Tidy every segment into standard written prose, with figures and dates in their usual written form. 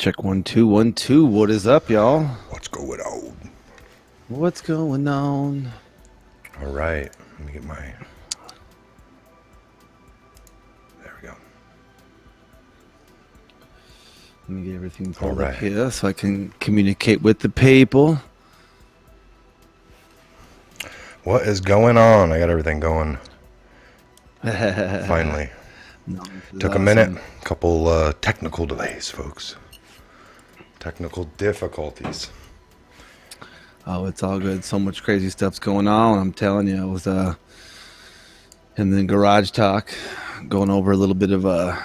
Check 1 2 1 2. What is up, y'all? What's going on? What's going on? All right, let me get my. There we go. Let me get everything pulled All up right. here so I can communicate with the people. What is going on? I got everything going. Finally. No, this is Took a awesome. minute. A couple technical delays, folks. Technical difficulties. Oh, it's all good. So much crazy stuff's going on. I'm telling you, I was in the garage talk, going over a little bit of what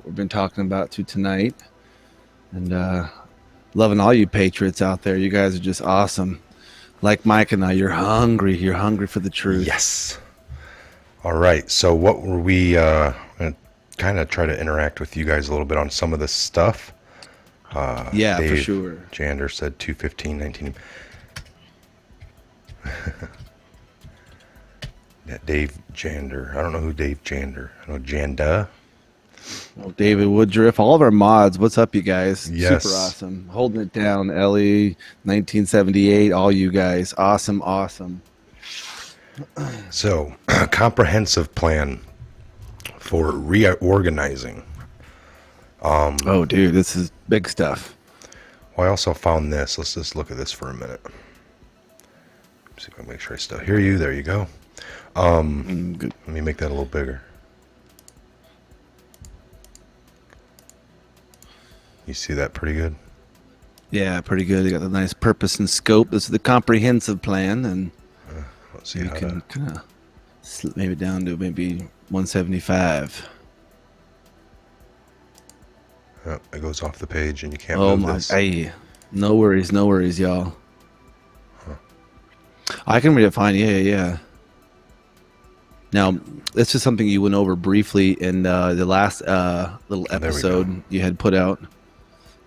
we've been talking about tonight, and loving all you patriots out there. You guys are just awesome. Like Mike and I, you're hungry. You're hungry for the truth. Yes. All right. So what were we going to kind of try to interact with you guys a little bit on some of this stuff? Yeah, Dave for sure. Jander said 2:15:19. Dave Jander. I don't know who Dave Jander. I know Janda. Well, David Woodruff, all of our mods. What's up, you guys? Yes. Super awesome. Holding it down, Ellie, 1978. All you guys, awesome. So, comprehensive plan for reorganizing. Oh, dude, this is big stuff. Well, I also found this. Let's just look at this for a minute. See if I can make sure I still hear you. There you go. Good. Let me make that a little bigger. You see that pretty good? Yeah, pretty good. They got the nice purpose and scope. This is the comprehensive plan, and Let's see you how can to... kind of slip maybe down to maybe 175. Oh, it goes off the page and you can't Oh move my! this. Hey, no worries, y'all. I can read it fine. Yeah. Now, this is something you went over briefly in the last little episode you had put out.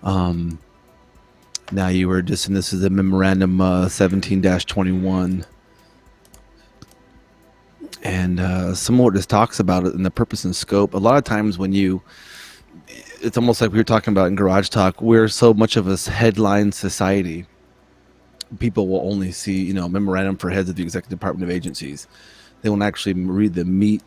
Now you were just, and this is the memorandum 17-21. And some more just talks about it in the purpose and scope. A lot of times when it's almost like we were talking about in Garage Talk, we're so much of a headline society. People will only see, memorandum for heads of the executive department of agencies. They won't actually read the meat.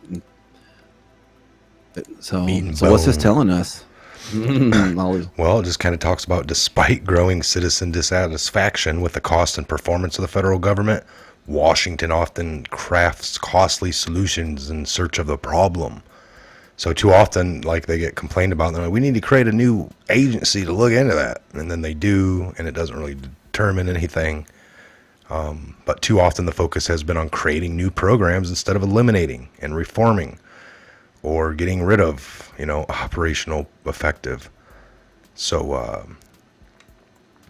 So what's this telling us? Well, it just kind of talks about, despite growing citizen dissatisfaction with the cost and performance of the federal government, Washington often crafts costly solutions in search of the problem. So too often, like, they get complained about, they're like, we need to create a new agency to look into that. And then they do, and it doesn't really determine anything. But too often the focus has been on creating new programs instead of eliminating and reforming or getting rid of, operational effective. So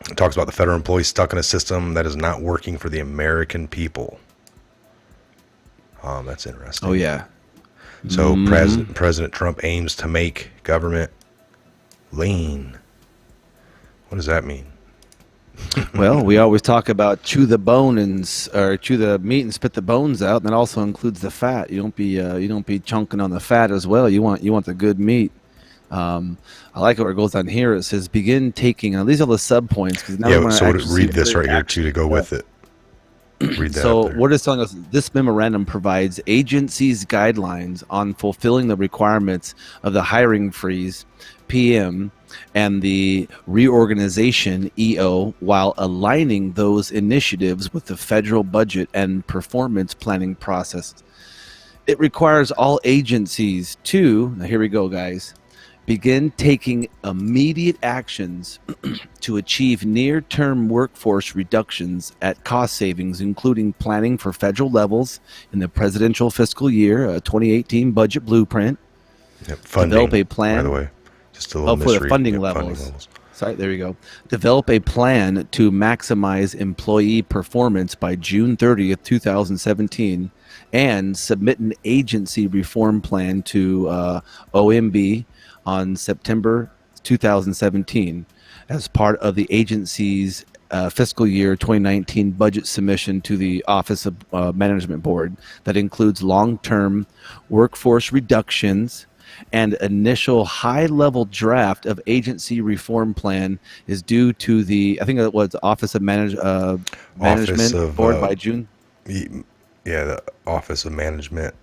it talks about the federal employees stuck in a system that is not working for the American people. That's interesting. Oh, yeah. So President Trump aims to make government lean. What does that mean? Well, we always talk about chew the meat and spit the bones out, and that also includes the fat. You don't be chunking on the fat as well. You want the good meat. I like where it goes on here. It says begin taking. Now these are the sub points because now read this right here too to go with it. Read that. So what it's telling us, this memorandum provides agencies guidelines on fulfilling the requirements of the hiring freeze, PM, and the reorganization, EO, while aligning those initiatives with the federal budget and performance planning process. It requires all agencies to, now here we go, guys, begin taking immediate actions to achieve near-term workforce reductions at cost savings, including planning for federal levels in the presidential fiscal year 2018 budget blueprint. Yep, funding, develop a plan, by the way. Just a little for the funding levels. Sorry, there you go. Develop a plan to maximize employee performance by June 30th, 2017, and submit an agency reform plan to OMB on September 2017 as part of the agency's fiscal year 2019 budget submission to the Office of Management Board that includes long-term workforce reductions and initial high-level draft of agency reform plan is due to the, I think it was Office of Office Management of Board by June. the Office of Management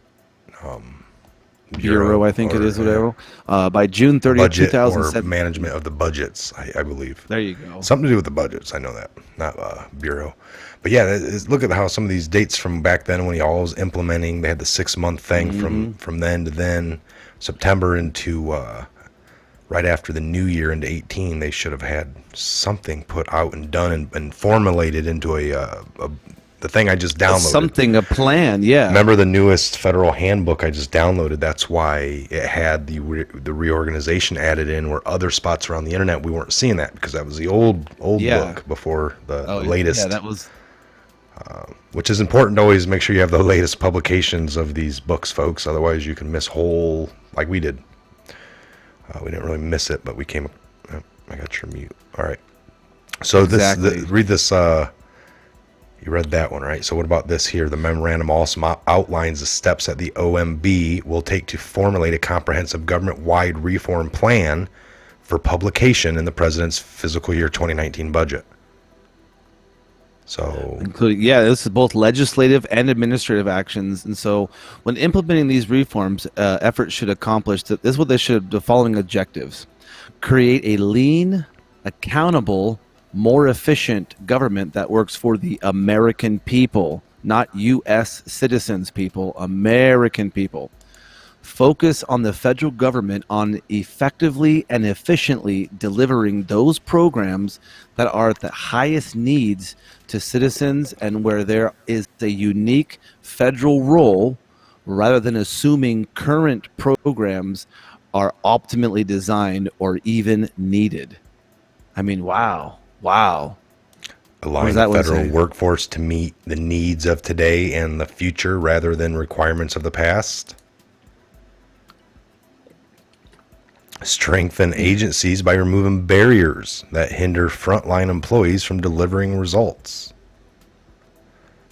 Bureau, I think it is, whatever. By June 30th, budget or 2007. management of the budgets, I believe. There you go. Something to do with the budgets. I know that, not bureau. But yeah, look at how some of these dates from back then when y'all was implementing, they had the 6-month thing from then to then, September into right after the new year into 18. They should have had something put out and done and formulated into the thing I just downloaded. A plan, yeah. Remember the newest federal handbook I just downloaded? That's why it had the reorganization added in, where other spots around the internet we weren't seeing that, because that was the old book before the latest. Yeah, that was. Which is important to always make sure you have the latest publications of these books, folks. Otherwise, you can miss whole, like we did. We didn't really miss it, but we came. I got your mute. All right. So read this. You read that one, right? So what about this here? The memorandum also outlines the steps that the OMB will take to formulate a comprehensive government-wide reform plan for publication in the president's fiscal year 2019 budget. So, including, this is both legislative and administrative actions. And so when implementing these reforms, efforts should accomplish this is what they should, the following objectives: create a lean, accountable, more efficient government that works for the American people, not U.S. citizens people, American people. Focus on the federal government on effectively and efficiently delivering those programs that are at the highest needs to citizens and where there is a unique federal role, rather than assuming current programs are optimally designed or even needed. I mean, wow. Align the federal workforce to meet the needs of today and the future rather than requirements of the past. Strengthen agencies by removing barriers that hinder frontline employees from delivering results.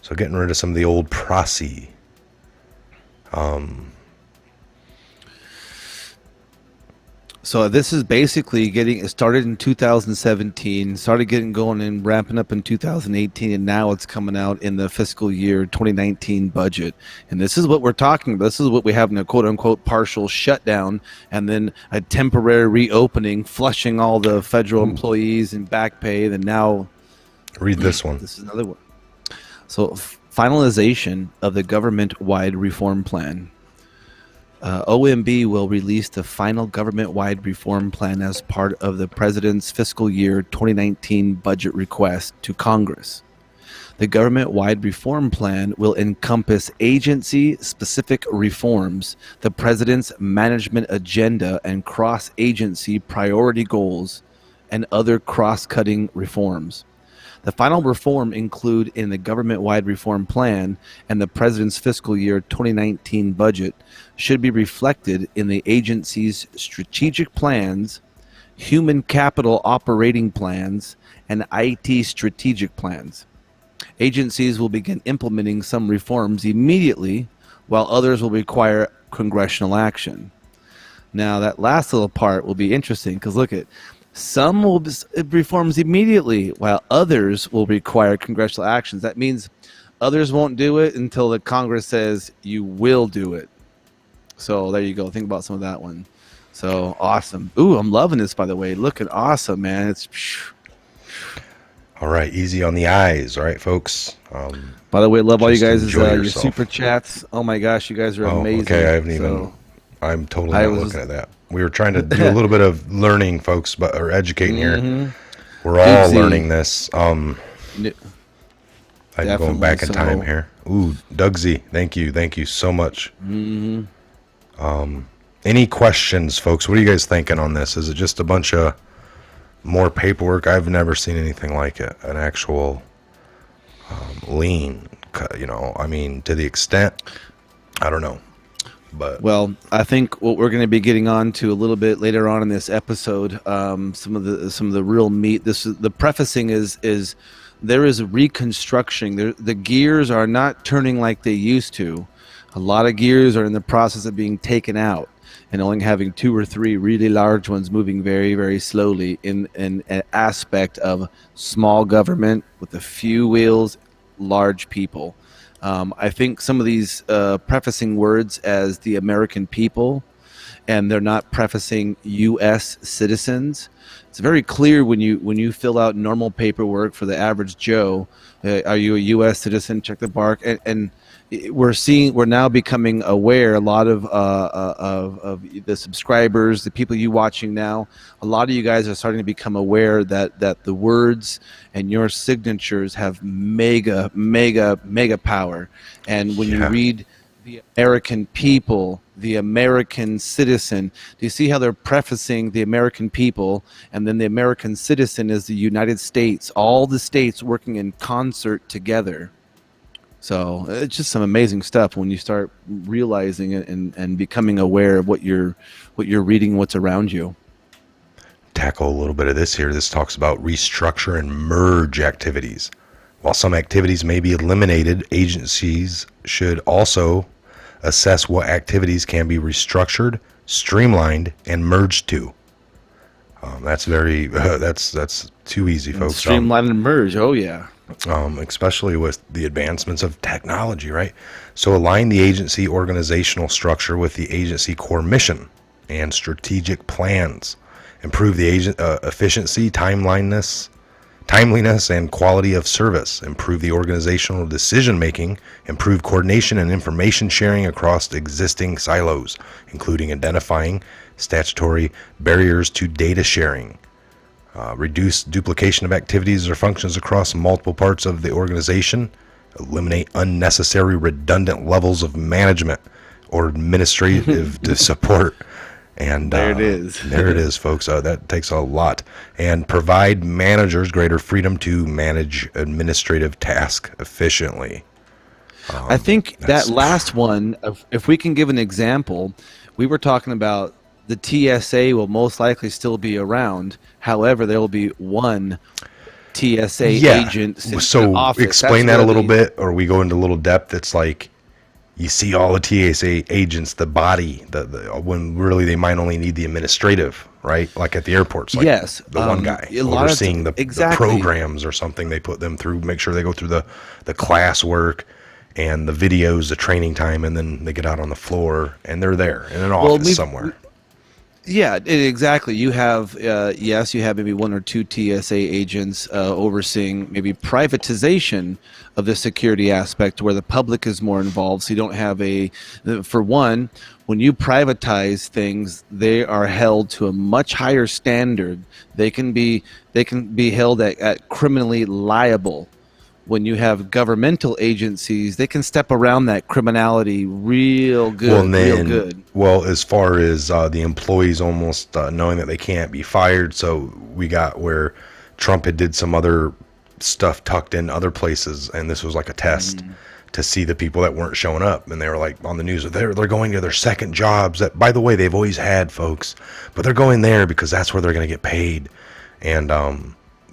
So getting rid of some of the old prosy. So this is basically getting started in 2017, started getting going and ramping up in 2018, and now it's coming out in the fiscal year 2019 budget. And this is what we're talking about. This is what we have in a quote-unquote partial shutdown, and then a temporary reopening, flushing all the federal employees and back pay. And now, read this one. This is another one. So finalization of the government-wide reform plan. OMB will release the final government-wide reform plan as part of the President's fiscal year 2019 budget request to Congress. The government-wide reform plan will encompass agency-specific reforms, the President's management agenda, and cross-agency priority goals, and other cross-cutting reforms. The final reform included in the government-wide reform plan and the President's fiscal year 2019 budget should be reflected in the agency's strategic plans, human capital operating plans, and IT strategic plans. Agencies will begin implementing some reforms immediately, while others will require congressional action. Now, that last little part will be interesting because look at some will reforms immediately, while others will require congressional actions. That means others won't do it until the Congress says you will do it. So there you go. Think about some of that one. So awesome. Ooh, I'm loving this, by the way. Looking awesome, man. It's all right. Easy on the eyes. All right, folks. By the way, love all you guys' your super chats. Oh my gosh, you guys are amazing. Okay, I haven't even. I'm totally not looking at that. We were trying to do a little bit of learning, folks, or educating here. We're all learning this. I'm going back in time here. Ooh, Doug Z, thank you so much. Any questions, folks? What are you guys thinking on this? Is it just a bunch of more paperwork? I've never seen anything like it. An actual lean, I mean, to the extent, I don't know. But well, I think what we're going to be getting on to a little bit later on in this episode, some of the real meat. This is the prefacing is there is a reconstruction. The gears are not turning like they used to. A lot of gears are in the process of being taken out. and only having 2 or 3 really large ones moving very, very slowly in an aspect of small government with a few wheels, large people. I think some of these prefacing words as the American people, and they're not prefacing U.S. citizens. It's very clear when you fill out normal paperwork for the average Joe. Are you a U.S. citizen? Check the bark, and we're now becoming aware. A lot of the subscribers, the people you watching now, a lot of you guys are starting to become aware that the words and your signatures have mega power. And when you read the American people, the American citizen, do you see how they're prefacing the American people, and then the American citizen is the United States, all the states working in concert together? So it's just some amazing stuff when you start realizing it and becoming aware of what you're reading, what's around you. Tackle a little bit of this here. This talks about restructure and merge activities. While some activities may be eliminated, agencies should also assess what activities can be restructured, streamlined, and merged to. That's very that's too easy, folks. Streamline and merge. Oh yeah. Especially with the advancements of technology, right? So align the agency organizational structure with the agency core mission and strategic plans. Improve the agent efficiency, timeliness, and quality of service. Improve the organizational decision making. Improve coordination and information sharing across existing silos, including identifying statutory barriers to data sharing. Reduce duplication of activities or functions across multiple parts of the organization. Eliminate unnecessary redundant levels of management or administrative support. And there it is. There it is, folks. That takes a lot. And provide managers greater freedom to manage administrative tasks efficiently. I think that last one, if we can give an example, we were talking about the TSA will most likely still be around. However, there will be one TSA agent. So explain that a little bit, or we go into a little depth. It's like you see all the TSA agents, the body, the when really they might only need the administrative, right? Like at the airports. Like yes. The one guy overseeing the programs or something they put them through, make sure they go through the class work and the videos, the training time, and then they get out on the floor and they're there in an office somewhere. Yeah, exactly. You have, yes, you have maybe 1 or 2 TSA agents overseeing maybe privatization of the security aspect where the public is more involved. So you don't have for one, when you privatize things, they are held to a much higher standard. They can be held at criminally liable. When you have governmental agencies, they can step around that criminality real good. Well, as far as the employees almost knowing that they can't be fired, so we got where Trump had did some other stuff tucked in other places, and this was like a test to see the people that weren't showing up, and they were like on the news, they're going to their second jobs that, by the way, they've always had, folks, but they're going there because that's where they're going to get paid, and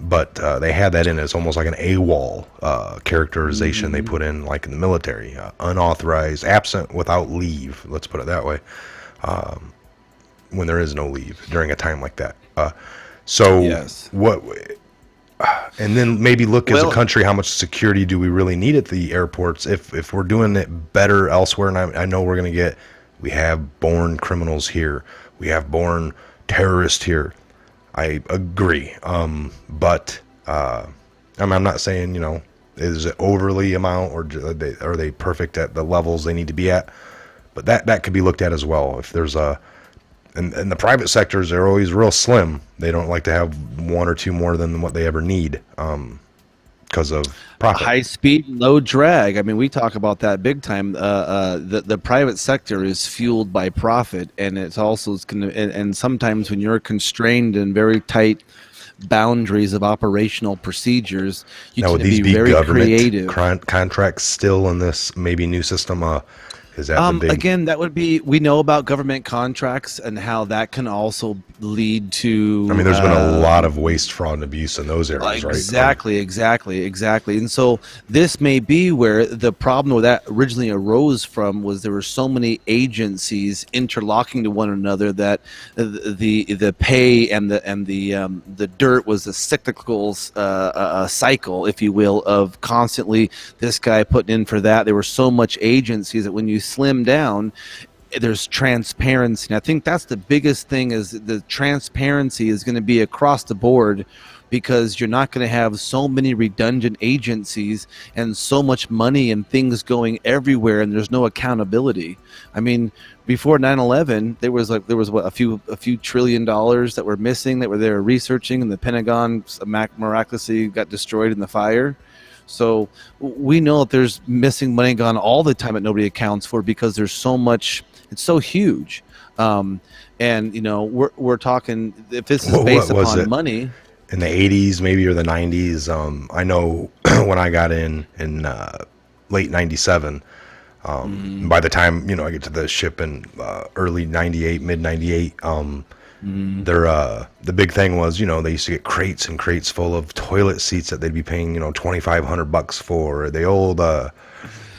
but they had that in. It's almost like an AWOL characterization they put in, like in the military, unauthorized, absent without leave. Let's put it that way. When there is no leave during a time like that. What? And then maybe look as a country, how much security do we really need at the airports? If we're doing it better elsewhere, and I know we have born criminals here, we have born terrorists here. I agree, but I'm not saying, is it overly amount or are they perfect at the levels they need to be at? But that could be looked at as well. If there's and the private sectors are always real slim. They don't like to have 1 or 2 more than what they ever need because of profit. High speed, low drag. I mean, we talk about that big time. The private sector is fueled by profit, and it's also and sometimes when you're constrained in very tight boundaries of operational procedures, you now, tend to be very creative. Contracts still in this maybe new system. Is that the big? Again, that would be, we know about government contracts and how that can also lead to. I mean, there's been a lot of waste, fraud, and abuse in those areas, right? Exactly. And so this may be where the problem where that originally arose from was there were so many agencies interlocking to one another that the pay and the dirt was a cyclical cycle, if you will, of constantly this guy putting in for that. There were so much agencies that when you slim down, there's transparency. And I think that's the biggest thing, is the transparency is going to be across the board, because you're not going to have so many redundant agencies and so much money and things going everywhere, and there's no accountability. I mean, before 9/11, there was what, a few $1 trillion that were missing, that were there researching, and the Pentagon miraculously got destroyed in the fire. So we know that there's missing money gone all the time that nobody accounts for, because there's so much. It's so huge. And we're talking, if this is based upon money. In the 80s maybe, or the 90s, I know when I got in late 97, by the time I get to the ship in early 98, mid 98, the big thing was, they used to get crates and crates full of toilet seats that they'd be paying $2,500 for. The old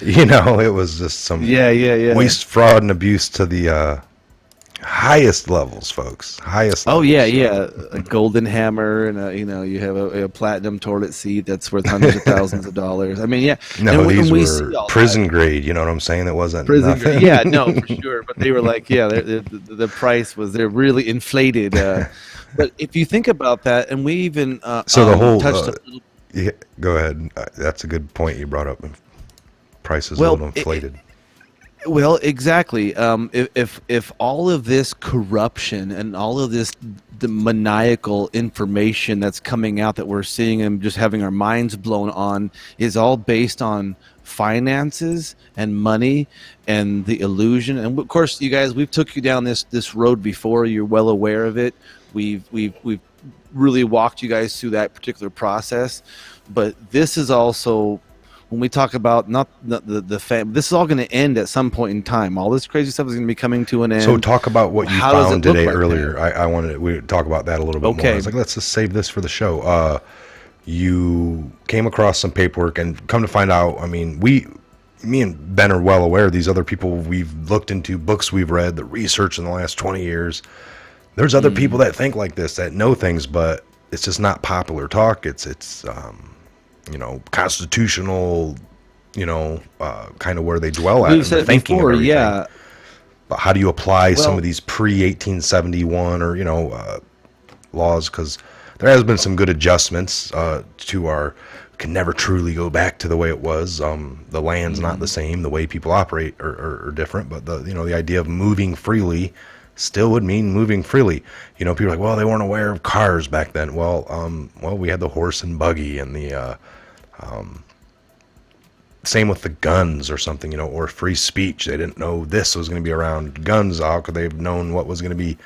it was just some waste, fraud, and abuse to the highest levels, folks. Highest levels. A golden hammer, and you have a platinum toilet seat that's worth hundreds of thousands of dollars. I mean, no, these were prison grade. You know what I'm saying? That wasn't prison grade. Yeah, no, for sure. But they were like, the price was, they're really inflated. But if you think about that, and we even so the whole touched a little. Yeah, go ahead. That's a good point you brought up. Price is a little inflated. Well, exactly. If all of this corruption and all of this the maniacal information that's coming out that we're seeing and just having our minds blown on is all based on finances and money and the illusion. And of course, you guys, we've took you down this road before. You're well aware of it. We've really walked you guys through that particular process. But this is also, when we talk about not the fam, this is all going to end at some point in time. All this crazy stuff is going to be coming to an end. So talk about what you found today earlier. I wanted we talk about that a little bit more. I was like, let's just save this for the show. You came across some paperwork, and come to find out, I mean, me and Ben are well aware of these other people we've looked into, books we've read, the research in the last 20 years. There's other people that think like this, that know things, but it's just not popular talk. It's constitutional, kind of where they dwell at, and the thinking before, of everything. Yeah. But how do you apply some of these pre-1871 or laws? Because there has been some good adjustments to our. Can never truly go back to the way it was. The land's not the same. The way people operate are different. But the idea of moving freely still would mean moving freely. People are like, well, they weren't aware of cars back then. Well, we had the horse and buggy, and the same with the guns or something, or free speech. They didn't know this was going to be around. Guns, how could they have known what was going to be?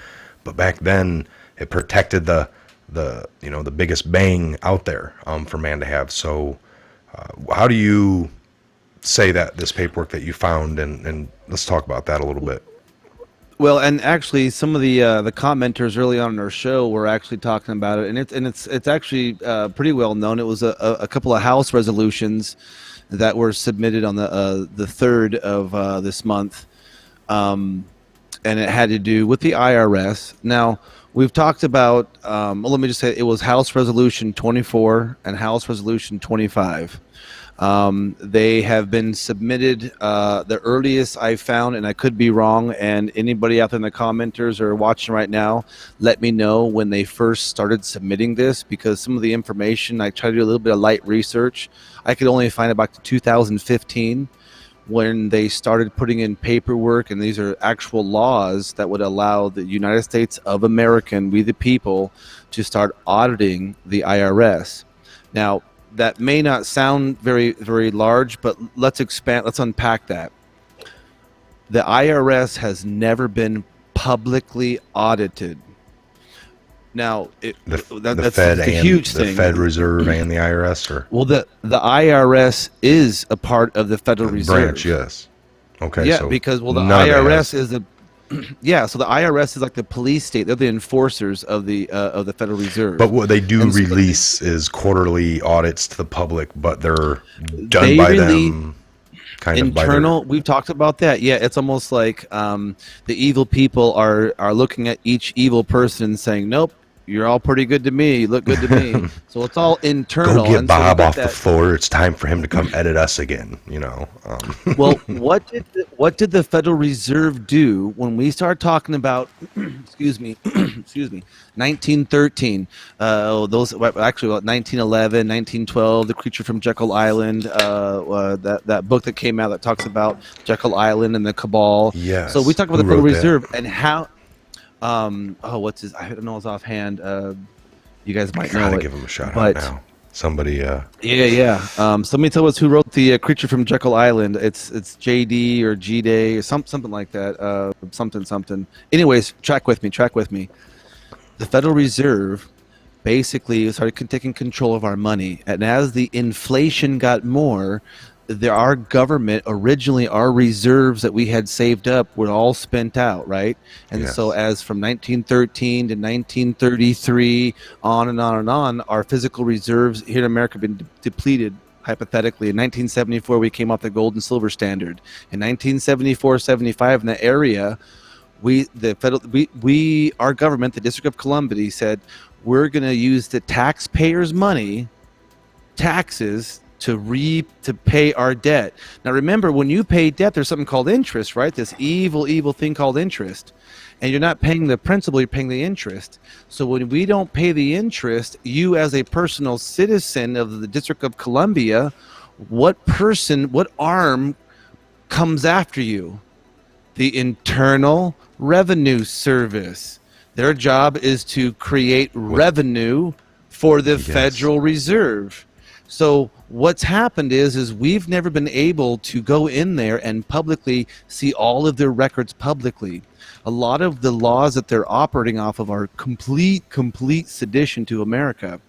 But back then, it protected the biggest bang out there for man to have. So how do you say that this paperwork that you found, and let's talk about that a little bit. Well, and actually, some of the commenters early on in our show were actually talking about it, and it's actually pretty well known. It was a couple of House resolutions that were submitted on the 3rd of this month, and it had to do with the IRS. Now, we've talked about. Let me just say, it was House Resolution 24 and House Resolution 25. They have been submitted. The earliest I found, and I could be wrong, and anybody out there in the commenters or watching right now, let me know when they first started submitting this, because some of the information, I tried to do a little bit of light research. I could only find it back to 2015 when they started putting in paperwork, and these are actual laws that would allow the United States of America, we the people, to start auditing the IRS. Now, that may not sound very, very large, but let's unpack that. The IRS has never been publicly audited. Now, that's Fed a huge thing. The Fed Reserve and the IRS, or well, the IRS is a part of the Federal Reserve branch. Yes. Okay, Yeah, so because the none of it IRS has. is the yeah, so the IRS is like the police state. They're the enforcers of the Federal But Reserve, what they do and so release is quarterly audits to the public, but they're done they by release them, kind of by their. internal. We've talked about that. Yeah, it's almost like the evil people are looking at each evil person and saying, "Nope, you're all pretty good to me. You look good to me." So it's all Go internal, get and so we Bob get off the that. floor. It's time for him to come edit us again. You know. Well, what did the Federal Reserve do when we started talking about, excuse me, excuse me, 1913? Those actually, what, 1911, 1912, The Creature from Jekyll Island, that book that came out that talks about Jekyll Island and the Cabal. So we Yes. talked about Who the Federal wrote that? Reserve and how. What's his? I don't know his offhand. You guys might know Gotta it, give him a shout out but. now. Somebody. Yeah. Somebody tell us who wrote the Creature from Jekyll Island. It's JD or G Day or something like that. Something. Anyways, track with me. The Federal Reserve basically started taking control of our money, and as the inflation got more, our government originally our reserves that we had saved up were all spent out, right? And so Yes. as from 1913 to 1933 on and on and on, our physical reserves here in America have been depleted. Hypothetically, in 1974 we came off the gold and silver standard. In 1974-75 in that area, our government, the District of Columbia, said we're going to use the taxpayers' money, taxes, to pay our debt. Now remember, when you pay debt, there's something called interest, right? This evil thing called interest. And you're not paying the principal, you're paying the interest. So when we don't pay the interest, you as a personal citizen of the District of Columbia, what arm comes after you? The Internal Revenue Service. Their job is to create revenue for the Yes. Federal Reserve. So what's happened is we've never been able to go in there and publicly see all of their records publicly. A lot of the laws that they're operating off of are complete sedition to America.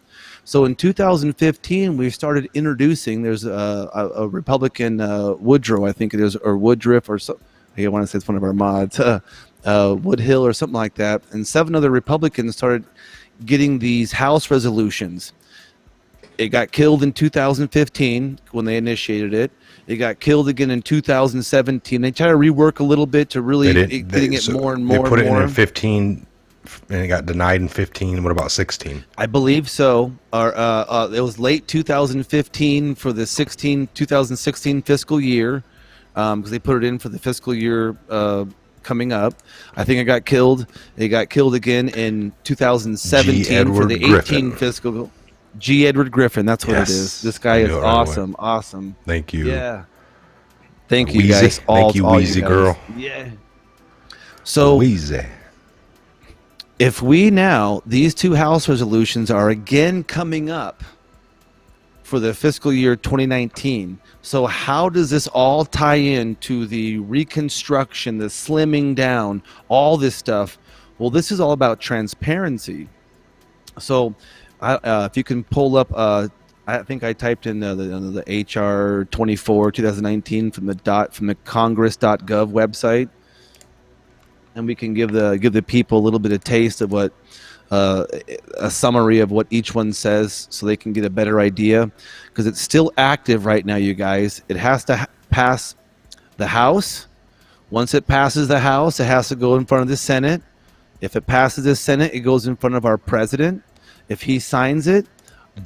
So in 2015, we started introducing. There's a Republican, Woodrow, I think it is, or Woodruff, or so. I want to say it's one of our mods, Woodhill, or something like that. And 7 other Republicans started getting these House resolutions. It got killed in 2015 when they initiated it. It got killed again in 2017. They tried to rework a little bit to really getting it more and more. They put and it more. in 15, and it got denied in 15. What about 16? I believe so. Or it was late 2015 for the 2016 fiscal year, because they put it in for the fiscal year coming up. I think it got killed. It got killed again in 2017 for the 18 fiscal. G. Edward Griffin, that's what it is. This guy is awesome, awesome. Thank you. Yeah. Thank you, Wheezy. guys. Thank you, Wheezy girl. Yeah. So, Wheezy. if these 2 House resolutions are again coming up for the fiscal year 2019. So how does this all tie in to the reconstruction, the slimming down, all this stuff? Well, this is all about transparency. So if you can pull up, I think I typed in the HR 24 2019 from the Congress.gov website, and we can give the people a little bit of taste of what a summary of what each one says, so they can get a better idea, because it's still active right now, you guys. It has to pass the House. Once it passes the House, it has to go in front of the Senate. If it passes the Senate, it goes in front of our president. If he signs it,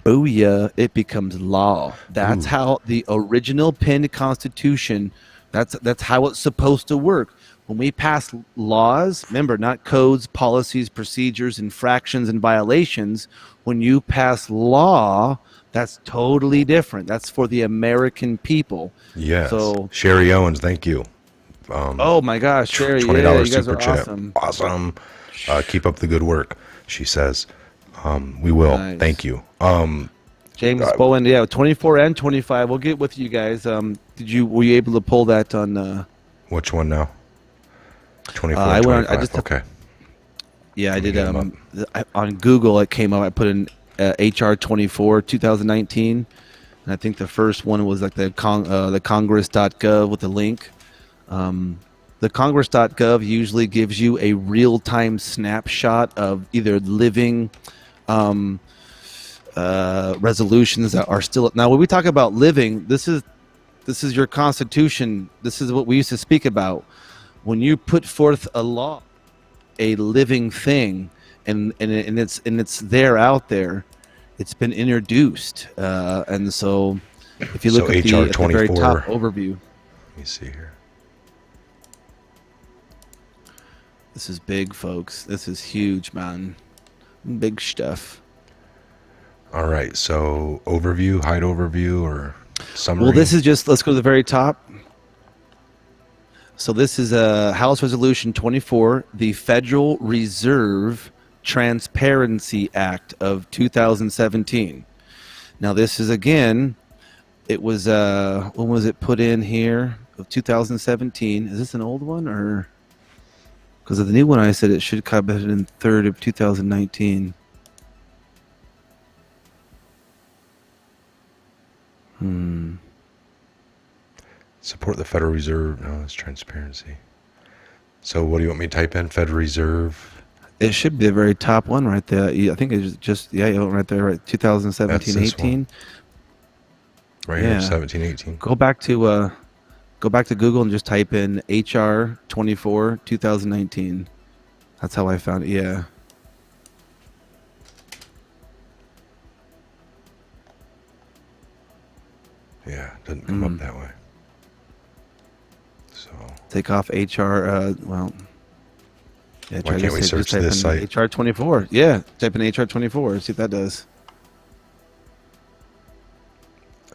booyah, it becomes law. That's how the original penned Constitution, that's how it's supposed to work. When we pass laws, remember, not codes, policies, procedures, infractions, and violations. When you pass law, that's totally different. That's for the American people. Yes. So Sherry Owens, thank you. Oh my gosh, Sherry, $20 yeah, you guys super are chat. awesome. Awesome. Keep up the good work, she says. We will. Nice. Thank you. James Bowen, yeah, 24 and 25. We'll get with you guys. Were you able to pull that on? Which one now? 24. I 25. Okay. Yeah, I did. On Google, it came up. I put in HR 24 2019, and I think the first one was like the Congress.gov with the link. The Congress.gov usually gives you a real-time snapshot of either living resolutions that are still. Now, when we talk about living, this is your Constitution. This is what we used to speak about. When you put forth a law, a living thing, and it's there out there, it's been introduced, and so if you look at the very top overview, let me see here. This is big, folks. This is huge, man. Big stuff. All right, so overview, hide overview, or summary? Well, this is just, let's go to the very top. So this is House Resolution 24, the Federal Reserve Transparency Act of 2017. Now, this is, again, it was, when was it put in here? Of 2017. Is this an old one, or? Because of the new one, I said it should come in 3rd of 2019. Support the Federal Reserve. No, it's transparency. So what do you want me to type in? Federal Reserve? It should be the very top one right there. I think it's just, yeah, right there, right? 2017-18. Right here, 17-18. Go back to Google and just type in HR 24 2019. That's how I found it. Yeah. Yeah, it doesn't come up that way. So take off HR. Well, yeah. Why can't we search this site? HR 24. Yeah, type in HR 24. See if that does.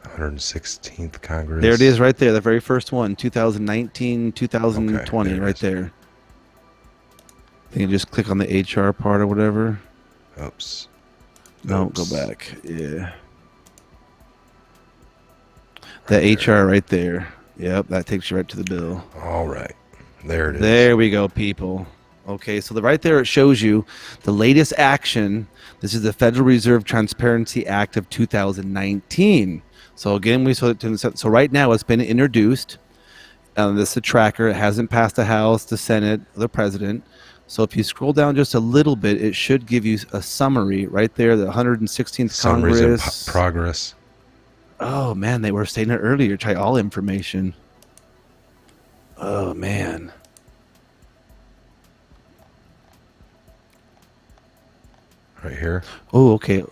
116th Congress. There it is, right there. The very first one, 2019, 2020, okay, right there. You can just click on the HR part or whatever. Oops. No, go back. Yeah. The HR right there. Yep, that takes you right to the bill. All right. There it is. There we go, people. Okay, so right there it shows you the latest action. This is the Federal Reserve Transparency Act of 2019. So again, so right now it's been introduced. This is a tracker. It hasn't passed the House, the Senate, the President. So if you scroll down just a little bit, it should give you a summary right there. The 116th Congress. Summaries in progress. Oh man, they were saying it earlier. Try all information. Oh man. Right here. Oh, okay.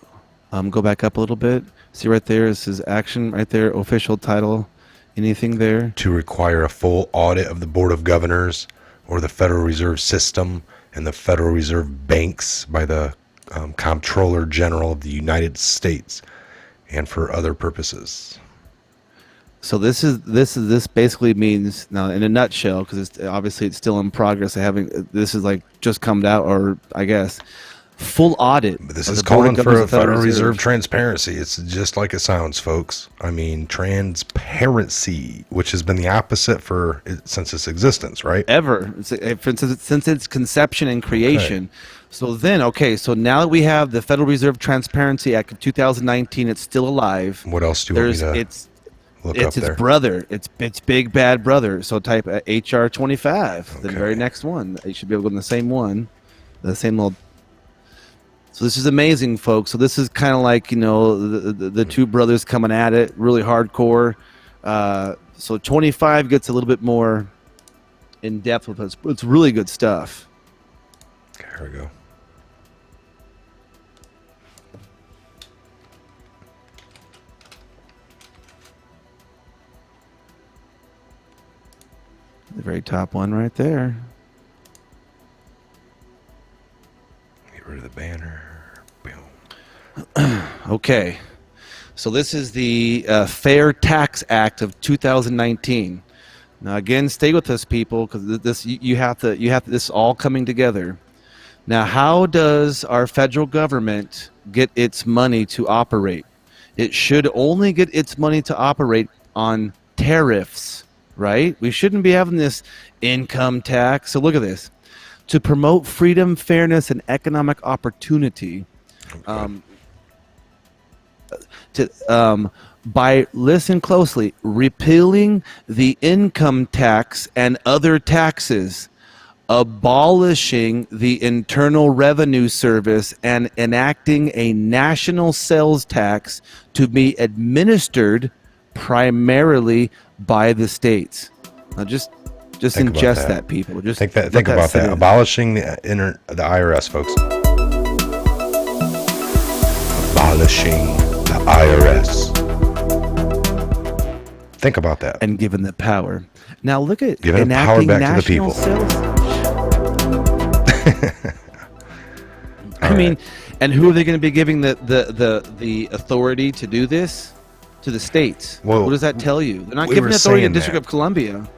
Go back up a little bit. See right there, this is action right there, official title. Anything there? To require a full audit of the Board of Governors or the Federal Reserve System and the Federal Reserve banks by the Comptroller General of the United States and for other purposes. So this basically means, now in a nutshell, because it's still in progress. This is like just come out, or I guess full audit. But this is calling for a Federal Reserve transparency. It's just like it sounds, folks. I mean, transparency, which has been the opposite since its existence, right? Ever since its conception and creation. Okay. So now that we have the Federal Reserve Transparency Act of 2019, it's still alive. What else do you want me to look up there? It's its brother. It's big bad brother. So type HR 25, the very next one. You should be able to go in the same one, the same little. So this is amazing, folks. So this is kind of like, the two brothers coming at it really hardcore. So 25 gets a little bit more in depth with us. It's really good stuff. Okay, here we go. The very top one right there. Get rid of the banner. Boom. Okay. So this is the Fair Tax Act of 2019. Now again, stay with us, people, because this is all coming together. Now, how does our federal government get its money to operate? It should only get its money to operate on tariffs, right? We shouldn't be having this income tax. So look at this. To promote freedom, fairness, and economic opportunity, by, listen closely, repealing the income tax and other taxes, abolishing the Internal Revenue Service, and enacting a national sales tax to be administered primarily by the states. Now just ingest that, people. Just think about that. Abolishing the IRS, folks. Abolishing the IRS. Think about that. And giving the power. Now look at giving the power back to the people. I mean, and who are they going to be giving the authority to do this? To the states. Well, what does that tell you? They're not giving authority to the District of Columbia.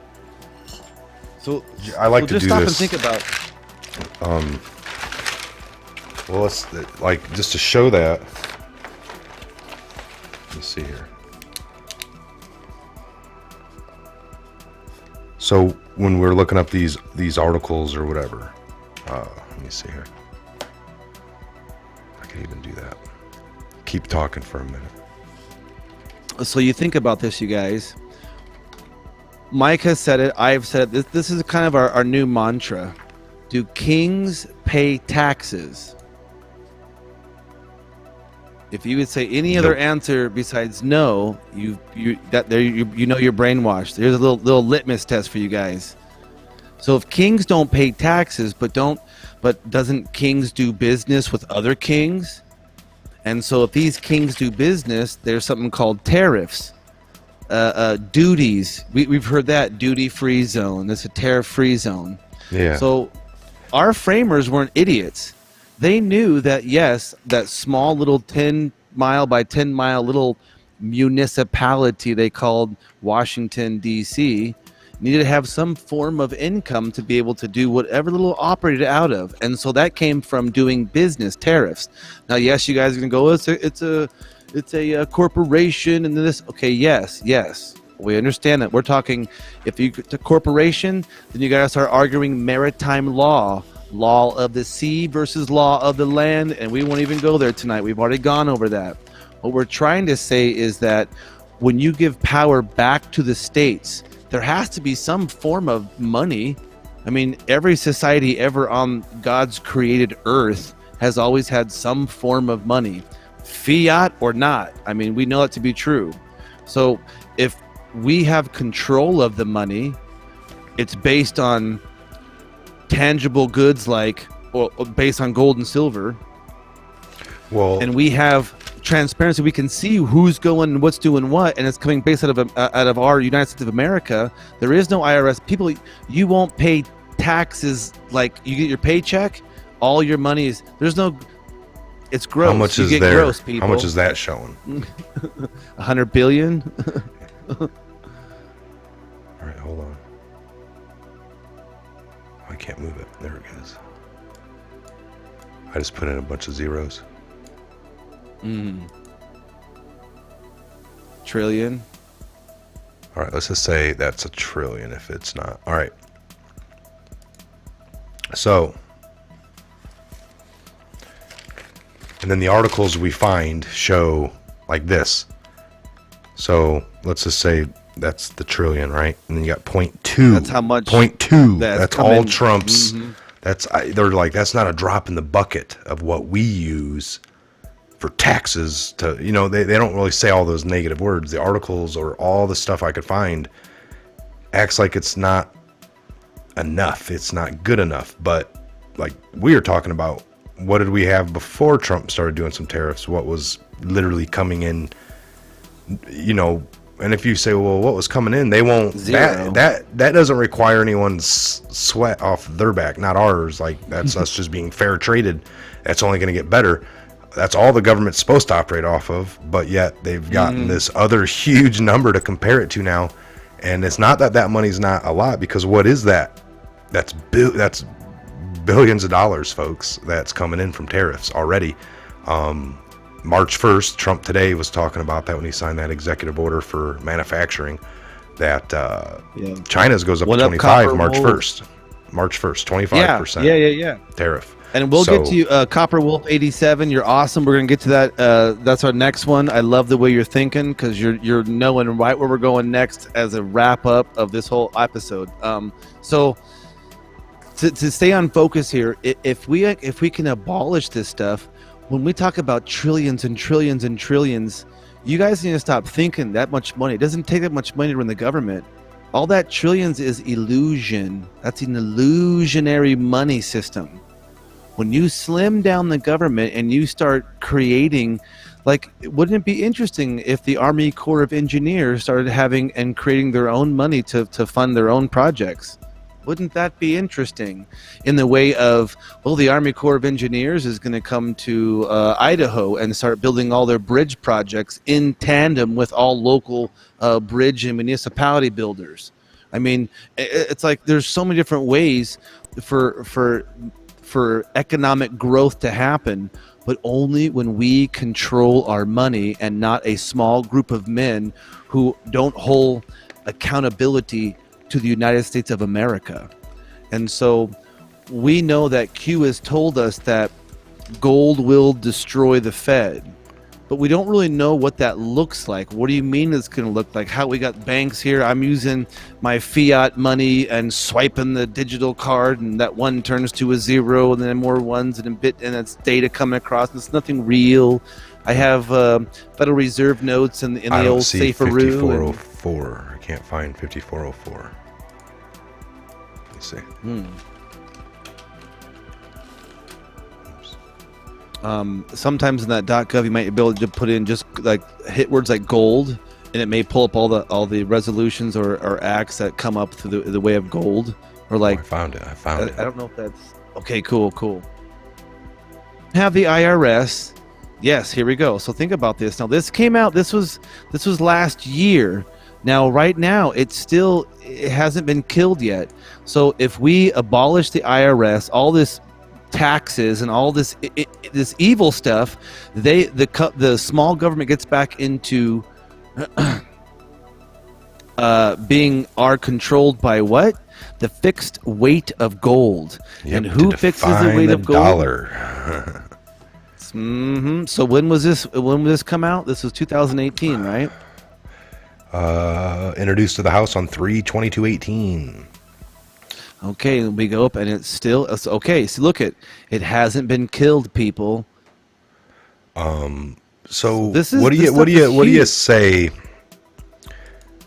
So I like to just do stop this. And think about. Well, let's just to show that. Let's see here. So when we're looking up these articles or whatever, let me see here. I can even do that. Keep talking for a minute. So you think about this, you guys. Mike has said it. I've said it. This is kind of our new mantra. Do kings pay taxes? If you would say any other answer besides no, you know you're brainwashed. There's a little litmus test for you guys. So if kings don't pay taxes, but doesn't kings do business with other kings? And so if these kings do business, there's something called tariffs, duties. We've heard that, duty-free zone. That's a tariff-free zone. Yeah. So our framers weren't idiots. They knew that, yes, that small little 10-mile by 10-mile little municipality they called Washington, D.C., needed to have some form of income to be able to do whatever little operated out of. And so that came from doing business, tariffs. Now, yes, you guys are going to go, it's a corporation and this. Okay, yes. We understand that. We're talking, if you get to corporation, then you got to start arguing maritime law of the sea versus law of the land, and we won't even go there tonight. We've already gone over that. What we're trying to say is that when you give power back to the states, there has to be some form of money. I mean, every society ever on God's created earth has always had some form of money, fiat or not. I mean, we know that to be true. So if we have control of the money, it's based on tangible goods or based on gold and silver. Well, and we have transparency. We can see who's going and what's doing what, and it's coming based out of our United States of America. There is no IRS. People, you won't pay taxes like you get your paycheck. All your money is it's gross. How much you is get there? Gross, people. How much is that showing? 100 billion. All right, hold on. I can't move it. There it is. I just put in a bunch of zeros. Trillion. All right, let's just say that's a trillion if it's not. All right. So, and then the articles we find show like this. So let's just say that's the trillion, right? And then you got 0.2. That's how much. 0.2. That's all Trump's. Mm-hmm. They're like, that's not a drop in the bucket of what we use for taxes to, they don't really say all those negative words. The articles or all the stuff I could find acts like it's not enough. It's not good enough. But like we are talking about, what did we have before Trump started doing some tariffs? What was literally coming in, and if you say, well, what was coming in, they won't. Zero. That doesn't require anyone's sweat off their back, not ours. Like that's us just being fair traded. That's only going to get better. That's all the government's supposed to operate off of. But yet they've gotten this other huge number to compare it to now, and it's not that money's not a lot, because what is that? That's billions of dollars, folks. That's coming in from tariffs already. March 1st, Trump today was talking about that when he signed that executive order for manufacturing, that China's goes up to 25 March 1st. March 1st, 25% Yeah. tariff. And we'll get to Copper Wolf 87. You're awesome. We're gonna get to that. That's our next one. I love the way you're thinking because you're knowing right where we're going next as a wrap up of this whole episode. So to stay on focus here, if we can abolish this stuff, when we talk about trillions and trillions and trillions, you guys need to stop thinking that much money. It doesn't take that much money to run the government. All that trillions is illusion. That's an illusionary money system. When you slim down the government and you start creating, like, wouldn't it be interesting if the Army Corps of Engineers started having and creating their own money to fund their own projects? Wouldn't that be interesting? In the way of, well, the Army Corps of Engineers is going to come to Idaho and start building all their bridge projects in tandem with all local bridge and municipality builders. I mean, it's like there's so many different ways for economic growth to happen, but only when we control our money and not a small group of men who don't hold accountability to the United States of America. And so we know that Q has told us that gold will destroy the Fed, but we don't really know what that looks like. What do you mean it's going to look like? How we got banks here? I'm using my fiat money and swiping the digital card, and that one turns to a zero, and then more ones, and a bit, and it's data coming across. And it's nothing real. I have Federal Reserve notes in the old safer room. 5404. I can't find 5404. Let's see. Sometimes in that .gov you might be able to put in just like hit words like gold, and it may pull up all the resolutions or acts that come up through the way of gold, or like I found it. I don't know if that's okay. Cool. Have the IRS. Yes, here we go. So think about this. Now this came out. This was last year. Now right now it hasn't been killed yet. So if we abolish the IRS, all this taxes and all this this evil stuff, the small government gets back into being controlled by what? The fixed weight of gold. Yep, and who fixes the weight of gold? Dollar. So when was this? When did this come out? This was 2018, right? Introduced to the House on 3/22/18. Okay, we go up, and it's still okay. So look it hasn't been killed, people. So what do you say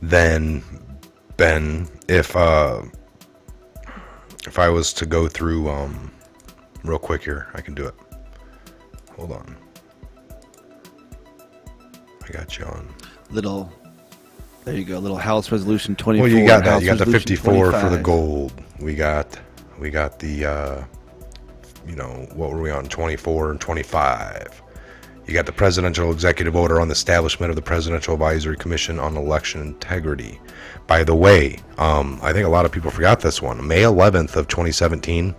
then, Ben? If I was to go through real quick here, I can do it. Hold on, I got you on. There you go. Little House Resolution 24. Well, you got that. You got the 54 25. for the gold. We got the what were we on? 24 and 25. You got the presidential executive order on the establishment of the Presidential Advisory Commission on Election Integrity. By the way, I think a lot of people forgot this one. May 11th of 2017.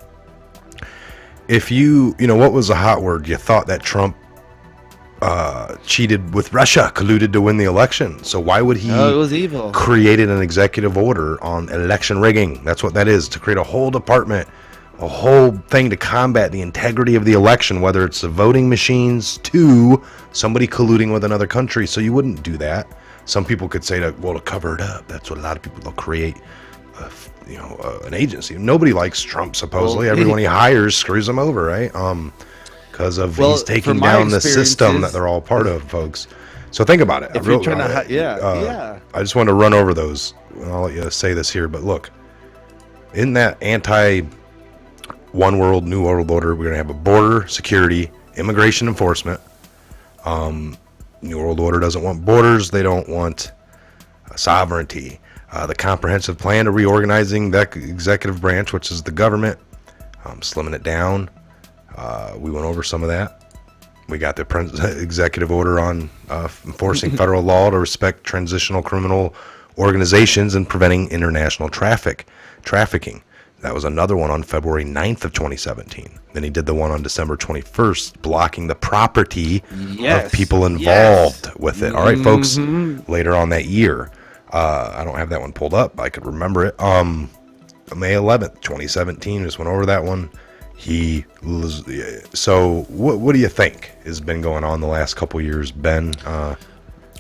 If what was the hot word? You thought that Trump cheated with Russia, colluded to win the election. So why would he it was evil. Created an executive order on election rigging? That's what that is, to create a whole department, a whole thing to combat the integrity of the election, whether it's the voting machines to somebody colluding with another country. So you wouldn't do that. Some people could say that, well, to cover it up. That's what a lot of people will create. An agency. Nobody likes Trump, supposedly. Well, everyone he hires screws him over, right? Because he's taking down the system that they're all part of, folks. So think about it. If you're trying to, I just wanted to run over those. I'll let you say this here, but look, in that one world, new world order, we're going to have a border security, immigration enforcement. New world order doesn't want borders. They don't want sovereignty. The comprehensive plan to reorganizing the executive branch, which is the government, slimming it down. We went over some of that. We got the executive order on enforcing federal law to respect transitional criminal organizations and preventing international trafficking. That was another one on February 9th of 2017. Then he did the one on December 21st, blocking the property of people involved with it. All right, folks, later on that year. I don't have that one pulled up. I could remember it. May 11th, 2017, just went over that one. So what do you think has been going on the last couple years, Ben?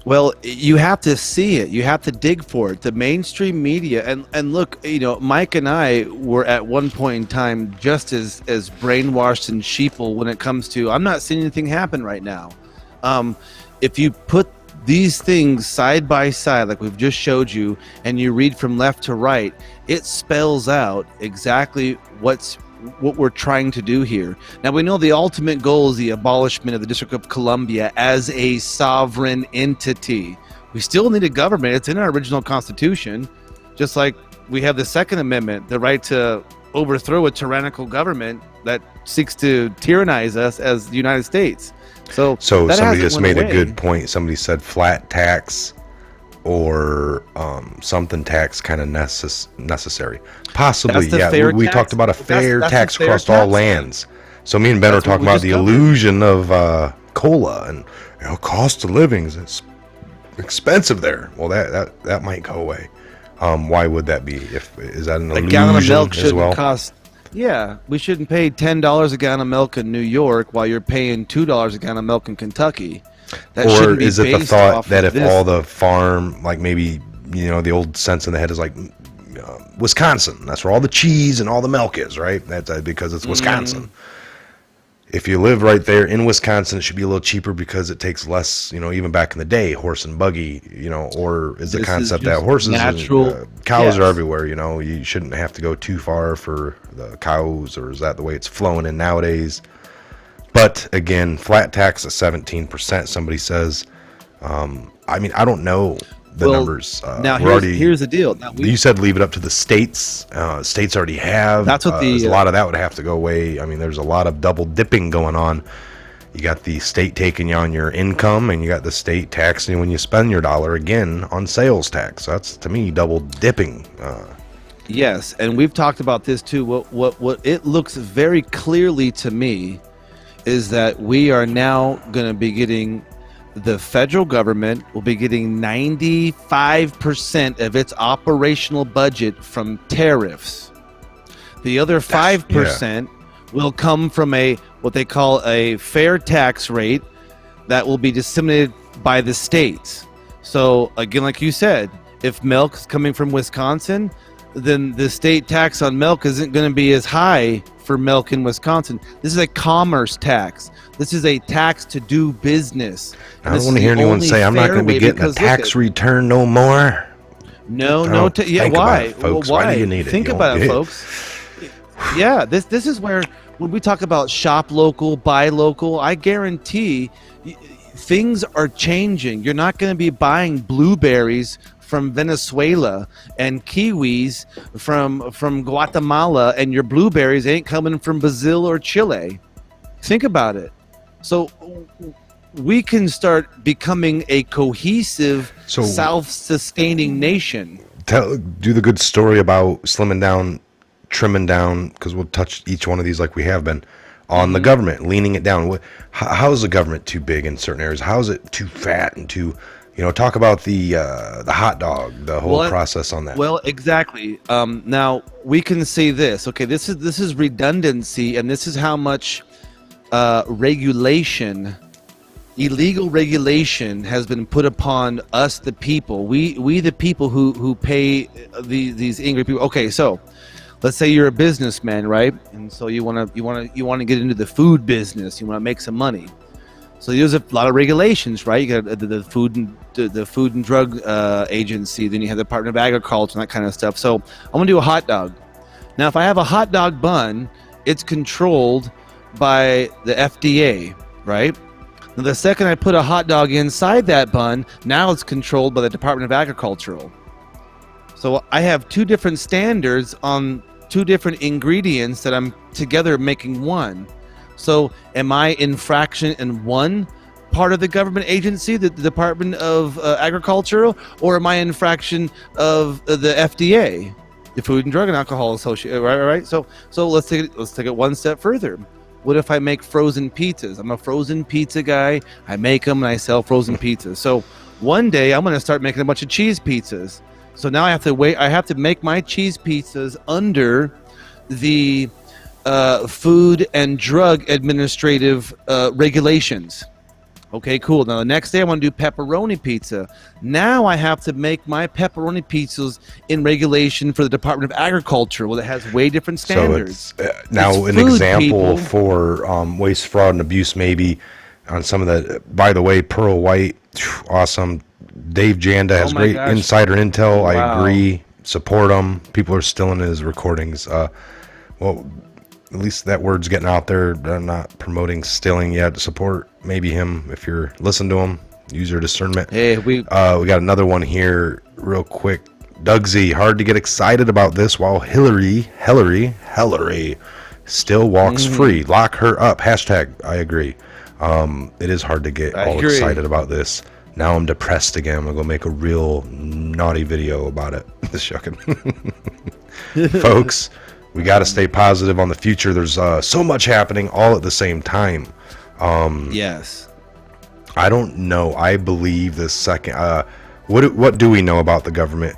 Well, you have to see it. You have to dig for it. The mainstream media, and look, Mike and I were at one point in time just as brainwashed and sheeple when it comes to, I'm not seeing anything happen right now. If you put these things side by side, like we've just showed you, and you read from left to right, it spells out exactly what we're trying to do here. Now, we know the ultimate goal is the abolishment of the District of Columbia as a sovereign entity. We still need a government. It's in our original Constitution, just like we have the Second Amendment, the right to overthrow a tyrannical government that seeks to tyrannize us as the United States. So somebody just made a good point. Somebody said flat tax or something tax kind of necessary. Possibly, yeah. We talked about a fair tax across all lands. So me and Ben were talking about the illusion of COLA and cost of living is expensive there. Well, that might go away. Why would that be? Is that an illusion as well? A gallon of milk shouldn't cost. Yeah, we shouldn't pay $10 a gallon of milk in New York while you're paying $2 a gallon of milk in Kentucky. Or is it the thought that if all the farm, like maybe, the old sense in the head is like Wisconsin, that's where all the cheese and all the milk is, right? That's because it's Wisconsin. If you live right there in Wisconsin, it should be a little cheaper because it takes less, even back in the day, horse and buggy, or is the concept that horses and cows are everywhere, you shouldn't have to go too far for the cows, or is that the way it's flowing in nowadays? But again, flat tax at 17%, somebody says. I don't know the numbers. Now, here's the deal. You said leave it up to the states. States already have. That's what a lot of that would have to go away. There's a lot of double dipping going on. You got the state taking you on your income, and you got the state taxing you when you spend your dollar again on sales tax. So that's, to me, double dipping. Yes, and we've talked about this too. What it looks very clearly to me is that we are now going to be getting, the federal government will be getting 95% of its operational budget from tariffs. The other 5% will come from what they call a fair tax rate that will be disseminated by the states. So again, like you said, if milk's coming from Wisconsin, then the state tax on milk isn't going to be as high for milk in Wisconsin. This is a commerce tax. This is a tax to do business. I don't want to hear anyone say I'm not going to be getting a tax return no more. No. Why? Folks. Why do you need it? Think about it, folks. Yeah, this is where, when we talk about shop local, buy local, I guarantee things are changing. You're not going to be buying blueberries from Venezuela and kiwis from Guatemala, and your blueberries ain't coming from Brazil or Chile. Think about it. So we can start becoming a cohesive, self-sustaining nation. Do the good story about slimming down, trimming down, because we'll touch each one of these like we have been, on the government, leaning it down. How is the government too big in certain areas? How is it too fat and too... talk about the hot dog, the whole process on that. Well, exactly. Now we can say this. Okay, this is redundancy, and this is how much regulation, illegal regulation, has been put upon us, the people. We the people who pay these angry people. Okay, so let's say you're a businessman, right? And so you want to get into the food business. You want to make some money. So there's a lot of regulations, right? You got the Food and Drug Agency, then you have the Department of Agriculture and that kind of stuff. So I'm gonna do a hot dog. Now, if I have a hot dog bun, it's controlled by the FDA, right? Now, the second I put a hot dog inside that bun, now it's controlled by the Department of Agriculture. So I have two different standards on two different ingredients that I'm together making one. So am I infraction in one part of the government agency, the Department of Agriculture, or am I infraction of the FDA, the Food and Drug and Alcohol Association? Right. So let's take it one step further. What if I make frozen pizzas? I'm a frozen pizza guy. I make them and I sell frozen pizzas. So one day I'm going to start making a bunch of cheese pizzas. So now I have to make my cheese pizzas under the Food and Drug Administrative regulations. Okay, cool. Now the next day I want to do pepperoni pizza. Now I have to make my pepperoni pizzas in regulation for the Department of Agriculture. Well, it has way different standards. So it's, now It's an food, example people. for waste, fraud, and abuse maybe on some of the. By the way, Pearl White, awesome. Dave Janda has my great gosh. insider intel. I Wow. agree. Support him. People are still in his recordings. Well, at least that word's getting out there. I'm not promoting stealing yet. Support maybe him if you're listening to him. Use your discernment. Hey, we We got another one here real quick. Doug Z, hard to get excited about this while Hillary still walks free. Lock her up. Hashtag, I agree. It is hard to get I all agree. excited about this. Now I'm depressed again. I'm going to go make a real naughty video about it. Just joking. Folks, we got to stay positive on the future. There's so much happening all at the same time. yes. I don't know. I believe the second. What do we know about the government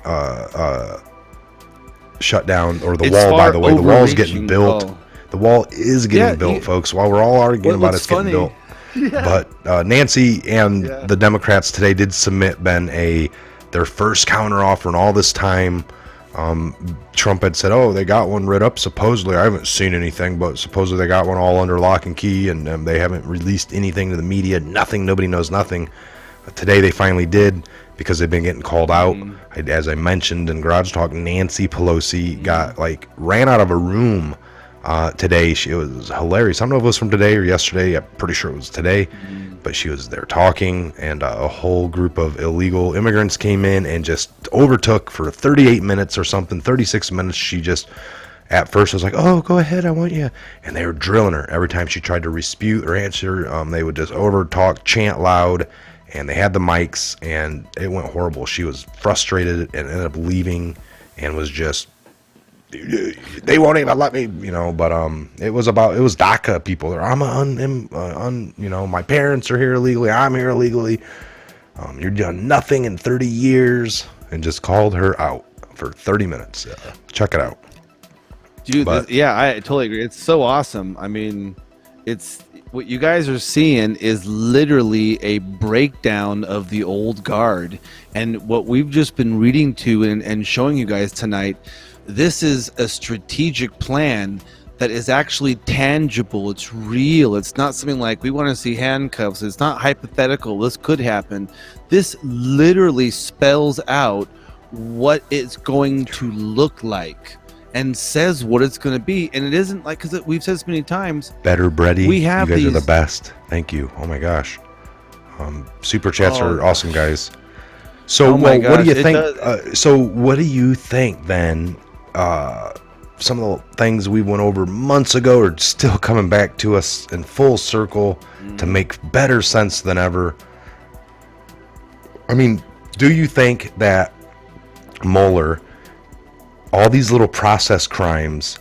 shutdown or the It's wall? By far the way, the wall's getting overreaching. built. Oh. The wall is getting Yeah, built, you- folks. While we're all arguing What about looks it's getting funny- built, Yeah. but Nancy and Yeah. the Democrats today did submit their first counteroffer in all this time. Trump had said, "Oh, they got one writ up." Supposedly, I haven't seen anything, but supposedly they got one all under lock and key, and they haven't released anything to the media. Nothing. Nobody knows nothing. Today they finally did because they've been getting called out. As I mentioned in Garage Talk, Nancy Pelosi ran out of a room today. It was hilarious. I don't know if it was from today or yesterday. I'm pretty sure it was today. But she was there talking, and a whole group of illegal immigrants came in and just overtook for 38 minutes or something, 36 minutes. She just, at first, was like, "Oh, go ahead, I want you." And they were drilling her. Every time she tried to dispute or answer, they would just overtalk, chant loud, and they had the mics, and it went horrible. She was frustrated and ended up leaving and was just, they won't even let me, but it was DACA people. My parents are here illegally, I'm here illegally. You've done nothing in 30 years, and just called her out for 30 minutes. Check it out. Dude, But- yeah, I totally agree. It's so awesome. I mean, it's what you guys are seeing is literally a breakdown of the old guard. And what we've just been reading to and showing you guys tonight, this is a strategic plan that is actually tangible. It's real. It's not something like we want to see handcuffs. It's not hypothetical. This could happen. This literally spells out what it's going to look like and says what it's going to be. And it isn't like, because we've said this many times, Better Brady, We have you guys are these- the best. Thank you. Oh my gosh. Super chats Oh. are awesome, guys. So Oh my what do gosh, you it think? does- So what do you think then? Some of the things we went over months ago are still coming back to us in full circle to make better sense than ever. I mean, do you think that Mueller, all these little process crimes,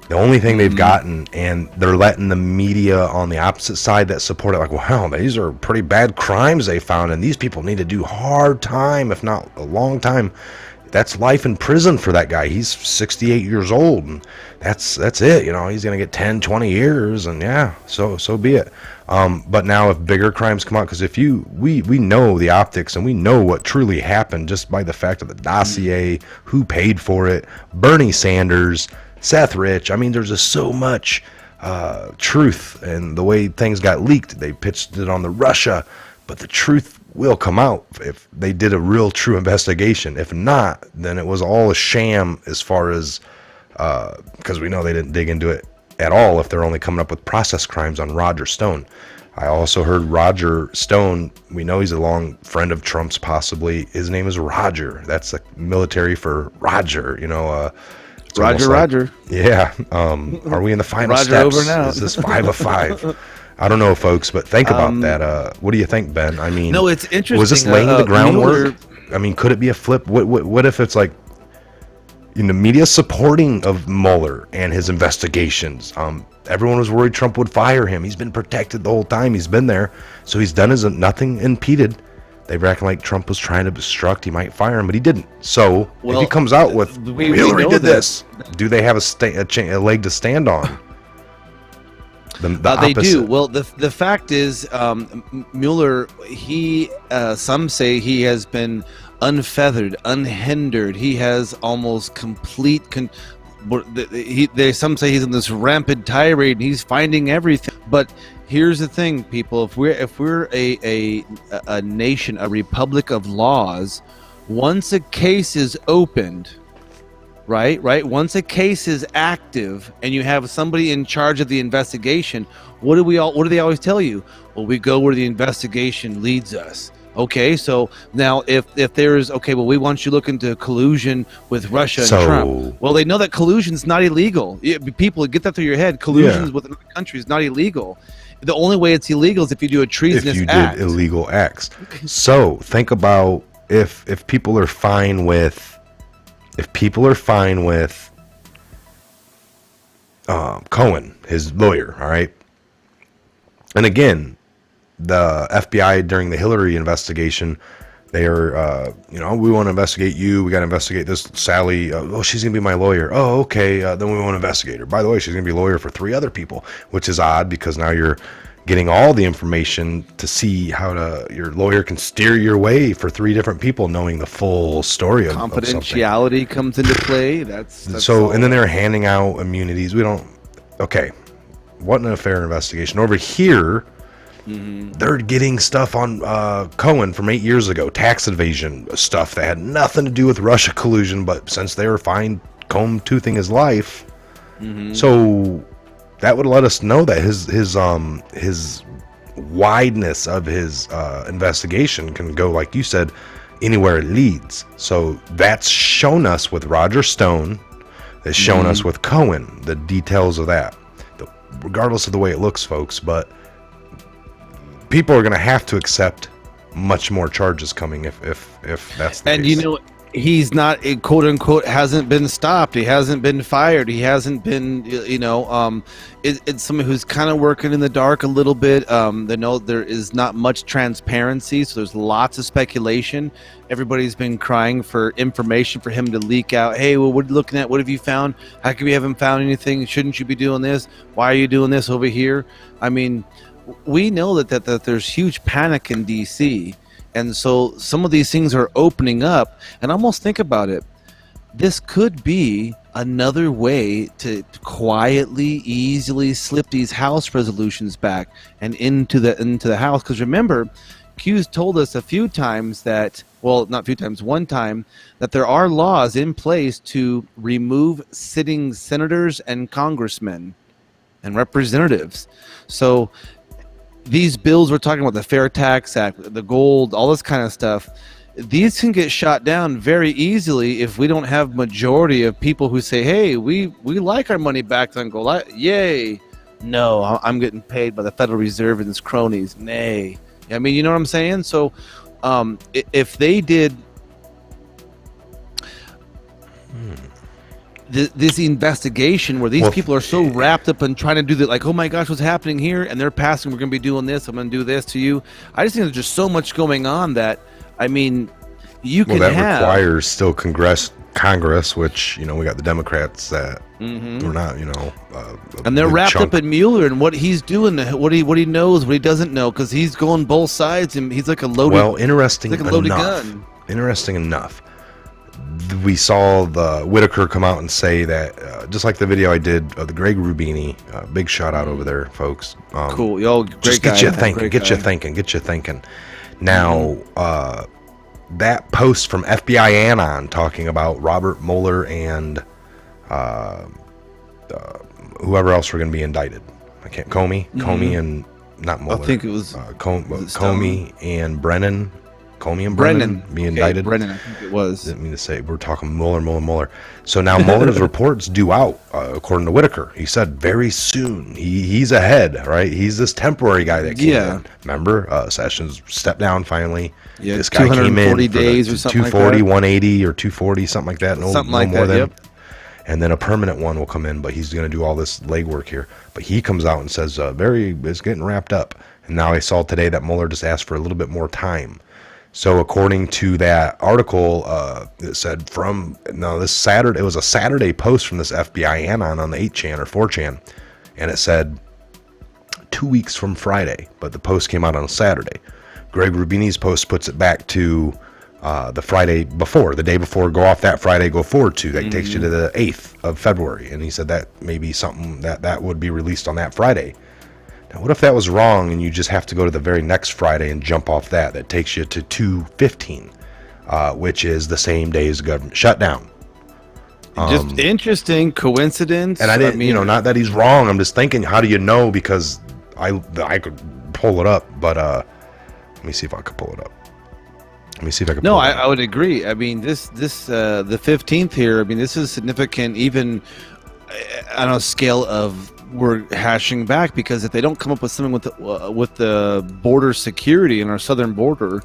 the only thing they've gotten, and they're letting the media on the opposite side that support it, like, wow, these are pretty bad crimes they found, and these people need to do hard time, if not a long time. That's life in prison for that guy. He's 68 years old, and that's it. He's going to get 10, 20 years, and yeah, so be it. But now if bigger crimes come out, because we know the optics, and we know what truly happened just by the fact of the dossier, who paid for it, Bernie Sanders, Seth Rich. I mean, there's just so much truth, and the way things got leaked, they pitched it on the Russia, but the truth will come out if they did a real true investigation. If not, then it was all a sham, as far as because we know they didn't dig into it at all if they're only coming up with process crimes on Roger Stone. I also heard Roger Stone, we know he's a long friend of Trump's, possibly. His name is Roger. That's the military for Roger, it's almost Roger. Yeah. Are we in the final Roger steps? over and out. Is this 5 of 5? I don't know, folks, but think about that. What do you think, Ben? I mean, No, it's interesting. was this laying the groundwork? Mueller- I mean, could it be a flip? What if it's like, media supporting of Mueller and his investigations? Everyone was worried Trump would fire him. He's been protected the whole time he's been there, so he's done nothing impeded. They reckon like Trump was trying to obstruct, he might fire him, but he didn't. So if Well, he comes out with we Hillary know did that- this, do they have a leg to stand on? The They do. opposite. Well, the fact is, Mueller, some say he has been unfeathered, unhindered. He has almost complete. Some say he's in this rampant tirade and he's finding everything. But here's the thing, people: if we're a nation, a republic of laws, once a case is opened. Right. Once a case is active and you have somebody in charge of the investigation, what do they always tell you? Well, we go where the investigation leads us. Okay, so now if there's well, we want you to look into collusion with Russia and Trump. Well, they know that collusion's not illegal. People get that through your head. Collusion with another country is not illegal. The only way it's illegal is if you do a treasonous act. If you did illegal acts. So think about if people are fine with. If people are fine with Cohen, his lawyer, all right? And again, the FBI during the Hillary investigation, they are, we want to investigate you. We got to investigate this Sally. She's going to be my lawyer. Oh, okay. Then we want to investigate her. By the way, she's going to be a lawyer for 3 other people, which is odd because now you're getting all the information to see how your lawyer can steer your way for 3 different people, knowing the full story of confidentiality comes into play. That's so. And then they're handing out immunities. Okay, what an affair investigation. Over here, they're getting stuff on Cohen from 8 years ago, tax evasion stuff that had nothing to do with Russia collusion, but since they were fine comb-toothing his life, so that would let us know that his wideness of his investigation can go, like you said, anywhere it leads. So that's shown us with Roger Stone. It's shown us with Cohen, the details of that. Regardless of the way it looks, folks, but people are going to have to accept much more charges coming if that's the case. He's not, quote unquote, hasn't been stopped. He hasn't been fired. He hasn't been, it's someone who's kind of working in the dark a little bit. They know there is not much transparency, so there's lots of speculation. Everybody's been crying for information for him to leak out. Hey, well, what are you looking at? What have you found? How come you haven't found anything? Shouldn't you be doing this? Why are you doing this over here? I mean, we know that there's huge panic in D.C., and so some of these things are opening up. And almost think about it. This could be another way to quietly, easily slip these House resolutions back and into the House. Because remember, Q's told us a few times that, well, not a few times, one time, that there are laws in place to remove sitting senators and congressmen and representatives. So these bills we're talking about, the Fair Tax Act, the gold, all this kind of stuff, these can get shot down very easily if we don't have majority of people who say, hey, we like our money back on gold. Yay. No, I'm getting paid by the Federal Reserve and its cronies. Nay. I mean, you know what I'm saying? So if they did this investigation where these people are so wrapped up in trying to do that, like, oh my gosh, what's happening here? And they're passing, we're going to be doing this. I'm going to do this to you. I just think there's just so much going on that, I mean, you can have. That requires still Congress, which, we got the Democrats that we're not, and they're wrapped up in Mueller and what he's doing, what he knows, what he doesn't know, because he's going both sides and he's like a loaded, interesting gun. Interesting enough. We saw the Whitaker come out and say that, just like the video I did of the Greg Rubini, big shout out over there, folks. Cool, yo, great just guy. Get you thinking. Now, that post from FBI Anon talking about Robert Mueller and whoever else were going to be indicted. Comey and not Mueller. I think it was Comey and Brennan. Comey and Brennan be indicted. Brennan, I think it was. Didn't mean to say. We're talking Mueller. So now Mueller's report's due out, according to Whitaker. He said very soon. He's ahead, right? He's this temporary guy that came in. Remember, Sessions stepped down finally. Yeah, this guy came in for days or something 240, like that. 180 or 240, something like that. Something like that, yep. And then a permanent one will come in, but he's going to do all this legwork here. But he comes out and says, it's getting wrapped up. And now I saw today that Mueller just asked for a little bit more time. So according to that article, it said this Saturday, it was a Saturday post from this FBI Anon on the 8chan or 4chan, and it said, 2 weeks from Friday, but the post came out on Saturday. Greg Rubini's post puts it back to the Friday before, the day before. Go off that Friday, go forward to. That takes you to the 8th of February. And he said that may be something that would be released on that Friday. Now, what if that was wrong and you just have to go to the very next Friday and jump off that? That takes you to 2/15, which is the same day as government shutdown. Just interesting coincidence. And I didn't, not that he's wrong. I'm just thinking, how do you know? Because I could pull it up, but let me see if I could pull it up. Let me see if I can. No, I would agree. I mean, this the 15th here. I mean, this is significant, even on a scale of we're hashing back, because if they don't come up with something with the border security in our southern border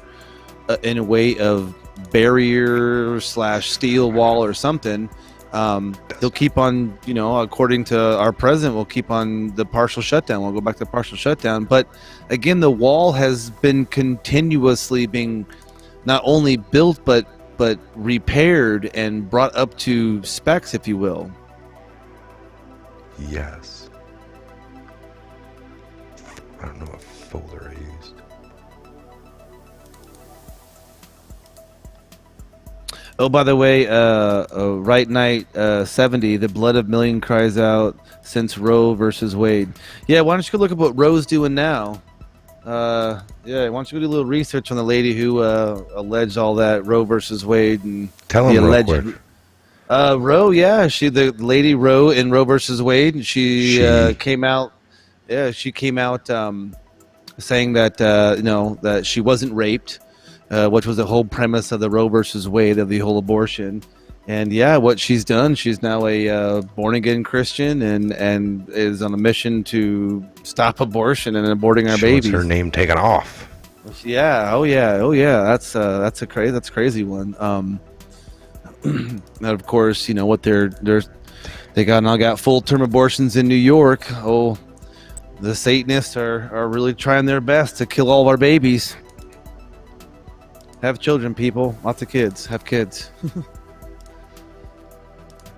in a way of barrier / steel wall or something, they'll keep on. According to our president, we'll keep on the partial shutdown. We'll go back to the partial shutdown. But again, the wall has been continuously being not only built but repaired and brought up to specs, if you will. Yes. I don't know what folder I used. Oh, by the way, Right Night 70, the blood of million cries out since Roe versus Wade. Yeah, why don't you go look at what Roe's doing now? Why don't you do a little research on the lady who alleged all that Roe versus Wade and tell him real quick. Roe, the lady Roe in Roe versus Wade, and she came out. Yeah, she came out saying that that she wasn't raped, which was the whole premise of the Roe versus Wade, of the whole abortion. And what she's done, she's now a born-again Christian and is on a mission to stop abortion and aborting our babies. Her name taken off. Yeah. Oh yeah. That's a crazy one. And of course, what they got full-term abortions in New York. Oh, the Satanists are really trying their best to kill all of our babies. Have children, people. Lots of kids. Have kids.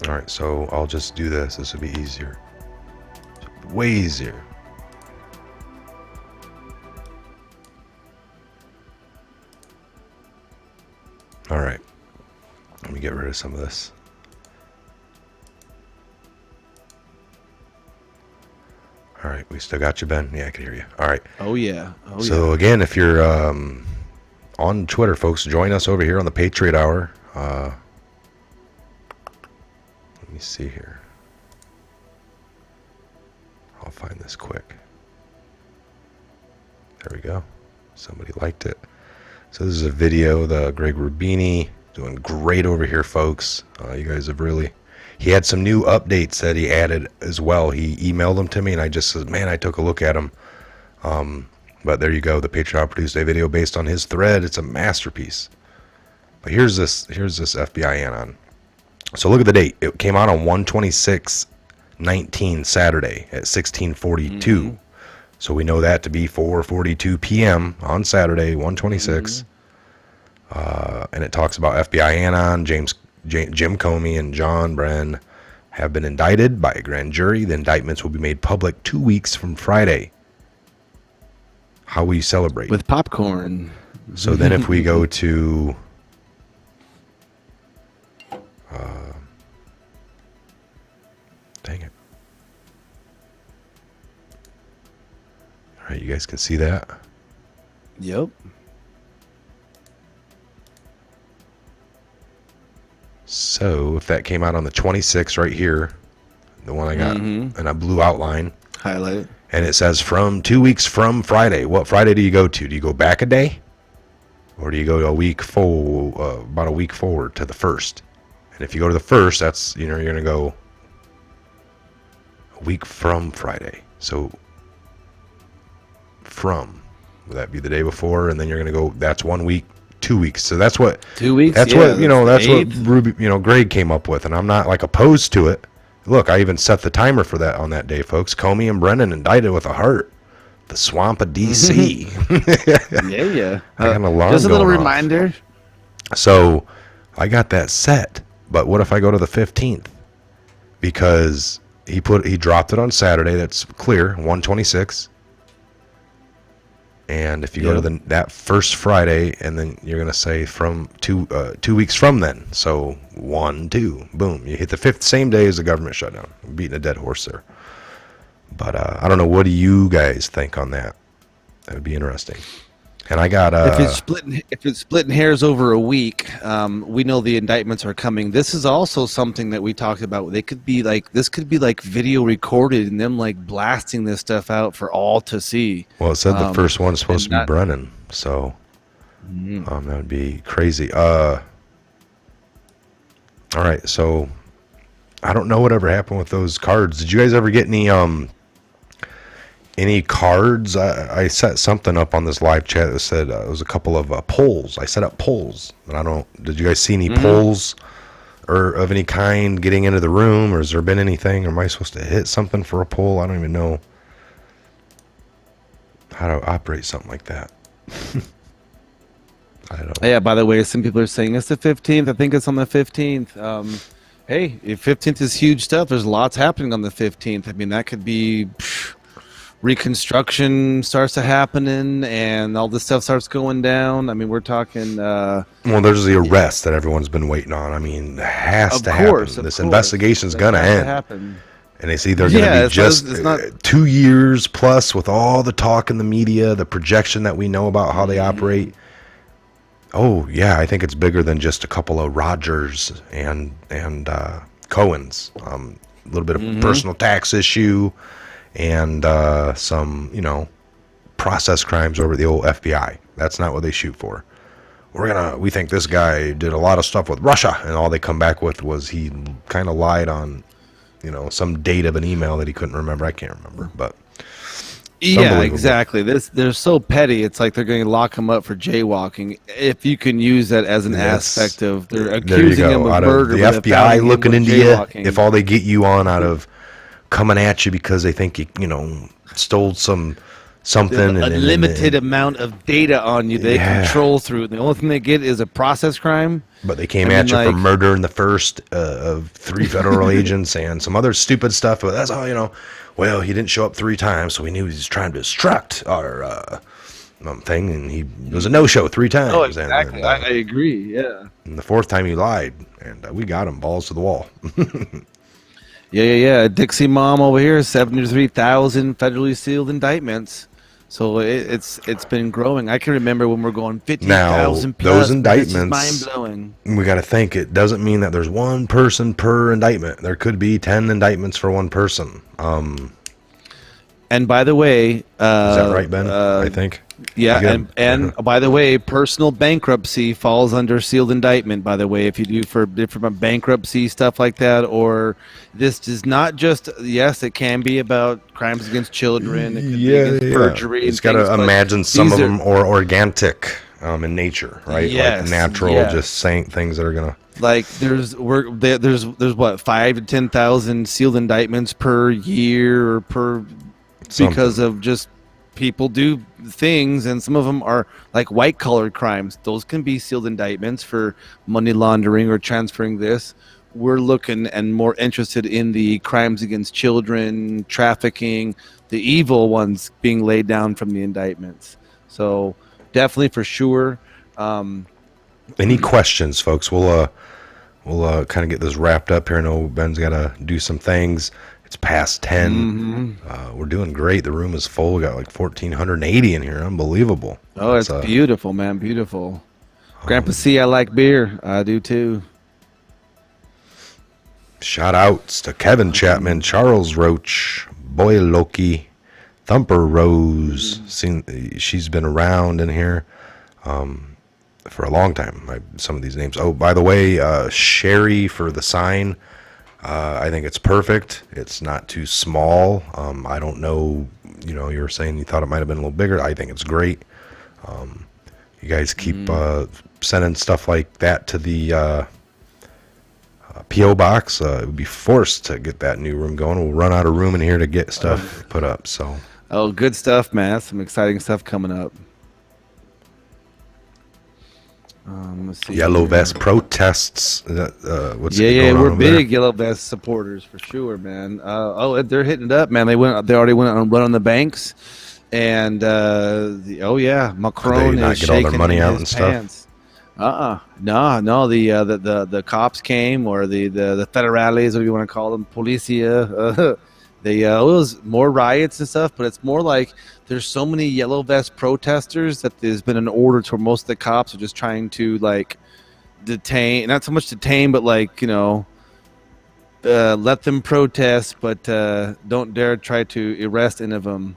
All right, so I'll just do this. This will be easier. Way easier. All right. Let me get rid of some of this. All right, we still got you, Ben? Yeah, I can hear you. All right. Oh, yeah. So, again, if you're on Twitter, folks, join us over here on the Patriot Hour. Let me see here. I'll find this quick. There we go. Somebody liked it. So this is a video, the Greg Rubini doing great over here, folks. You guys have really... He had some new updates that he added as well. He emailed them to me, and I just said, man, I took a look at them. But there you go. The Patriot produced a video based on his thread. It's a masterpiece. But here's this FBI anon. So look at the date. It came out on 1/26/19 Saturday at 16:42. Mm-hmm. So we know that to be 4:42 p.m. on Saturday, 1/26. And it talks about FBI anon, Jim Comey and John Brennan have been indicted by a grand jury. The indictments will be made public 2 weeks from Friday. How we celebrate with popcorn. So then if we go to dang it. All right, you guys can see that? Yep. So if that came out on the 26th right here, the one I got in a blue outline. Highlight. And it says from 2 weeks from Friday. What Friday do you go to? Do you go back a day? Or do you go about a week forward to the 1st? And if you go to the 1st, that's, you're going to go a week from Friday. So from, would that be the day before? And then you're going to go, that's 1 week, 2 weeks. So that's what, 2 weeks. That's what, that's what Greg came up with. And I'm not like opposed to it. Look, I even set the timer for that on that day, folks. Comey and Brennan indicted with a heart. The swamp of D.C. Yeah. I got an alarm just a little going reminder. off. So I got that set. But what if I go to the 15th? Because he dropped it on Saturday. That's clear, 1/26. And if you go to that first Friday, and then you're going to say from 2 weeks from then. So 1, 2, boom. You hit the 5th, same day as the government shutdown. You're beating a dead horse there. But I don't know. What do you guys think on that? That would be interesting. And I got if it's splitting hairs over a week, we know the indictments are coming. This is also something that we talked about. This could be like video recorded and them like blasting this stuff out for all to see. Well, it said the first one is supposed to be Brennan, so that would be crazy. All right, so I don't know whatever happened with those cards. Did you guys ever get any cards? I set something up on this live chat that said it was a couple of polls. I set up polls, and I don't. Did you guys see any polls or of any kind getting into the room, or has there been anything? Or am I supposed to hit something for a poll? I don't even know how to operate something like that. I don't. Yeah. By the way, some people are saying it's the 15th. I think it's on the 15th. Hey, if 15th is huge stuff, there's lots happening on the 15th. I mean, that could be. Reconstruction starts to happening and all this stuff starts going down. I mean, we're talking well, there's the arrest that everyone's been waiting on. I mean, it has to happen. This investigation's gonna end, and it's either gonna be just 2 years plus with all the talk in the media, the projection that we know about how they operate. Oh yeah, I think it's bigger than just a couple of Rogers and Cohen's. A little bit of personal tax issue. And some, process crimes over the old FBI. That's not what they shoot for. We think this guy did a lot of stuff with Russia, and all they come back with was he kind of lied on, some date of an email that he couldn't remember. I can't remember, but yeah, exactly. They're so petty. It's like they're going to lock him up for jaywalking. If you can use that as an aspect of they're accusing him of murder, the FBI looking into you. If all they get you on out of coming at you because they think you stole something, a limited amount of data on you they control through. The only thing they get is a process crime. But they came at you for murdering the first of 3 federal agents and some other stupid stuff. But that's all Well, he didn't show up 3 times, so we knew he was trying to obstruct our thing, and he was a no-show 3 times. Oh, exactly. And, I agree. Yeah. And the 4th time he lied, and we got him balls to the wall. Yeah. Dixie Mom over here, 73,000 federally sealed indictments. So it's been growing. I can remember when we're going 50,000 plus. Those indictments, mind blowing. We got to think it doesn't mean that there's one person per indictment. There could be 10 indictments for one person. And by the way, is that right, Ben? I think. Yeah, and by the way, personal bankruptcy falls under sealed indictment. By the way, if you do for different bankruptcy stuff like that, or this is not just it can be about crimes against children. It could be against perjury. It's got to imagine some of them are organic in nature, right? Yes, like natural, just saying things that are gonna. Like there's what 5,000 to 10,000 sealed indictments per year or per because of just. People do things, and some of them are like white-collar crimes. Those can be sealed indictments for money laundering or transferring this. We're looking and more interested in the crimes against children, trafficking, the evil ones being laid down from the indictments. So definitely for sure. Any questions, folks? We'll kind of get this wrapped up here. I know Ben's got to do some things. It's past 10. We're doing great. The room is full. We got like 1,480 in here. Unbelievable. Oh, it's beautiful, man. Beautiful. Grandpa C, I like beer. I do too. Shout outs to Kevin Chapman, Charles Roach, Boy Loki, Thumper Rose. She's been around in here for a long time. Some of these names. Oh, by the way, Sherry for the sign. I think it's perfect. It's not too small. I don't know. You were saying you thought it might have been a little bigger. I think it's great. You guys keep sending stuff like that to the P.O. box. It would be forced to get that new room going. We'll run out of room in here to get stuff put up. So. Oh, good stuff, man. Some exciting stuff coming up. Let's see Yellow Vest protests. What's we're big there? Yellow Vest supporters for sure, man. They're hitting it up, man. They already went on run on the banks. And oh yeah, Did they Macron not is get all their shaking money in out his and stuff? pants. No. The cops came, or the federales, what do you want to call them, policia. It was more riots and stuff, but it's more like there's so many yellow vest protesters that there's been an order to where most of the cops are just trying to like detain, not so much detain, but like let them protest, but don't dare try to arrest any of them.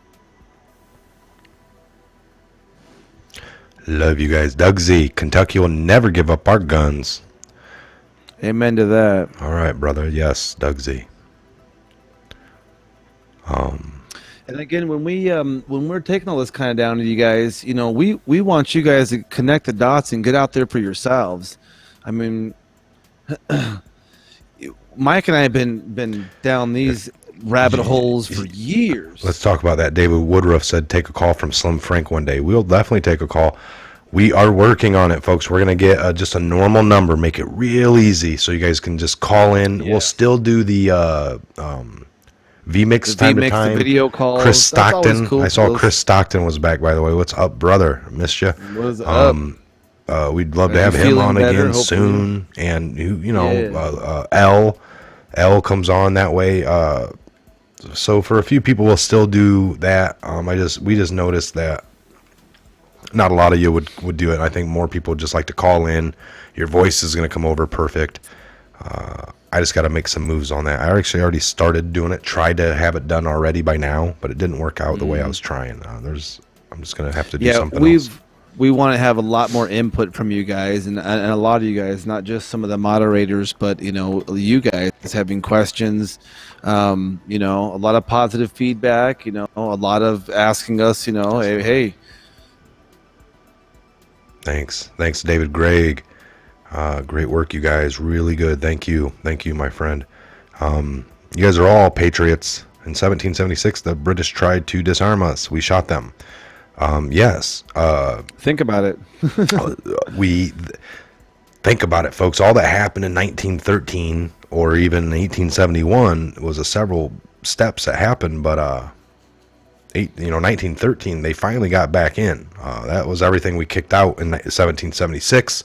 Love you guys. Doug Z, Kentucky will never give up our guns. Amen to that. All right, brother. Yes, Doug Z. And again, when we're taking all this kind of down to you guys, we want you guys to connect the dots and get out there for yourselves. I mean, Mike and I have been down these rabbit holes for years. Let's talk about that. David Woodruff said take a call from Slim Frank one day. We'll definitely take a call. We are working on it, folks. We're going to get just a normal number, make it real easy so you guys can just call in. Yeah. We'll still do the VMix time to time. The video calls. Chris Stockton. Cool. I saw Chris Stockton was back, by the way. What's up, brother? Missed you. What is up? We'd love to have him on better, again soon. And L comes on that way. So for a few people, we'll still do that. We just noticed that not a lot of you would do it. I think more people just like to call in. Your voice is going to come over perfect. I just got to make some moves on that. I actually already started doing it. Tried to have it done already by now, but it didn't work out the way I was trying. I'm just going to have to do something else. We want to have a lot more input from you guys, and a lot of you guys, not just some of the moderators, but you guys having questions. A lot of positive feedback. A lot of asking us. Hey. Thanks, David Gregg. Great work, you guys. Really good. Thank you, my friend. You guys are all patriots. In 1776, the British tried to disarm us. We shot them. Yes. Think about it. Think about it, folks. All that happened in 1913 or even 1871 was several steps that happened, but 1913 they finally got back in. That was everything we kicked out in 1776.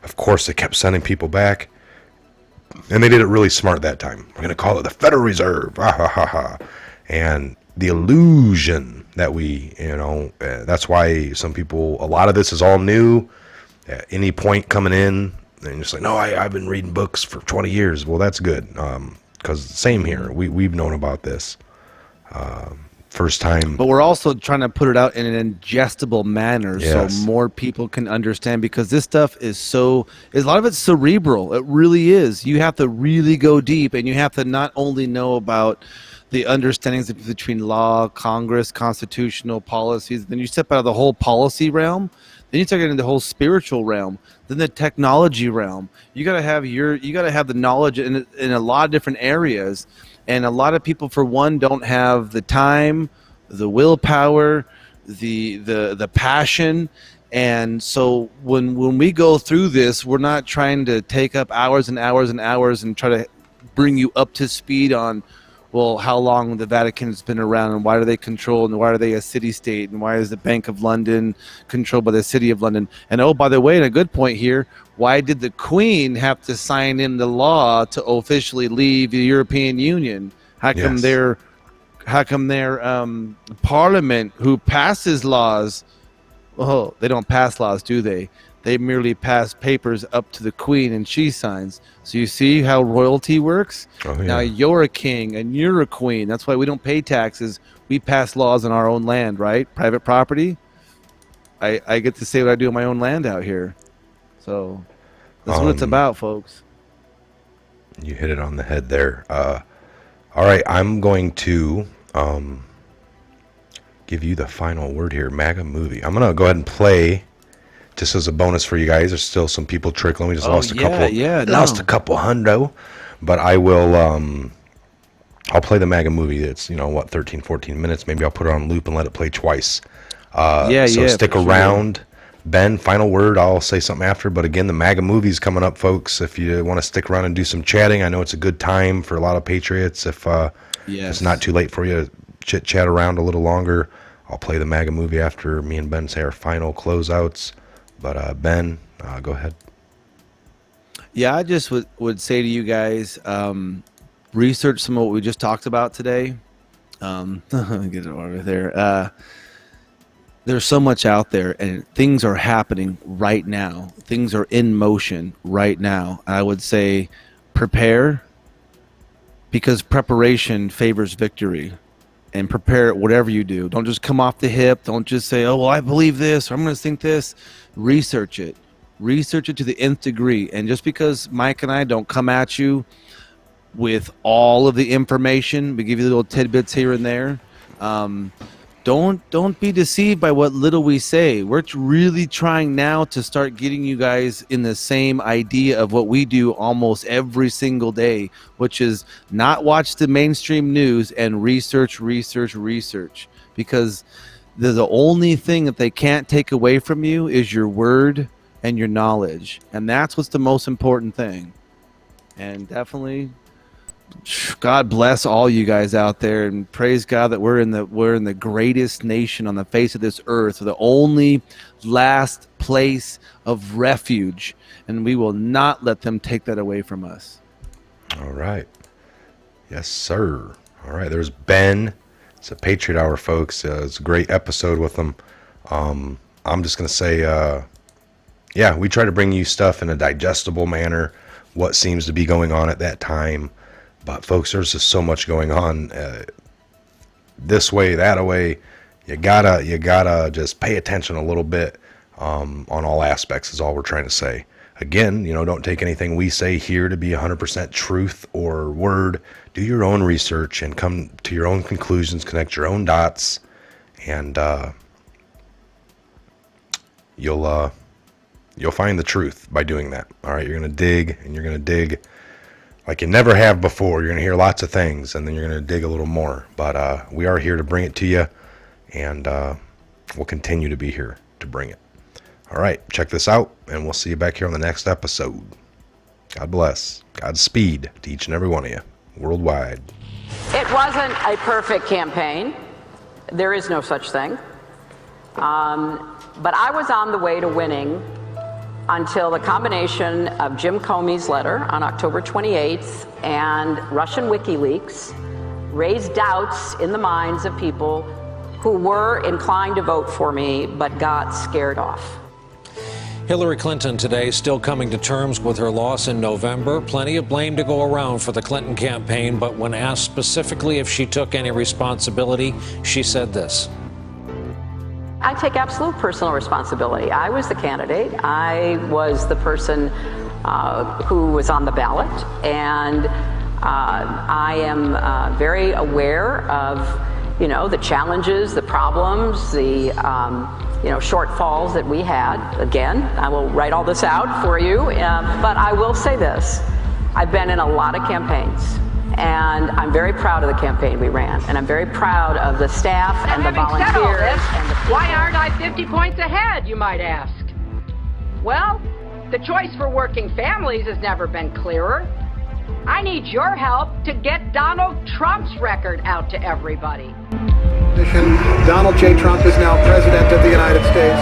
Of course, they kept sending people back, and they did it really smart that time. We're going to call it the Federal Reserve. And the illusion that that's why some people, a lot of this is all new. At any point coming in, and you're just like, no, I've been reading books for 20 years. Well, that's good, because same here. We've known about this. First time. But we're also trying to put it out in an ingestible manner so more people can understand, because this stuff is a lot of it's cerebral. It really is. You have to really go deep, and you have to not only know about the understandings between law, Congress, constitutional policies, then you step out of the whole policy realm, then you start getting into the whole spiritual realm, then the technology realm. You got to have the knowledge in a lot of different areas. And a lot of people, for one, don't have the time, the willpower, the passion. And so when we go through this, we're not trying to take up hours and hours and hours and try to bring you up to speed on, well, how long the Vatican's been around, and why do they control, and why are they a city-state, and why is the Bank of London controlled by the City of London? And oh, by the way, and a good point here, why did the Queen have to sign in the law to officially leave the European Union? How come their Parliament, who passes laws, well, they don't pass laws, do they? They merely pass papers up to the Queen, and she signs. So you see how royalty works? Oh, yeah. Now you're a king and you're a queen. That's why we don't pay taxes. We pass laws on our own land, right? Private property. I get to say what I do on my own land out here. So that's what it's about, folks. You hit it on the head there. All right, I'm going to give you the final word here. MAGA movie. I'm going to go ahead and play. Just as a bonus for you guys, there's still some people trickling. We just lost a couple hundo, but I will. I'll play the MAGA movie. It's 13, 14 minutes. Maybe I'll put it on loop and let it play twice. So stick around. Sure. Ben, final word. I'll say something after. But again, the MAGA movie's coming up, folks. If you want to stick around and do some chatting, I know it's a good time for a lot of patriots. If it's not too late for you to chit chat around a little longer, I'll play the MAGA movie after me and Ben say our final closeouts. But Ben, go ahead. Yeah, I just would say to you guys, research some of what we just talked about today. Get it over there. There's so much out there, and things are happening right now. Things are in motion right now. I would say prepare, because preparation favors victory. And prepare whatever you do. Don't just come off the hip. Don't just say, oh, well, I believe this, or I'm going to think this. Research it. Research it to the nth degree. And just because Mike and I don't come at you with all of the information, we give you little tidbits here and there, don't be deceived by what little we say. We're really trying now to start getting you guys in the same idea of what we do almost every single day, which is not watch the mainstream news and research, because the only thing that they can't take away from you is your word and your knowledge, and that's what's the most important thing. And definitely, God bless all you guys out there, and praise God that we're in the greatest nation on the face of this earth, the only last place of refuge, and we will not let them take that away from us. All right. Yes, sir. All right. There's Ben. It's a Patriot Hour, folks. It's a great episode with them. I'm just going to say, yeah, we try to bring you stuff in a digestible manner, what seems to be going on at that time. But folks, there's just so much going on, this way, that way. You gotta just pay attention a little bit, on all aspects is all we're trying to say. Again, don't take anything we say here to be 100% truth or word. Do your own research and come to your own conclusions, connect your own dots, and you'll find the truth by doing that. All right, you're gonna dig, and you're gonna dig like you never have before. You're going to hear lots of things, and then you're going to dig a little more. But we are here to bring it to you, and we'll continue to be here to bring it. All right, check this out, and we'll see you back here on the next episode. God bless. Godspeed to each and every one of you, worldwide. It wasn't a perfect campaign. There is no such thing. But I was on the way to winning until the combination of Jim Comey's letter on October 28th and Russian WikiLeaks raised doubts in the minds of people who were inclined to vote for me but got scared off. Hillary Clinton today still coming to terms with her loss in November. Plenty of blame to go around for the Clinton campaign, but when asked specifically if she took any responsibility, she said this. I take absolute personal responsibility. I was the candidate. I was the person who was on the ballot, and I am very aware of, the challenges, the problems, the shortfalls that we had. Again, I will write all this out for you, but I will say this: I've been in a lot of campaigns. And I'm very proud of the campaign we ran, and I'm very proud of the staff and the volunteers. Why aren't I 50 points ahead, you might ask? Well, the choice for working families has never been clearer. I need your help to get Donald Trump's record out to everybody. Donald J. Trump is now President of the United States.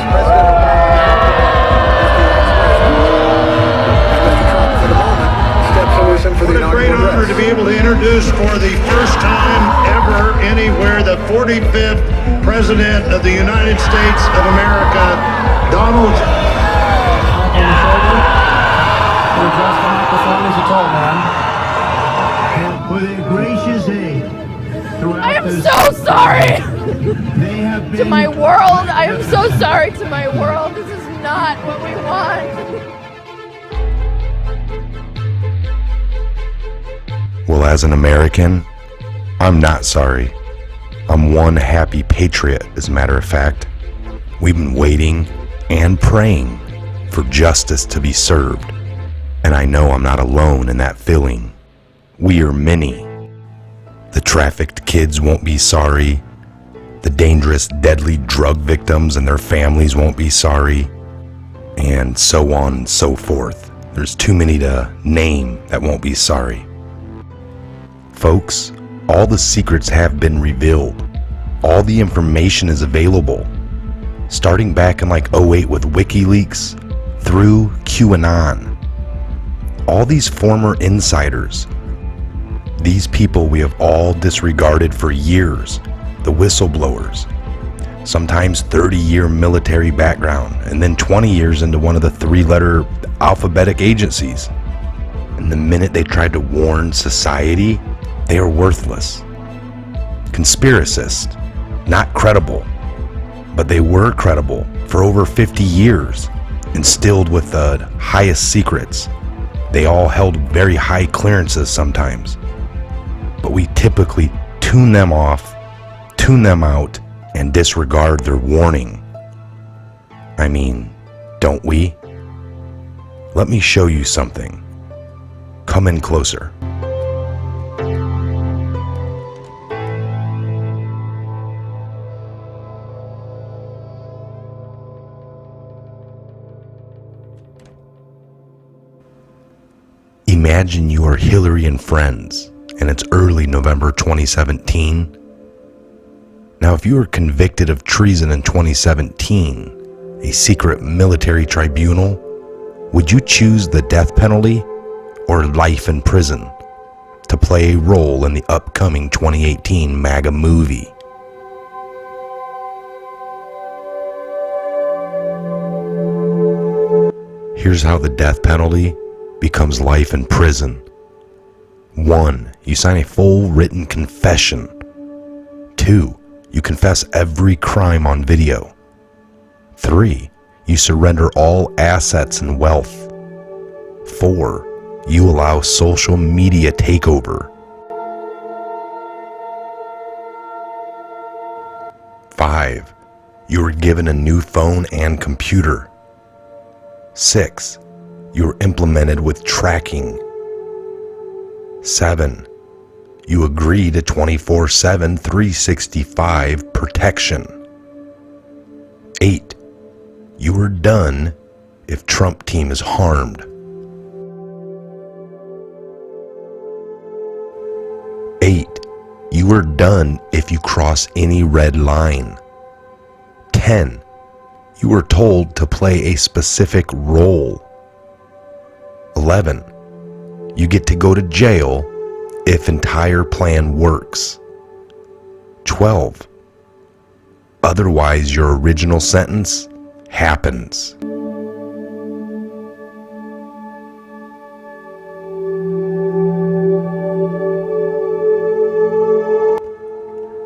What a great honor to be able to introduce for the first time ever anywhere the 45th President of the United States of America, Donald. For their gracious aid. I am so sorry to my world. I am so sorry to my world. This is not what we want. Well, as an American, I'm not sorry. I'm one happy patriot, as a matter of fact. We've been waiting and praying for justice to be served, and I know I'm not alone in that feeling. We are many. The trafficked kids won't be sorry. The dangerous, deadly drug victims and their families won't be sorry, and so on and so forth. There's too many to name that won't be sorry. Folks, all the secrets have been revealed. All the information is available, starting back in like '08 with WikiLeaks through QAnon. All these former insiders, these people we have all disregarded for years, the whistleblowers, sometimes 30-year military background, and then 20 years into one of the 3-letter alphabetic agencies. And the minute they tried to warn society, they are worthless. Conspiracists, not credible. But they were credible for over 50 years, instilled with the highest secrets. They all held very high clearances sometimes. But we typically tune them off, tune them out, and disregard their warning. I mean, don't we? Let me show you something. Come in closer. Imagine you are Hillary and friends, and it's early November 2017. Now, if you were convicted of treason in 2017, a secret military tribunal, would you choose the death penalty or life in prison to play a role in the upcoming 2018 MAGA movie? Here's how the death penalty becomes life in prison. 1. You sign a full written confession. 2. You confess every crime on video. 3. You surrender all assets and wealth. 4. You allow social media takeover. 5. You are given a new phone and computer. 6. You are implemented with tracking. 7. You agree to 24/7, 365 protection. 8. You are done if Trump team is harmed. 8. You are done if you cross any red line. 10. You are told to play a specific role. 11. You get to go to jail if entire plan works. 12. Otherwise, your original sentence happens.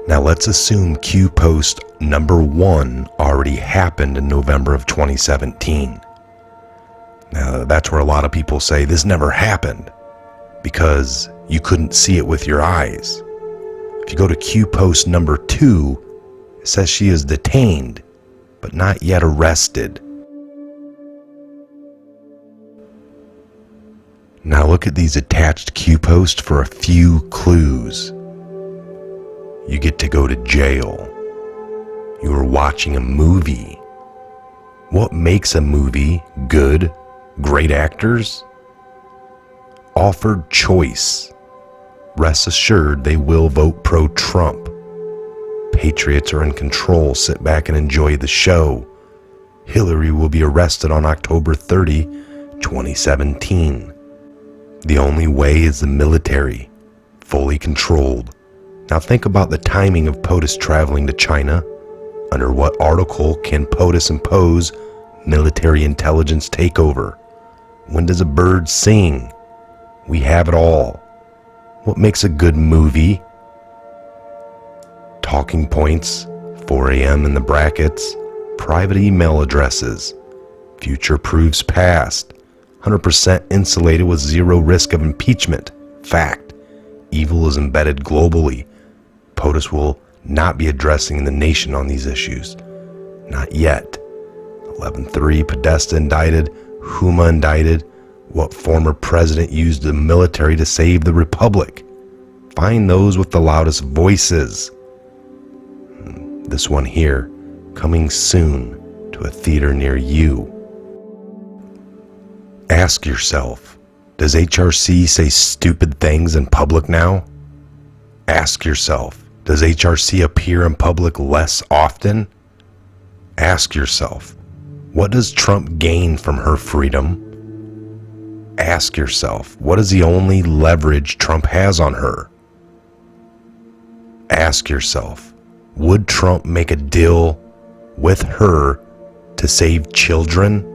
Now let's assume Q post number 1 already happened in November of 2017. Now that's where a lot of people say this never happened because you couldn't see it with your eyes. If you go to Q post number 2, it says she is detained but not yet arrested. Now look at these attached Q posts for a few clues. You get to go to jail. You are watching a movie. What makes a movie good? Great actors? Offered choice. Rest assured they will vote pro-Trump. Patriots are in control. Sit back and enjoy the show. Hillary will be arrested on October 30, 2017. The only way is the military, fully controlled. Now think about the timing of POTUS traveling to China. Under what article can POTUS impose military intelligence takeover? When does a bird sing? We have it all. What makes a good movie? Talking points, 4 a.m. in the brackets, private email addresses, future proves past, 100% insulated with zero risk of impeachment. Fact, evil is embedded globally. POTUS will not be addressing the nation on these issues. Not yet. 11-3, Podesta indicted, Huma indicted. What former president used the military to save the republic? Find those with the loudest voices. This one here, coming soon to a theater near you. Ask yourself, does HRC say stupid things in public now? Ask yourself, Does HRC appear in public less often? Ask yourself, what does Trump gain from her freedom? Ask yourself, what is the only leverage Trump has on her? Ask yourself, would Trump make a deal with her to save children?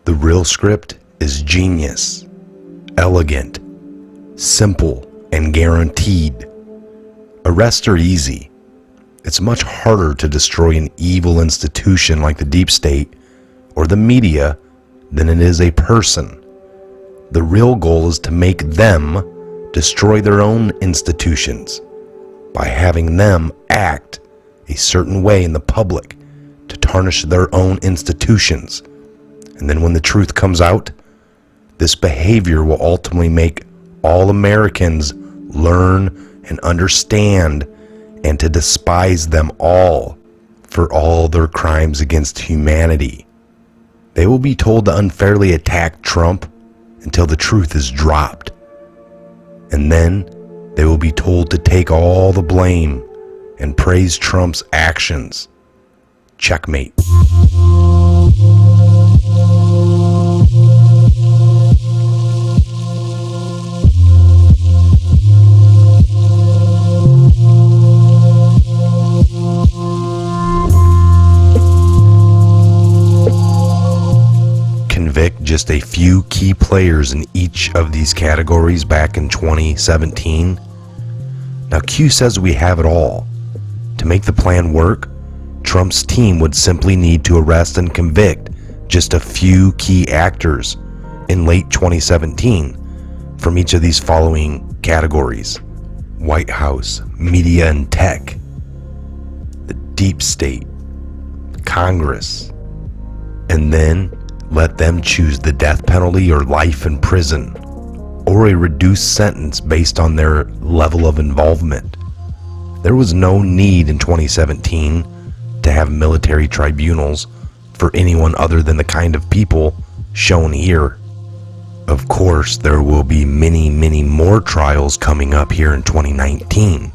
The real script is genius, elegant, simple, and guaranteed. Arrests are easy. It's much harder to destroy an evil institution like the deep state or the media than it is a person. The real goal is to make them destroy their own institutions by having them act a certain way in the public to tarnish their own institutions. And then when the truth comes out, this behavior will ultimately make all Americans learn and understand and to despise them all for all their crimes against humanity. They will be told to unfairly attack Trump until the truth is dropped. And then they will be told to take all the blame and praise Trump's actions. Checkmate. Convict just a few key players in each of these categories back in 2017. Now Q says we have it all. To make the plan work, Trump's team would simply need to arrest and convict just a few key actors in late 2017 from each of these following categories: White House, media and tech, the deep state, Congress, and then let them choose the death penalty or life in prison, or a reduced sentence based on their level of involvement. There was no need in 2017 to have military tribunals for anyone other than the kind of people shown here. Of course, there will be many, many more trials coming up here in 2019.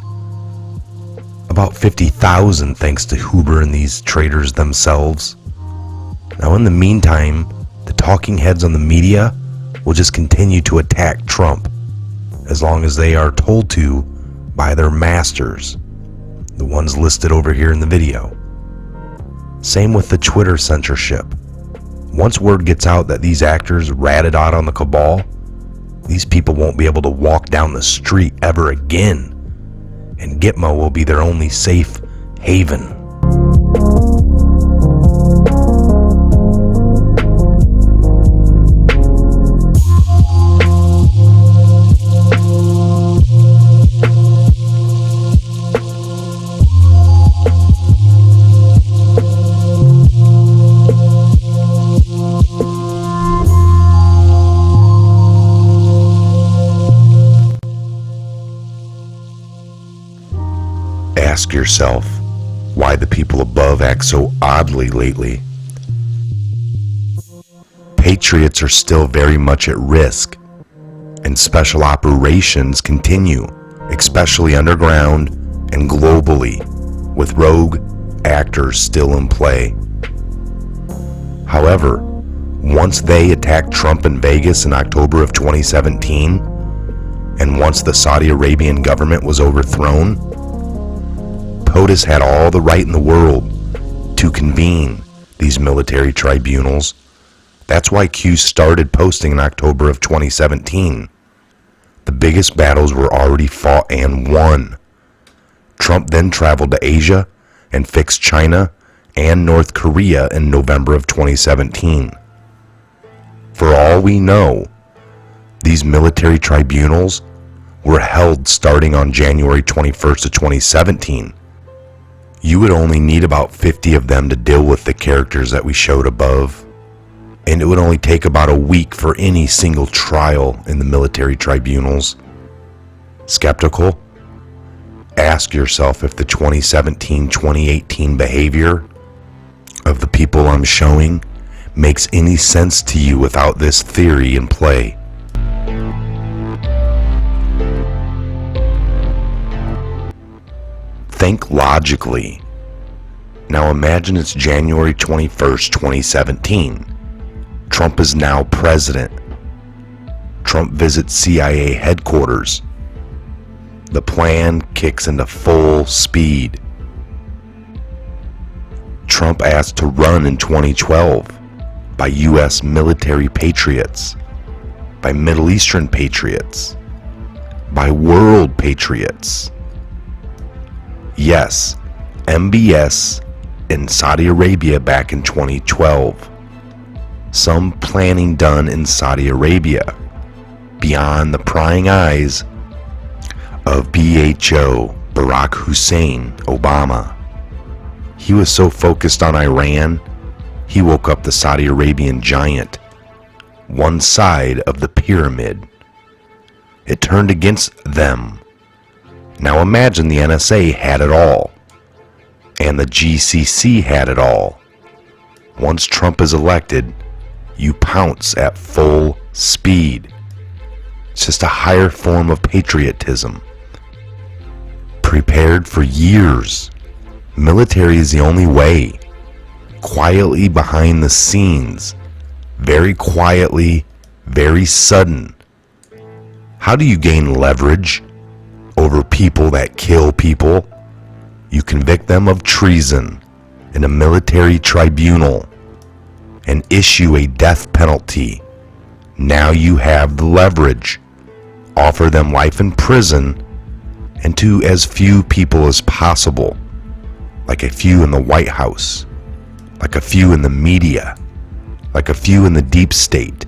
About 50,000 thanks to Huber and these traitors themselves. Now in the meantime, the talking heads on the media will just continue to attack Trump as long as they are told to by their masters, the ones listed over here in the video. Same with the Twitter censorship. Once word gets out that these actors ratted out on the cabal, these people won't be able to walk down the street ever again, and Gitmo will be their only safe haven. Ask yourself why the people above act so oddly lately. Patriots are still very much at risk, and special operations continue, especially underground and globally, with rogue actors still in play. However, once they attacked Trump in Vegas in October of 2017, and once the Saudi Arabian government was overthrown, POTUS had all the right in the world to convene these military tribunals. That's why Q started posting in October of 2017. The biggest battles were already fought and won. Trump then traveled to Asia and fixed China and North Korea in November of 2017. For all we know, these military tribunals were held starting on January 21st of 2017. You would only need about 50 of them to deal with the characters that we showed above, and it would only take about a week for any single trial in the military tribunals. Skeptical? ask yourself if the 2017-2018 behavior of the people I'm showing makes any sense to you without this theory in play. Think logically. Now imagine it's January 21st, 2017. Trump is now president. Trump visits CIA headquarters. The plan kicks into full speed. Trump asked to run in 2012 by U.S. military patriots, by Middle Eastern patriots, by world patriots. Yes, MBS in Saudi Arabia back in 2012. Some planning done in Saudi Arabia beyond the prying eyes of BHO, Barack Hussein Obama. He was so focused on Iran, he woke up the Saudi Arabian giant, one side of the pyramid. It turned against them. Now imagine the NSA had it all, and the GCC had it all. Once Trump is elected, you pounce at full speed. It's just a higher form of patriotism. Prepared for years. Military is the only way. Quietly behind the scenes. Very quietly, very sudden. How do you gain leverage over people that kill people? You convict them of treason in a military tribunal and issue a death penalty. Now you have the leverage. Offer them life in prison and to as few people as possible, like a few in the White House, like a few in the media, like a few in the deep state,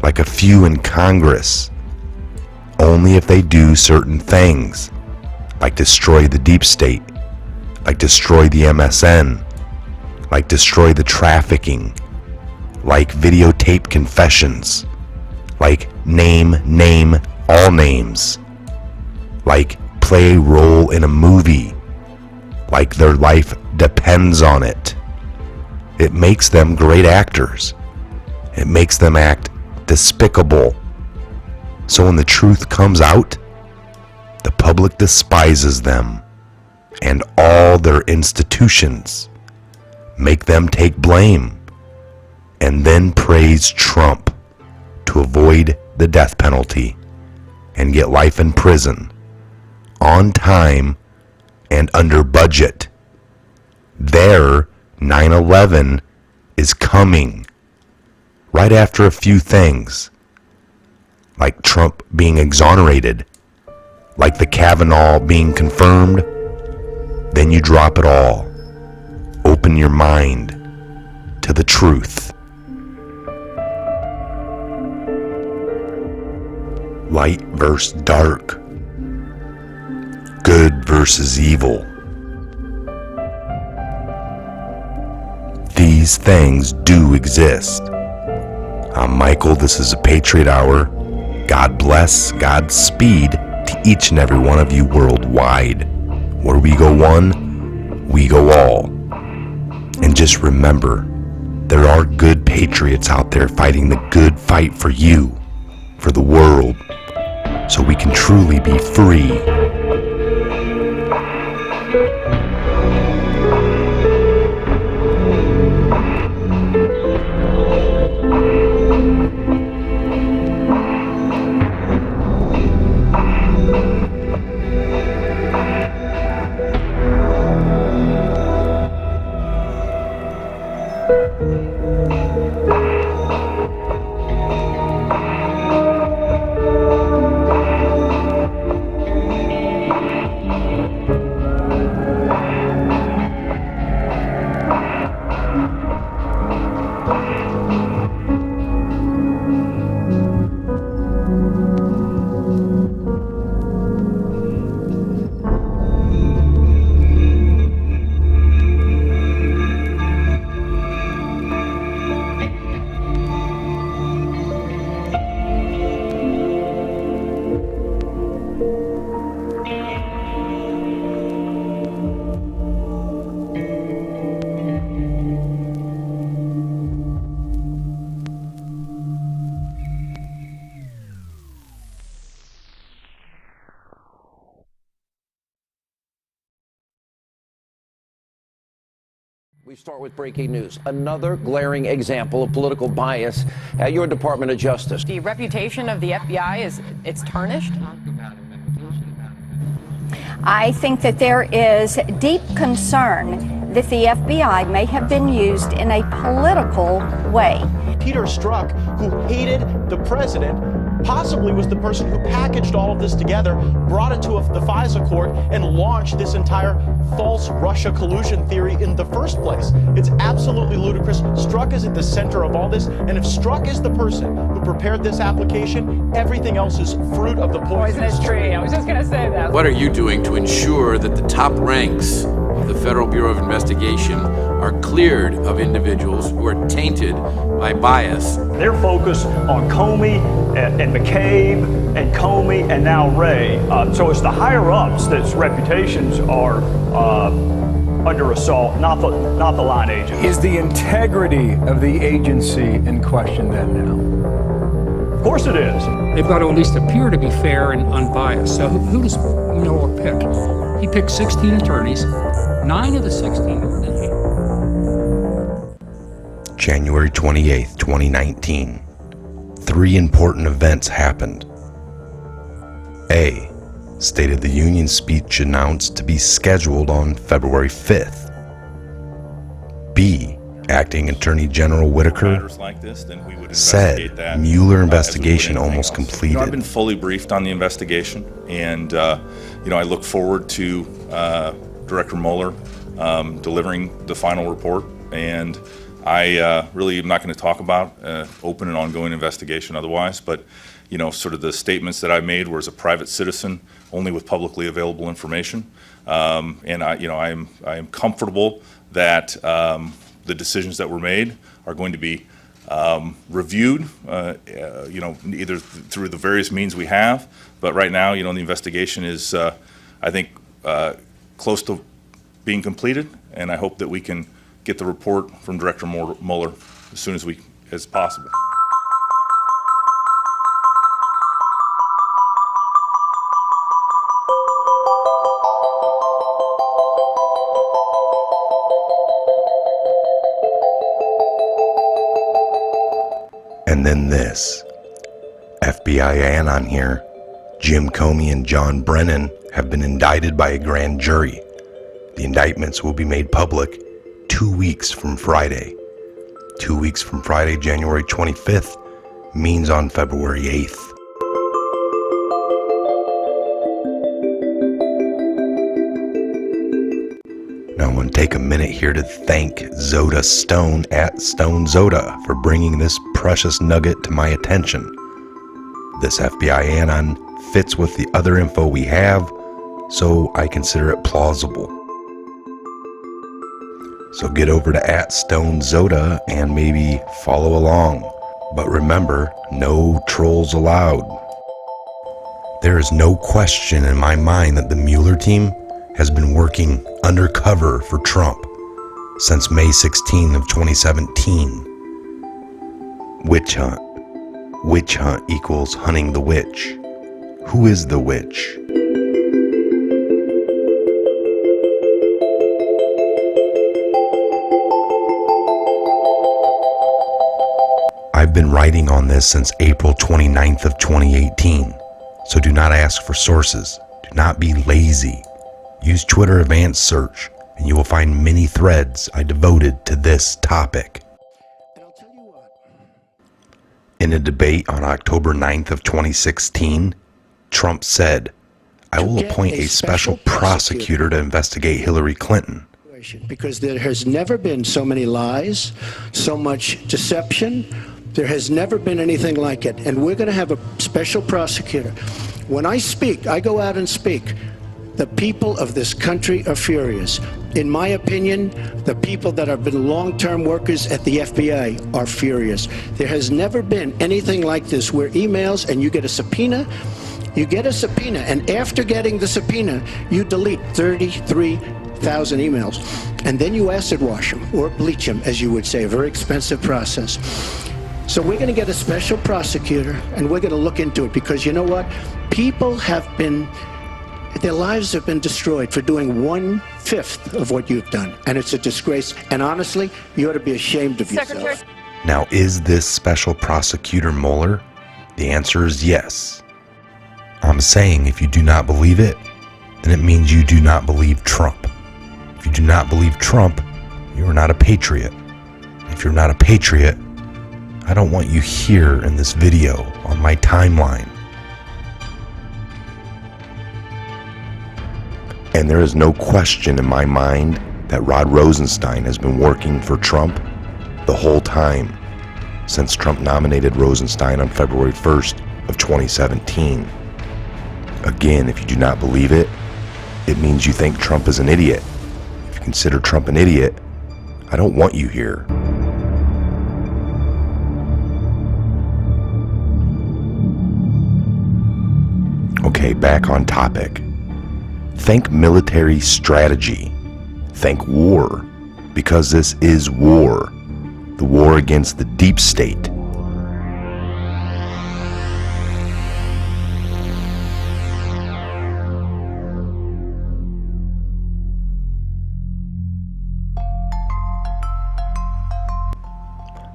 like a few in Congress. Only if they do certain things, like destroy the deep state, like destroy the MSN, like destroy the trafficking, like videotape confessions, like name all names, like play a role in a movie, like their life depends on it. It makes them great actors. It makes them act despicable. So when the truth comes out, the public despises them and all their institutions, make them take blame, and then praise Trump to avoid the death penalty and get life in prison on time and under budget. Their 9/11 is coming right after a few things, like Trump being exonerated, like the Kavanaugh being confirmed. Then you drop it all. Open your mind to the truth. Light versus dark. Good versus evil. These things do exist. I'm Michael. This is a Patriot Hour. God bless, Godspeed to each and every one of you worldwide. Where we go one, we go all. And just remember, there are good patriots out there fighting the good fight for you, for the world, so we can truly be free. We start with breaking news. Another glaring example of political bias at your Department of Justice. The reputation of the FBI it's tarnished? I think that there is deep concern that the FBI may have been used in a political way. Peter Strzok, who hated the president, possibly was the person who packaged all of this together, brought it to the FISA court, and launched this entire false Russia collusion theory in the first place. It's absolutely ludicrous. Strzok is at the center of all this, and if Strzok is the person who prepared this application, everything else is fruit of the poisonous tree. I was just going to say that. What are you doing to ensure that the top ranks of the Federal Bureau of Investigation are cleared of individuals who are tainted by bias? They're focused on Comey and McCabe and Comey and now Wray. So it's the higher-ups that's reputations are under assault, not the line agent. Is the integrity of the agency in question then now? Of course it is. They've got to at least appear to be fair and unbiased. So who does Mueller pick? He picked 16 attorneys. 9 of the 16 are in here. January 28th, 2019. 3 important events happened. A. State of the Union speech announced to be scheduled on February 5th. B. Acting Attorney General Whitaker said Mueller investigation almost completed. I've been fully briefed on the investigation, and I look forward to Director Mueller delivering the final report. And I really am not going to talk about open and ongoing investigation otherwise, but sort of the statements that I made were as a private citizen, only with publicly available information. And I am comfortable that the decisions that were made are going to be reviewed, either through the various means we have. But right now, the investigation is, I think, close to being completed, and I hope that we can get the report from Director Mueller as soon as possible. And then this. FBI Anon here, Jim Comey and John Brennan have been indicted by a grand jury. The indictments will be made public 2 weeks from Friday. 2 weeks from Friday, January 25th, means on February 8th. Now I'm going to take a minute here to thank Zoda Stone at Stone Zoda for bringing this precious nugget to my attention. This FBI Anon fits with the other info we have, so I consider it plausible. So get over to @StoneZoda and maybe follow along. But remember, no trolls allowed. There is no question in my mind that the Mueller team has been working undercover for Trump since May 16 of 2017. Witch hunt. Witch hunt equals hunting the witch. Who is the witch? I've been writing on this since April 29th of 2018, so do not ask for sources. Do not be lazy. Use Twitter Advanced Search, and you will find many threads I devoted to this topic. And I'll tell you what. In a debate on October 9th of 2016, Trump said, "I will appoint a special prosecutor to investigate Hillary Clinton." Because there has never been so many lies, so much deception. There has never been anything like it. And we're going to have a special prosecutor. When I speak, I go out and speak. The people of this country are furious. In my opinion, the people that have been long-term workers at the FBI are furious. There has never been anything like this where emails and you get a subpoena, and after getting the subpoena, you delete 33,000 emails. And then you acid wash them or bleach them, as you would say, a very expensive process. So we're going to get a special prosecutor, and we're going to look into it, because you know what? People have been Their lives have been destroyed for doing 1/5 of what you've done. And it's a disgrace. And honestly, you ought to be ashamed of yourself. Now, is this special prosecutor Mueller? The answer is yes. I'm saying if you do not believe it, then it means you do not believe Trump. If you do not believe Trump, you are not a patriot. If you're not a patriot, I don't want you here in this video on my timeline. And there is no question in my mind that Rod Rosenstein has been working for Trump the whole time since Trump nominated Rosenstein on February 1st of 2017. Again, if you do not believe it, it means you think Trump is an idiot. If you consider Trump an idiot, I don't want you here. Okay, back on topic. Think military strategy. Think war, because this is war. The war against the deep state.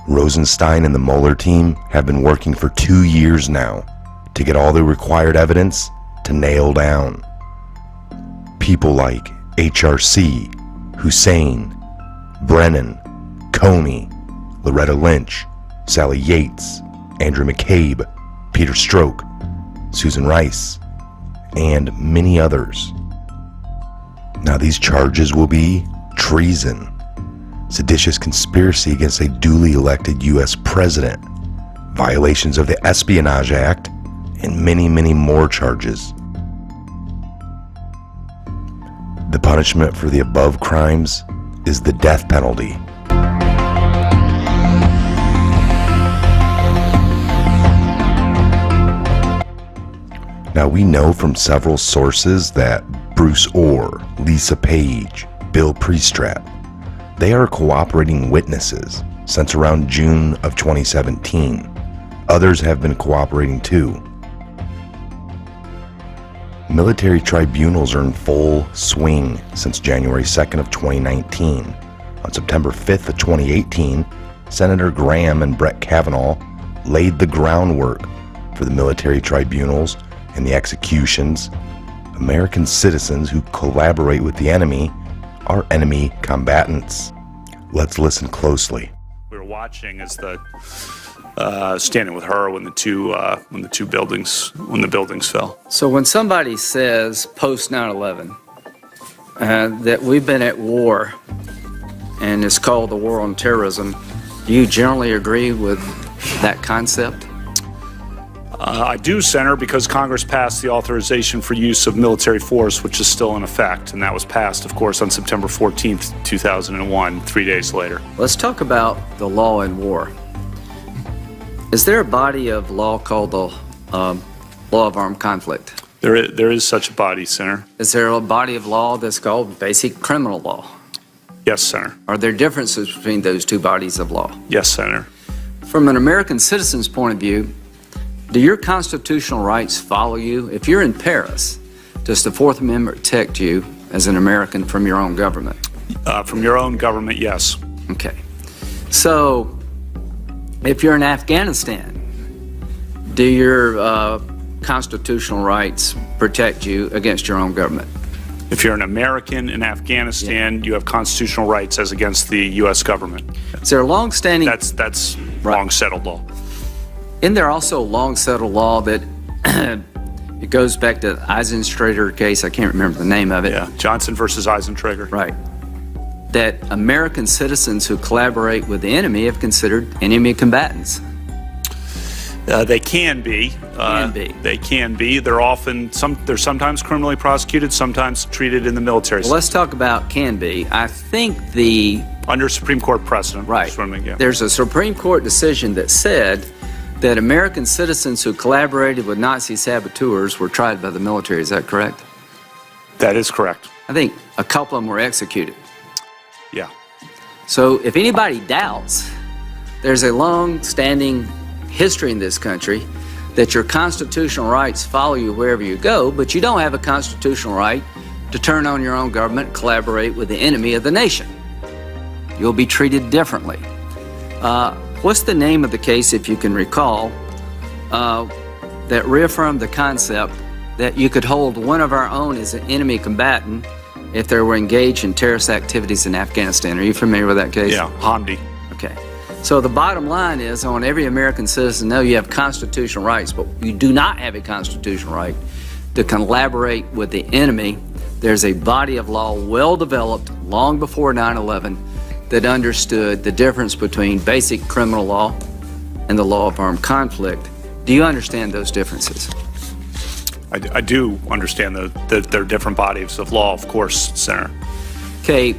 Rosenstein and the Mueller team have been working for 2 years now to get all the required evidence to nail down. People like HRC, Hussein, Brennan, Comey, Loretta Lynch, Sally Yates, Andrew McCabe, Peter Strzok, Susan Rice, and many others. Now these charges will be treason, seditious conspiracy against a duly elected U.S. president, violations of the Espionage Act, and many, many more charges. The punishment for the above crimes is the death penalty. Now we know from several sources that Bruce Orr, Lisa Page, Bill Priestrat, they are cooperating witnesses since around June of 2017. Others have been cooperating too. Military tribunals are in full swing since January 2nd of 2019. On September 5th of 2018, Senator Graham and Brett Kavanaugh laid the groundwork for the military tribunals and the executions. American citizens who collaborate with the enemy are enemy combatants. Let's listen closely. We were watching as the standing with her when the buildings fell. So when somebody says post 9/11 that we've been at war and it's called the war on terrorism, do you generally agree with that concept? I do, Senator, because Congress passed the authorization for use of military force, which is still in effect, and that was passed, of course, on September 14th, 2001, 3 days later. Let's talk about the law in war. Is there a body of law called the law of armed conflict? There is such a body, Senator. Is there a body of law that's called basic criminal law? Yes, Senator. Are there differences between those two bodies of law? Yes, Senator. From an American citizen's point of view, do your constitutional rights follow you? If you're in Paris, does the Fourth Amendment protect you as an American from your own government? From your own government, yes. Okay. So, if you're in Afghanistan, do your constitutional rights protect you against your own government? If you're an American in Afghanistan, you have constitutional rights as against the U.S. government. Is there a long-standing... That's long-settled law. Isn't there also a long-settled law that it goes back to the Eisentrager case? I can't remember the name of it. Yeah, Johnson versus Eisentrager. Right. That American citizens who collaborate with the enemy have considered enemy combatants. They can be. They can be. They're sometimes criminally prosecuted, sometimes treated in the military. Well, let's talk about can be. I think under Supreme Court precedent. Right. There's a Supreme Court decision that said that American citizens who collaborated with Nazi saboteurs were tried by the military. Is that correct? That is correct. I think a couple of them were executed. Yeah. So if anybody doubts, there's a long-standing history in this country that your constitutional rights follow you wherever you go, but you don't have a constitutional right to turn on your own government, collaborate with the enemy of the nation. You'll be treated differently. What's the name of the case, if you can recall, that reaffirmed the concept that you could hold one of our own as an enemy combatant if they were engaged in terrorist activities in Afghanistan? Are you familiar with that case? Yeah, Hamdi. Okay. So the bottom line is, I want every American citizen to know you have constitutional rights, but you do not have a constitutional right to collaborate with the enemy. There's a body of law well developed long before 9/11 that understood the difference between basic criminal law and the law of armed conflict. Do you understand those differences? I do understand that there are different bodies of law, of course, Senator. Okay,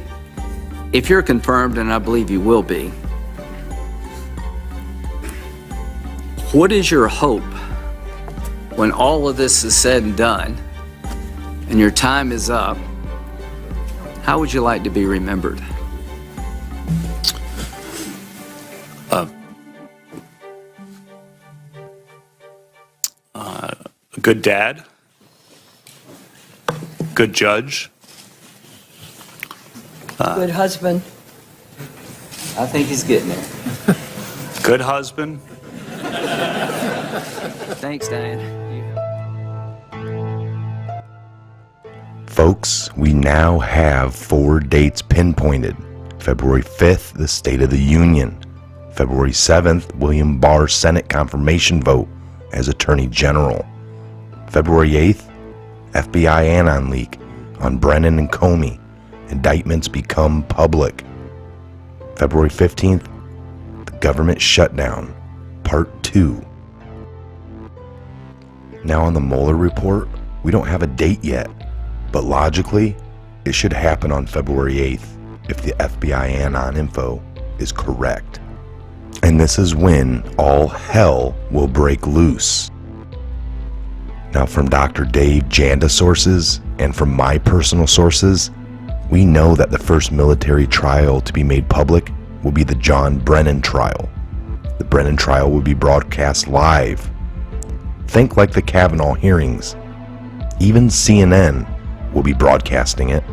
if you're confirmed, and I believe you will be, what is your hope when all of this is said and done and your time is up? How would you like to be remembered? A good dad, good judge, Good husband. I think he's getting there. good husband. Thanks, Diane. Folks, we now have 4 dates pinpointed. February 5th, the State of the Union. February 7th, William Barr Senate confirmation vote as Attorney General. February 8th, FBI Anon leak on Brennan and Comey. Indictments become public. February 15th, the government shutdown, Part 2. Now on the Mueller report, we don't have a date yet, but logically, it should happen on February 8th if the FBI Anon info is correct. And this is when all hell will break loose. Now, from Dr. Dave Janda sources and from my personal sources, we know that the first military trial to be made public will be the John Brennan trial. The Brennan trial will be broadcast live. Think like the Kavanaugh hearings. Even CNN will be broadcasting it.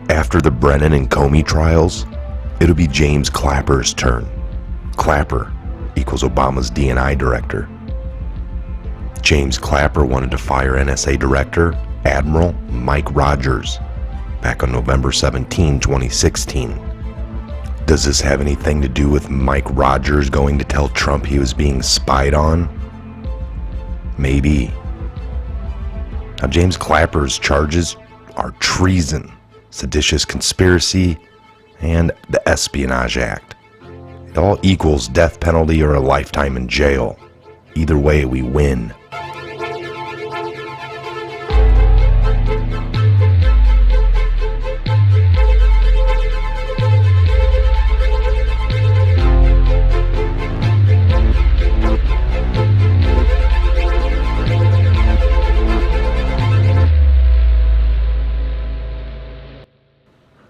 After the Brennan and Comey trials, it'll be James Clapper's turn. Clapper equals Obama's DNI director. James Clapper wanted to fire NSA Director Admiral Mike Rogers back on November 17, 2016. Does this have anything to do with Mike Rogers going to tell Trump he was being spied on? Maybe. Now, James Clapper's charges are treason, seditious conspiracy, and the Espionage Act. It all equals death penalty or a lifetime in jail. Either way, we win.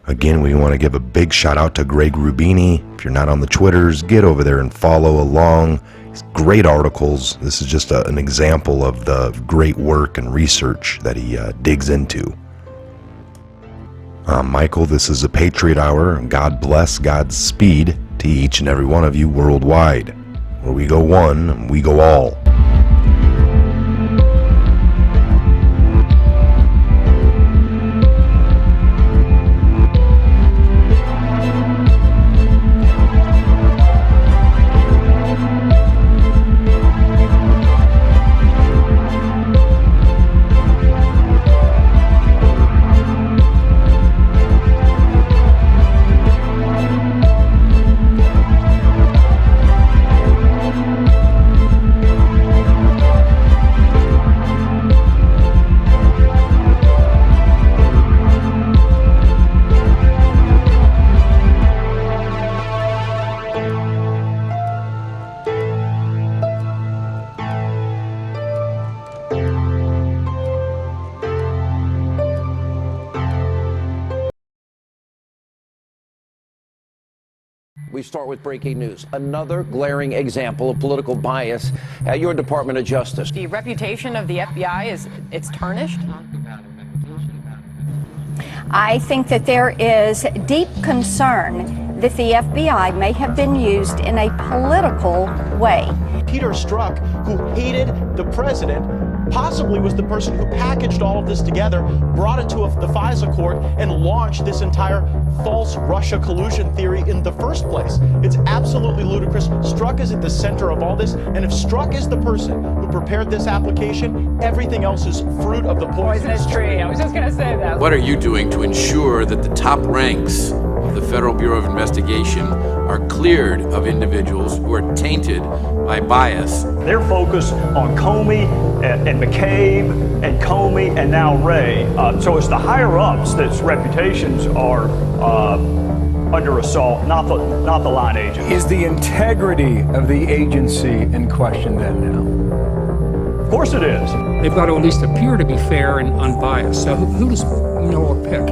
Again, we want to give a big shout out to Greg Rubini. If you're not on the Twitters, get over there and follow along. It's great articles. This is just an example of the great work and research that he digs into. I'm Michael. This is a Patriot Hour. God bless, Godspeed to each and every one of you worldwide. Where we go one, we go all. We start with breaking news. Another glaring example of political bias at your Department of Justice. The reputation of the FBI it's tarnished. I think that there is deep concern that the FBI may have been used in a political way. Peter Strzok, who hated the president, possibly was the person who packaged all of this together, brought it to the FISA court, and launched this entire false Russia collusion theory in the first place. It's absolutely ludicrous. Strzok is at the center of all this, and if Strzok is the person who prepared this application, everything else is fruit of the poisonous tree. I was just going to say that. What are you doing to ensure that the top ranks of the Federal Bureau of Investigation are cleared of individuals who are tainted by bias? They're focused on Comey and McCabe and Comey and now Wray. So it's the higher ups that's reputations are under assault, not the line agents. Is the integrity of the agency in question then now? Of course it is. They've got to at least appear to be fair and unbiased. So who does Mueller pick?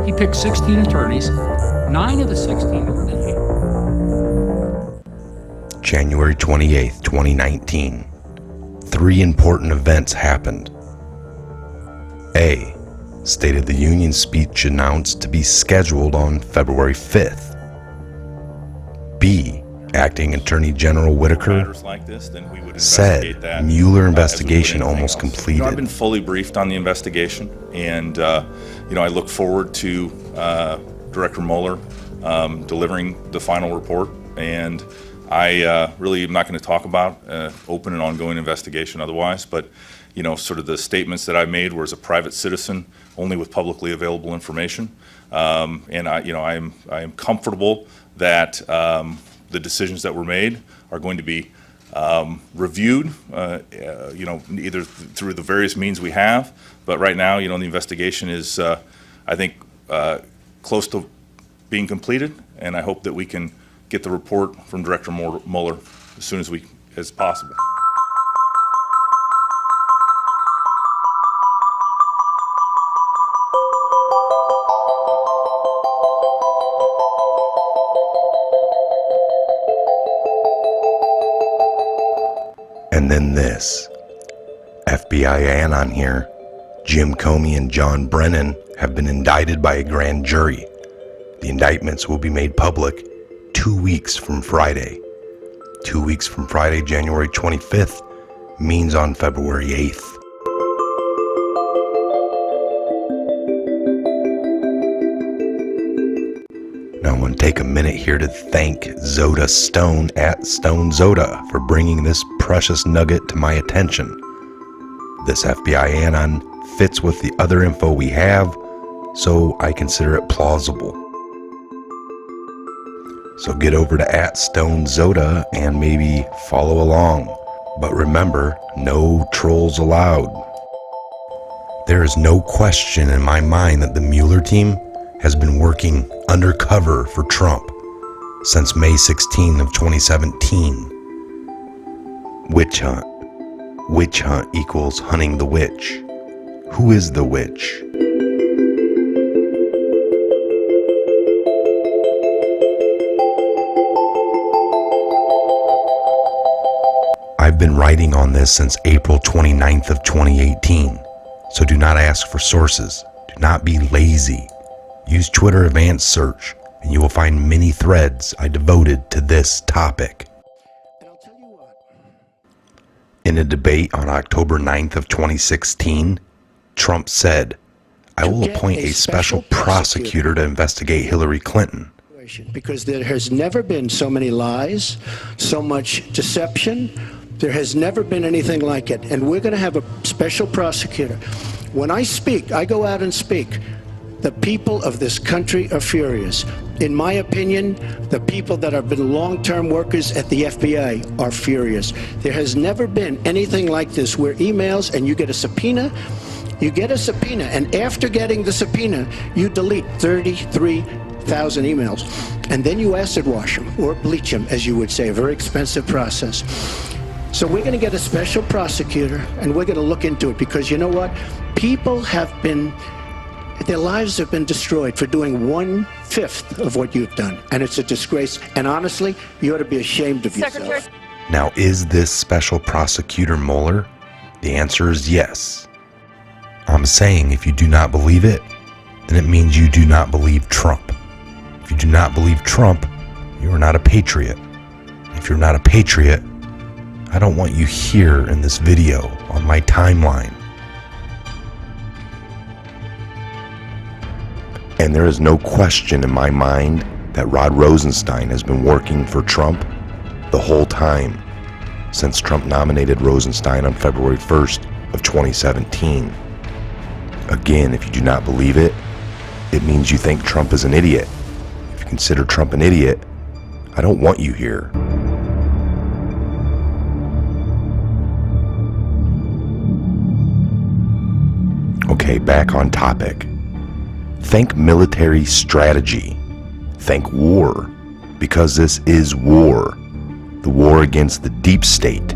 He picked 16 attorneys. 9 of the 16 were in him. January 28th, 2019. 3 important events happened. A. State of the Union speech announced to be scheduled on February 5th. B. Acting Attorney General Whitaker said Mueller investigation almost completed. I've been fully briefed on the investigation, and I look forward to Director Mueller delivering the final report. And I really am not going to talk about open and ongoing investigation otherwise, but sort of the statements that I made were as a private citizen, only with publicly available information. And I am comfortable that the decisions that were made are going to be reviewed, either through the various means we have. But right now, the investigation is, I think, close to being completed, and I hope that we can get the report from Director Mueller as soon as possible. And then this. FBI anon here, Jim Comey and John Brennan have been indicted by a grand jury. The indictments will be made public 2 weeks from Friday. 2 weeks from Friday, January 25th, means on February 8th. Now I'm going to take a minute here to thank Zoda Stone at Stone Zoda for bringing this precious nugget to my attention. This FBI anon fits with the other info we have, so I consider it plausible. So get over to at Stone Zoda and maybe follow along. But remember, no trolls allowed. There is no question in my mind that the Mueller team has been working undercover for Trump since May 16 of 2017. Witch hunt. Witch hunt equals hunting the witch. Who is the witch? I've been writing on this since April 29th of 2018, so do not ask for sources. Do not be lazy. Use Twitter Advanced Search, and you will find many threads I devoted to this topic. In a debate on October 9th of 2016, Trump said, "I will appoint a special prosecutor to investigate Hillary Clinton." Because there has never been so many lies, so much deception. There has never been anything like it. And we're going to have a special prosecutor. When I speak, I go out and speak. The people of this country are furious. In my opinion, the people that have been long-term workers at the FBI are furious. There has never been anything like this where emails and you get a subpoena, and after getting the subpoena, you delete 33,000 emails. And then you acid wash them, or bleach them, as you would say, a very expensive process. So we're going to get a special prosecutor, and we're going to look into it, because you know what? People have been Their lives have been destroyed for doing 1/5 of what you've done. And it's a disgrace. And honestly, you ought to be ashamed of yourself. Now, is this special prosecutor Mueller? The answer is yes. I'm saying if you do not believe it, then it means you do not believe Trump. If you do not believe Trump, you are not a patriot. If you're not a patriot, I don't want you here in this video on my timeline. And there is no question in my mind that Rod Rosenstein has been working for Trump the whole time, since Trump nominated Rosenstein on February 1st of 2017. Again, if you do not believe it, it means you think Trump is an idiot. If you consider Trump an idiot, I don't want you here. Okay, back on topic. Think military strategy. Think war, because this is war. The war against the deep state.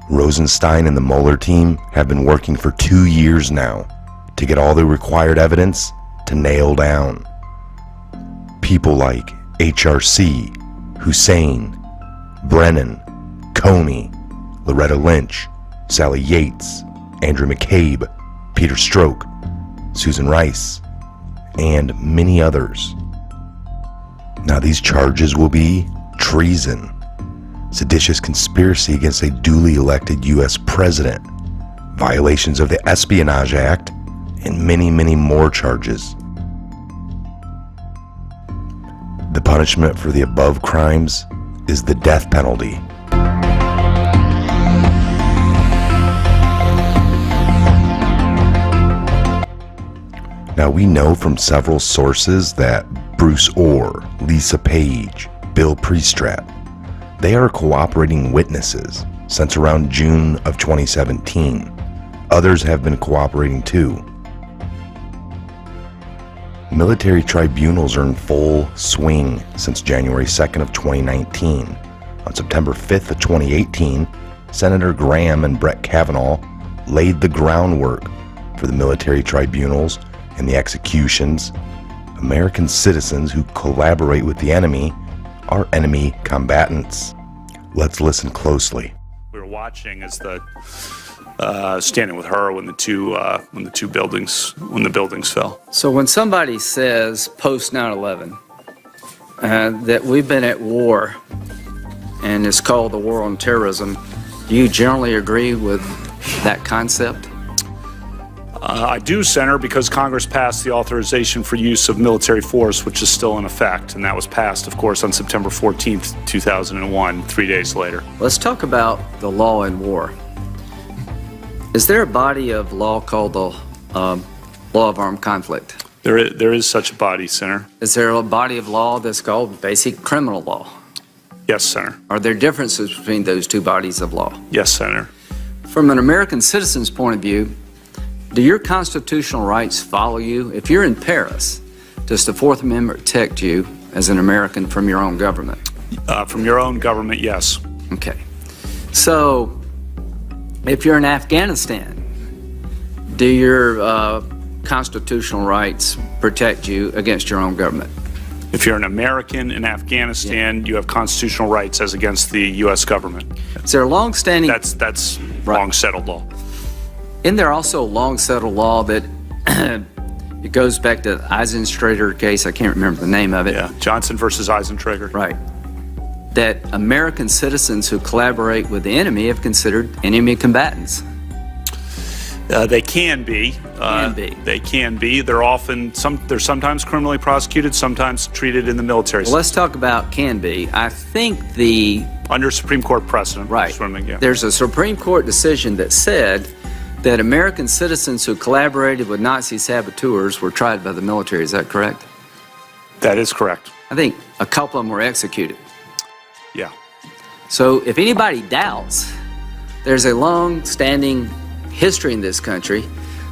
Rosenstein and the Mueller team have been working for 2 years now to get all the required evidence to nail down. People like HRC, Hussein, Brennan, Comey, Loretta Lynch, Sally Yates, Andrew McCabe, Peter Strzok, Susan Rice, and many others. Now these charges will be treason, seditious conspiracy against a duly elected U.S. president, violations of the Espionage Act, and many, many more charges. The punishment for the above crimes is the death penalty. Now we know from several sources that Bruce Orr, Lisa Page, Bill Priestrat, they are cooperating witnesses since around June of 2017. Others have been cooperating too. Military tribunals are in full swing since January 2nd of 2019. On September 5th of 2018, Senator Graham and Brett Kavanaugh laid the groundwork for the military tribunals and the executions. American citizens who collaborate with the enemy are enemy combatants. Let's listen closely. We were watching as standing with her when the buildings fell. So when somebody says post 9/11 that we've been at war and it's called the war on terrorism, do you generally agree with that concept? I do, Senator, because Congress passed the authorization for use of military force, which is still in effect, and that was passed, of course, on September 14th, 2001, 3 days later. Let's talk about the law in war. Is there a body of law called the law of armed conflict? There is such a body, Senator. Is there a body of law that's called basic criminal law? Yes, Senator. Are there differences between those two bodies of law? Yes, Senator. From an American citizen's point of view, do your constitutional rights follow you? If you're in Paris, does the Fourth Amendment protect you as an American from your own government? From your own government, yes. Okay. So, if you're in Afghanistan, do your constitutional rights protect you against your own government? If you're an American in Afghanistan, you have constitutional rights as against the U.S. government. Is there a long-standing... That's long-settled law. Isn't there also a long-settled law that it goes back to the Eisentrager case? I can't remember the name of it. Yeah, Johnson versus Eisentrager. Right. That American citizens who collaborate with the enemy have considered enemy combatants. They can be. They can be. They're sometimes criminally prosecuted, sometimes treated in the military. Well, let's talk about can be. I think under Supreme Court precedent. Right. Yeah. There's a Supreme Court decision that said that American citizens who collaborated with Nazi saboteurs were tried by the military. Is that correct? That is correct. I think a couple of them were executed. Yeah. So if anybody doubts, there's a long-standing history in this country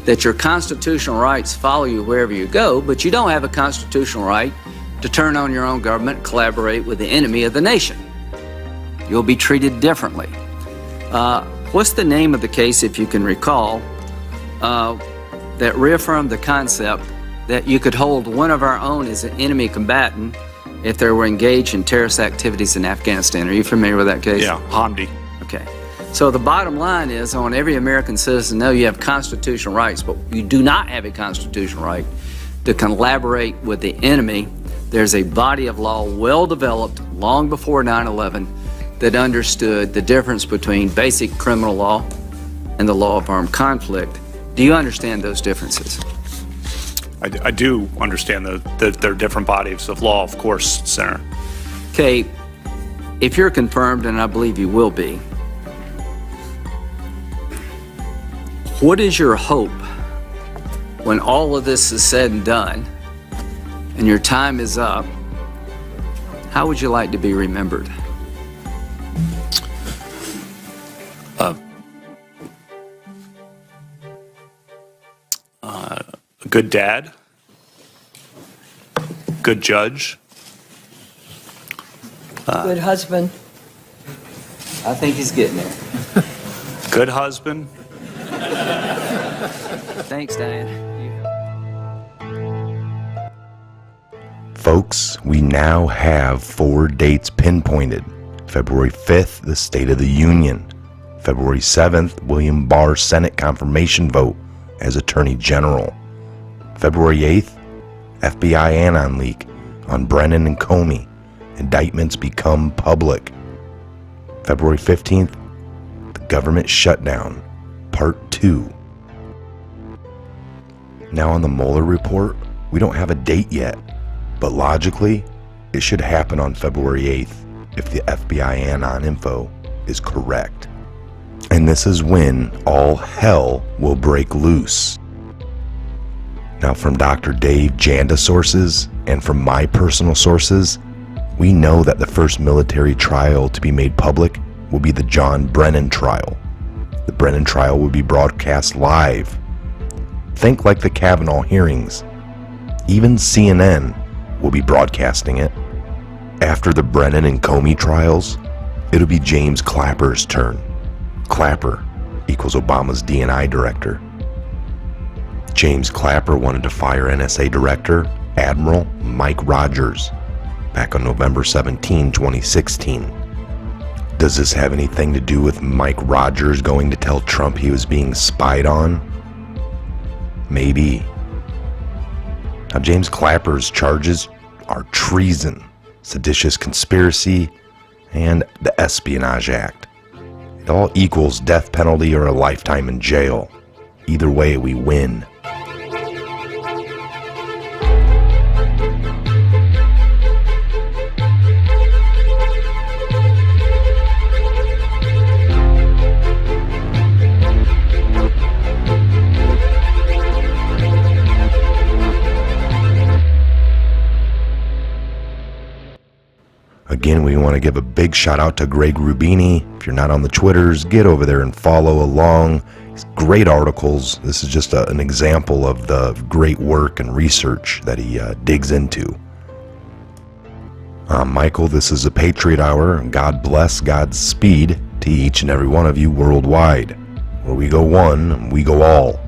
that your constitutional rights follow you wherever you go, but you don't have a constitutional right to turn on your own government and collaborate with the enemy of the nation. You'll be treated differently. What's the name of the case, if you can recall, that reaffirmed the concept that you could hold one of our own as an enemy combatant if they were engaged in terrorist activities in Afghanistan? Are you familiar with that case? Yeah, Hamdi. Okay. So the bottom line is, I want every American citizen to know you have constitutional rights, but you do not have a constitutional right to collaborate with the enemy. There's a body of law well developed long before 9/11 that understood the difference between basic criminal law and the law of armed conflict. Do you understand those differences? I do understand that there are different bodies of law, of course, Senator. Okay, if you're confirmed, and I believe you will be, what is your hope when all of this is said and done and your time is up? How would you like to be remembered? A good dad, good judge, Good husband. I think he's getting there. good husband. Thanks, Diane. Folks, we now have 4 dates pinpointed. February 5th, the State of the Union. February 7th, William Barr Senate confirmation vote as Attorney General. February 8th, FBI Anon leak on Brennan and Comey. Indictments become public. February 15th, the government shutdown, Part 2. Now on the Mueller report, we don't have a date yet, but logically, it should happen on February 8th if the FBI Anon info is correct. And this is when all hell will break loose. Now from Dr. Dave Janda sources and from my personal sources, we know that the first military trial to be made public will be the John Brennan trial. The Brennan trial will be broadcast live. Think like the Kavanaugh hearings. Even CNN will be broadcasting it. After the Brennan and Comey trials, it'll be James Clapper's turn. Clapper equals Obama's DNI director. James Clapper wanted to fire NSA Director Admiral Mike Rogers back on November 17, 2016. Does this have anything to do with Mike Rogers going to tell Trump he was being spied on? Maybe. Now, James Clapper's charges are treason, seditious conspiracy, and the Espionage Act. It all equals death penalty or a lifetime in jail. Either way, we win. Again, we want to give a big shout out to Greg Rubini. If you're not on the Twitters, get over there and follow along. It's great articles. This is just an example of the great work and research that he digs into. I'm Michael. This is a Patriot Hour. God bless, Godspeed to each and every one of you worldwide. Where we go one, we go all.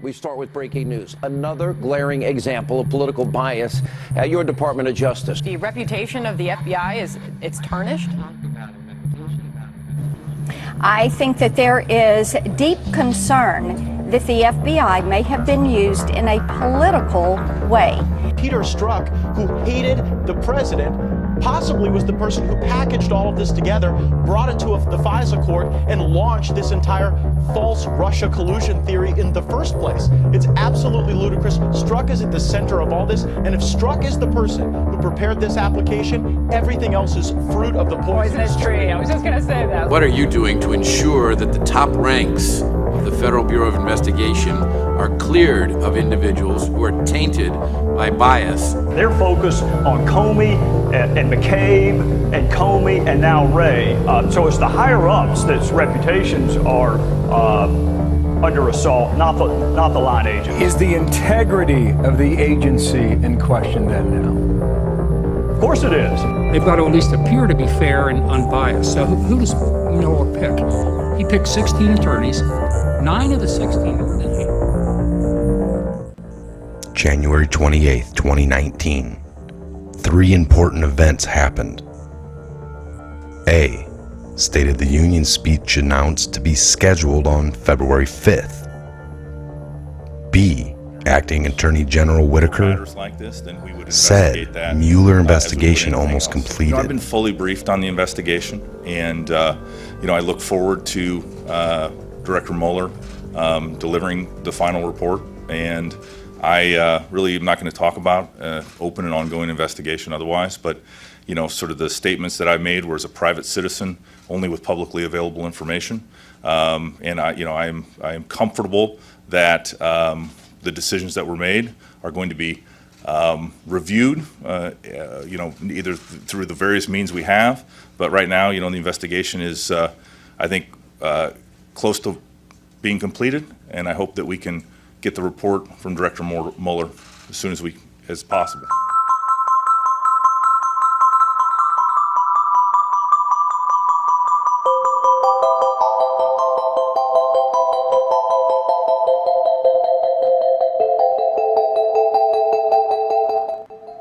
We start with breaking news. Another glaring example of political bias at your Department of Justice. The reputation of the FBI it's tarnished. I think that there is deep concern that the FBI may have been used in a political way. Peter Strzok, who hated the president, possibly was the person who packaged all of this together, brought it to the FISA court, and launched this entire false Russia collusion theory in the first place. It's absolutely ludicrous. Strzok is at the center of all this, and if Strzok is the person who prepared this application, everything else is fruit of the poisonous tree. I was just going to say that. What are you doing to ensure that the top ranks of the Federal Bureau of Investigation are cleared of individuals who are tainted by bias? They're focused on Comey and McCabe and Comey and now Wray. So it's the higher ups that's reputations are under assault, not the line agent. Is the integrity of the agency in question then now? Of course it is. They've got to at least appear to be fair and unbiased. So who does Mueller pick? He picked 16 attorneys. 9 of the 16 were then January 28th, 2019. 3 important events happened. A. State of the Union speech announced to be scheduled on February 5th. B. Acting Attorney General Whitaker said Mueller investigation almost completed. I've been fully briefed on the investigation, and I look forward to Director Mueller delivering the final report. And I really am not going to talk about open and ongoing investigation otherwise, but sort of the statements that I made were as a private citizen, only with publicly available information. And I am comfortable that the decisions that were made are going to be reviewed, either through the various means we have. But right now, the investigation is, I think, close to being completed, and I hope that we can get the report from Director Mueller as soon as possible.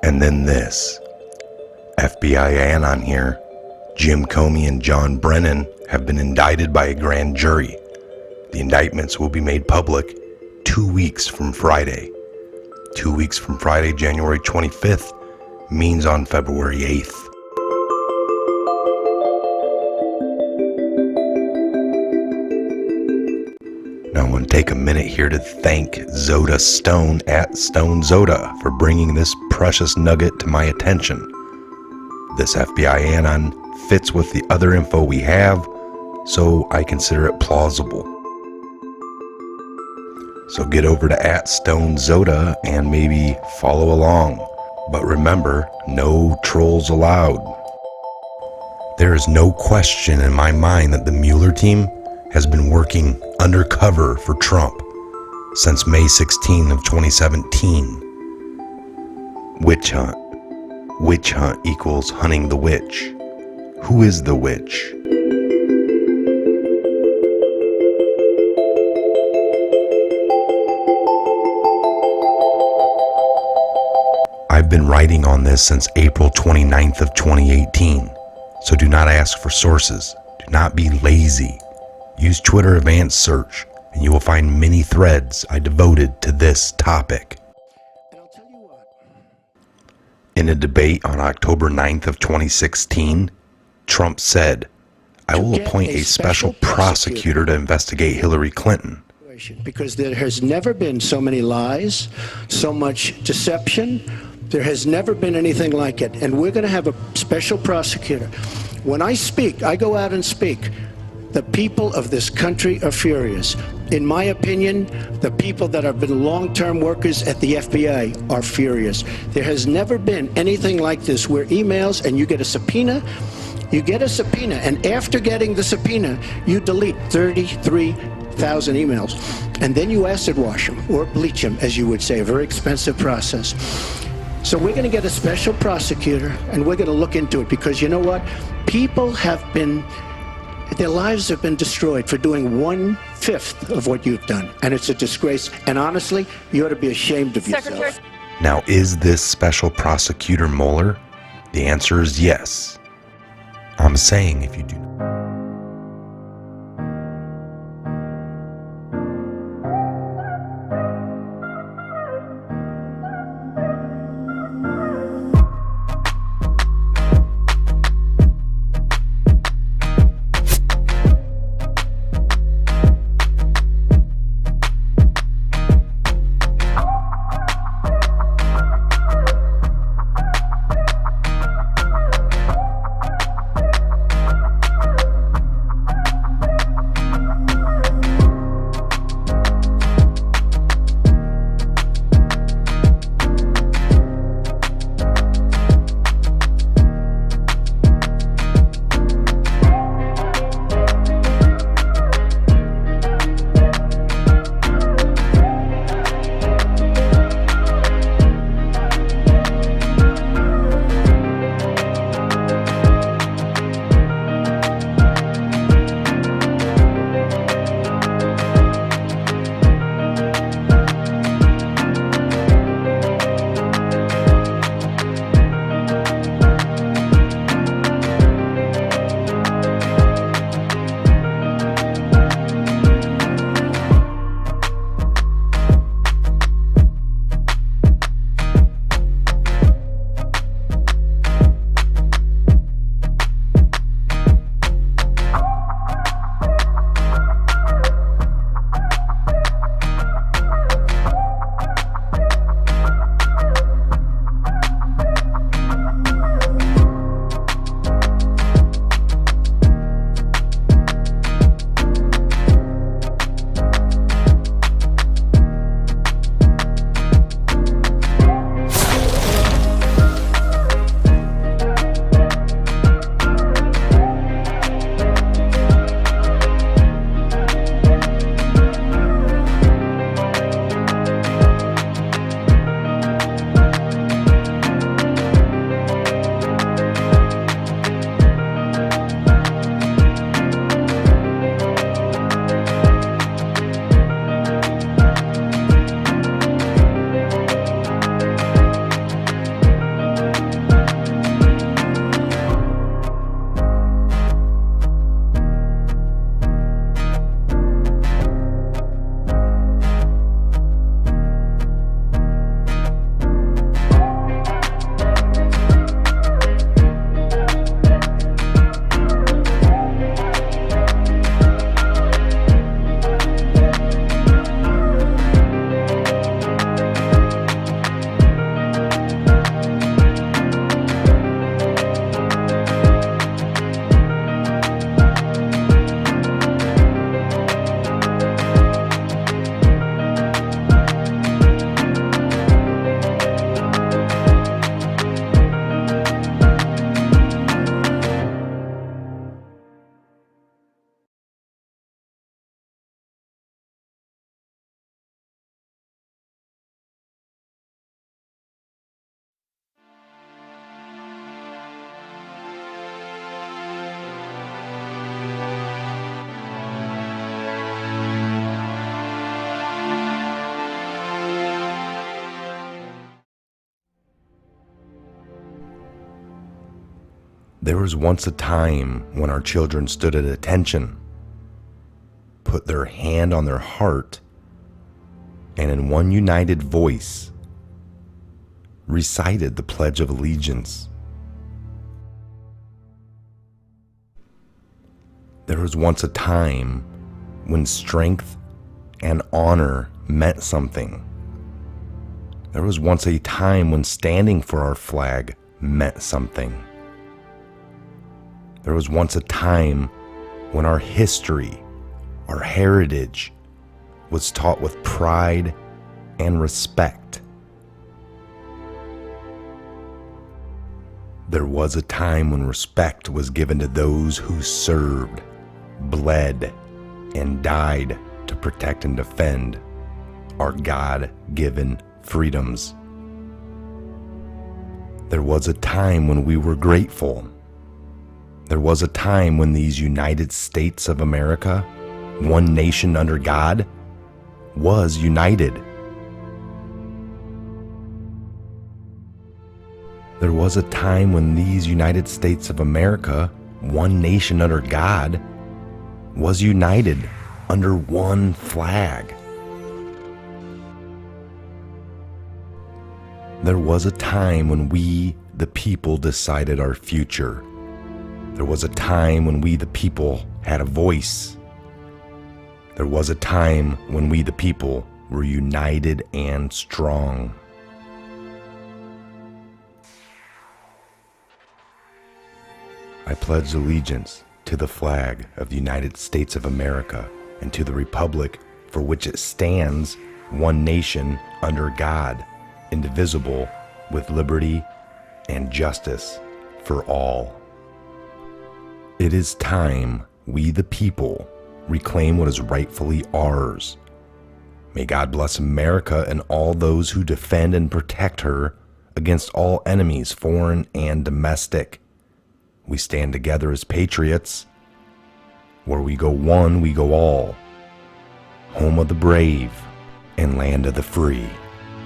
And then this. FBI Anon here, Jim Comey and John Brennan have been indicted by a grand jury. The indictments will be made public 2 weeks from Friday. 2 weeks from Friday, January 25th, means on February 8th. Now I want to take a minute here to thank Zoda Stone at Stone Zoda for bringing this precious nugget to my attention. This FBI Anon fits with the other info we have, so I consider it plausible. So get over to @StoneZoda and maybe follow along. But remember, no trolls allowed. There is no question in my mind that the Mueller team has been working undercover for Trump since May 16 of 2017. Witch hunt. Witch hunt equals hunting the witch. Who is the witch? I've been writing on this since April 29th of 2018, so do not ask for sources. Do not be lazy. Use Twitter Advanced Search, and you will find many threads I devoted to this topic. In a debate on October 9th of 2016, Trump said, "I will appoint a special prosecutor to investigate Hillary Clinton." Because there has never been so many lies, so much deception. There has never been anything like it. And we're going to have a special prosecutor. When I speak, I go out and speak. The people of this country are furious. In my opinion, the people that have been long-term workers at the FBI are furious. There has never been anything like this where emails and you get a subpoena, and after getting the subpoena, you delete 33,000 emails. And then you acid wash them or bleach them, as you would say, a very expensive process. So we're going to get a special prosecutor and we're going to look into it because you know what? People have been Their lives have been destroyed for doing 1/5 of what you've done. And it's a disgrace. And honestly, you ought to be ashamed of yourself. Now, is this special prosecutor Mueller? The answer is yes. I'm saying if you do not. There was once a time when our children stood at attention, put their hand on their heart, and in one united voice recited the Pledge of Allegiance. There was once a time when strength and honor meant something. There was once a time when standing for our flag meant something. There was once a time when our history, our heritage, was taught with pride and respect. There was a time when respect was given to those who served, bled, and died to protect and defend our God-given freedoms. There was a time when we were grateful There was a time when these United States of America, one nation under God, was united. There was a time when these United States of America, one nation under God, was united under one flag. There was a time when we, the people, decided our future. There was a time when we, the people, had a voice. There was a time when we, the people, were united and strong. I pledge allegiance to the flag of the United States of America and to the republic for which it stands, one nation under God, indivisible, with liberty and justice for all. It is time we, the people, reclaim what is rightfully ours. May God bless America and all those who defend and protect her against all enemies, foreign and domestic. We stand together as patriots. Where we go one, we go all. Home of the brave and land of the free.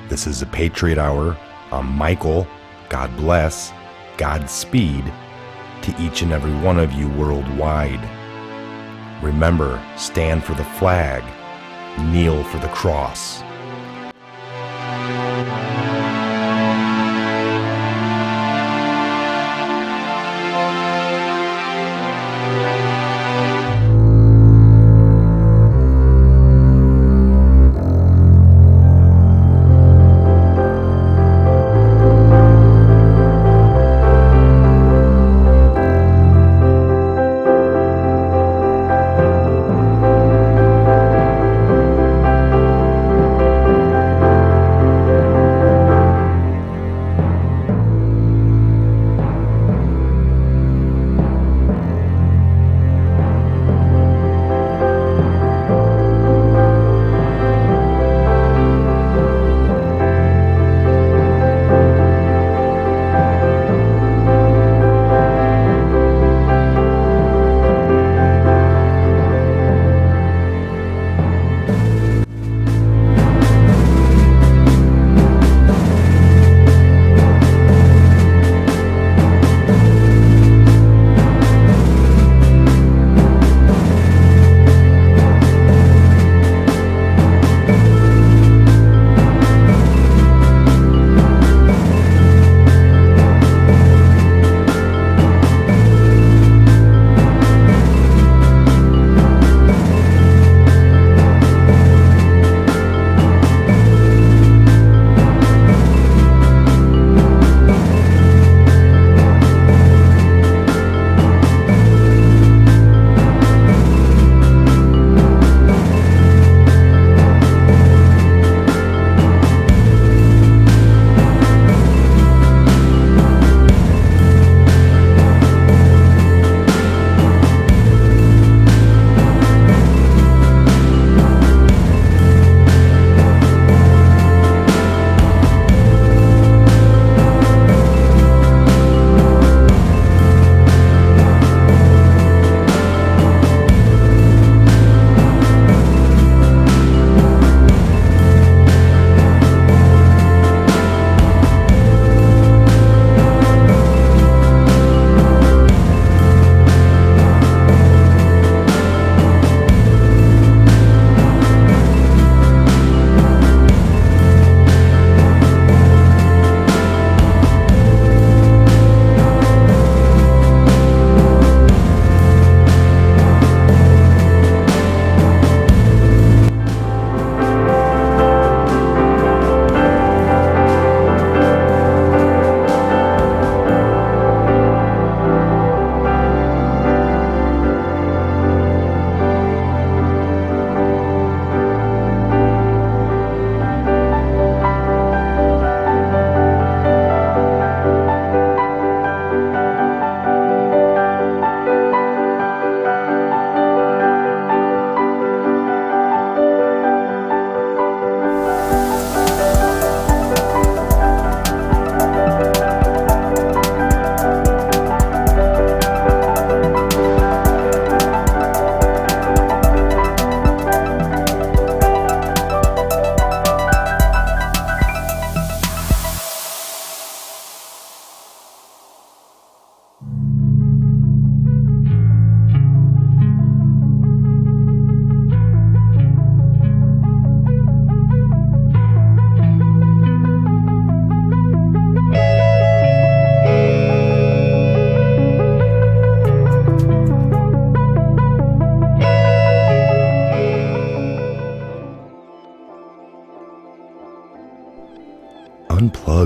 This is the Patriot Hour. I'm Michael. God bless. Godspeed to each and every one of you worldwide. Remember, stand for the flag. Kneel for the cross.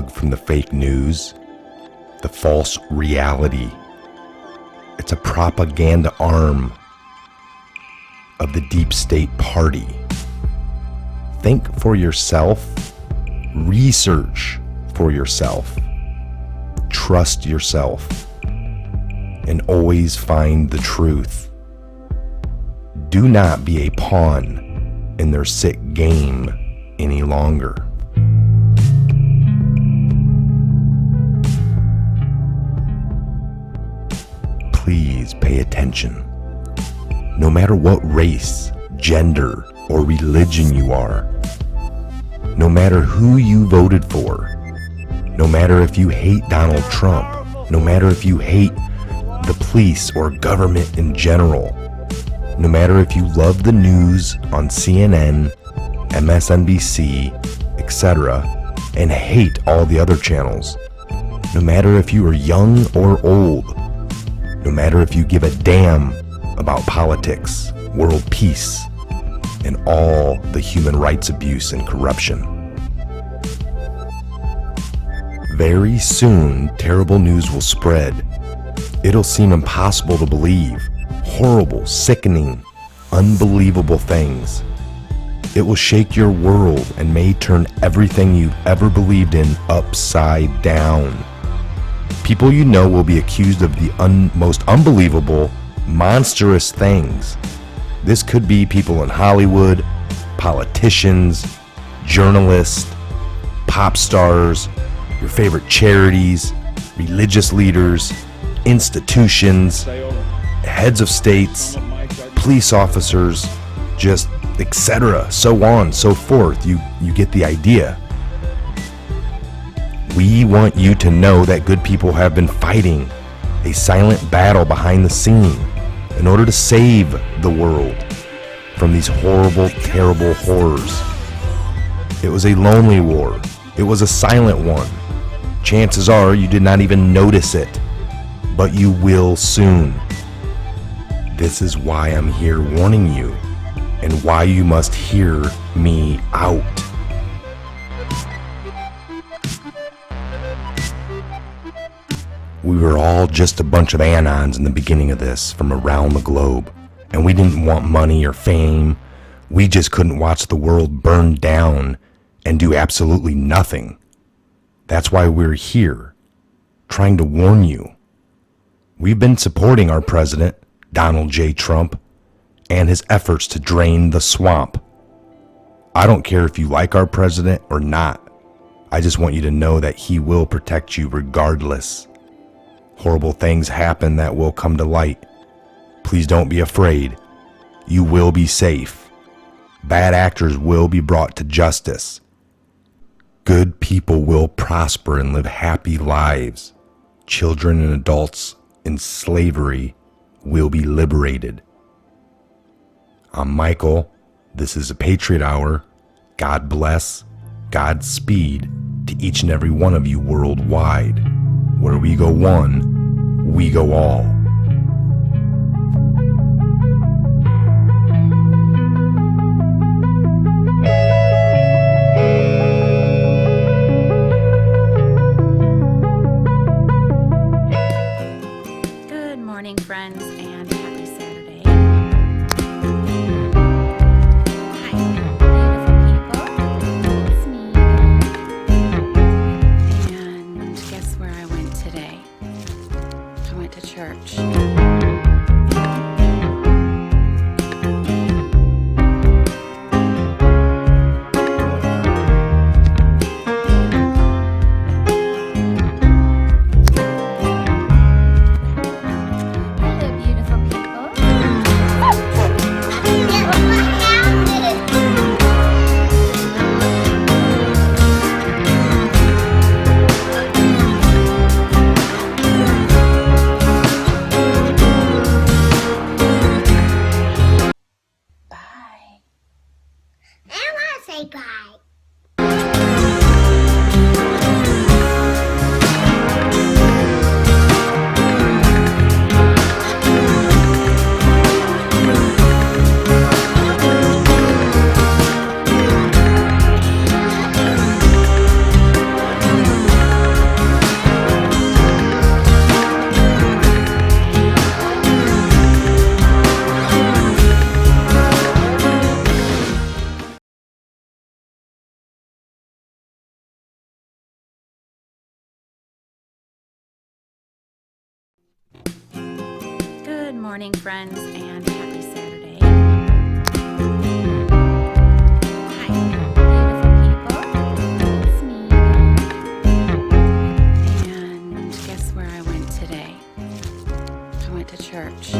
unplug from the fake news, the false reality. It's a propaganda arm of the deep state party. Think for yourself, research for yourself, trust yourself, and always find the truth. Do not be a pawn in their sick game any longer. Please pay attention. No matter what race, gender, or religion you are, no matter who you voted for, no matter if you hate Donald Trump, no matter if you hate the police or government in general, no matter if you love the news on CNN, MSNBC, etc., and hate all the other channels, no matter if you are young or old, no matter if you give a damn about politics, world peace, and all the human rights abuse and corruption. Very soon, terrible news will spread. It'll seem impossible to believe. Horrible, sickening, unbelievable things. It will shake your world and may turn everything you've ever believed in upside down. People you know will be accused of the most unbelievable, monstrous things. This could be people in Hollywood, politicians, journalists, pop stars, your favorite charities, religious leaders, institutions, heads of states, police officers, just etc., so on, so forth. You get the idea. We want you to know that good people have been fighting a silent battle behind the scene in order to save the world from these horrible, terrible horrors. It was a lonely war. It was a silent one. Chances are you did not even notice it, but you will soon. This is why I'm here warning you and why you must hear me out. We were all just a bunch of anons in the beginning of this from around the globe, and we didn't want money or fame. We just couldn't watch the world burn down and do absolutely nothing. That's why we're here, trying to warn you. We've been supporting our president, Donald J. Trump, and his efforts to drain the swamp. I don't care if you like our president or not. I just want you to know that he will protect you regardless. Horrible things happen that will come to light. Please don't be afraid. You will be safe. Bad actors will be brought to justice. Good people will prosper and live happy lives. Children and adults in slavery will be liberated. I'm Michael. This is a Patriot Hour. God bless. Godspeed to each and every one of you worldwide. Where we go one, we go all. Good morning, friends, and happy Saturday. Hi, beautiful people. It's me again. And guess where I went today? I went to church. Good morning, friends, and happy Saturday. Hi, beautiful people. It's me again. And guess where I went today? I went to church.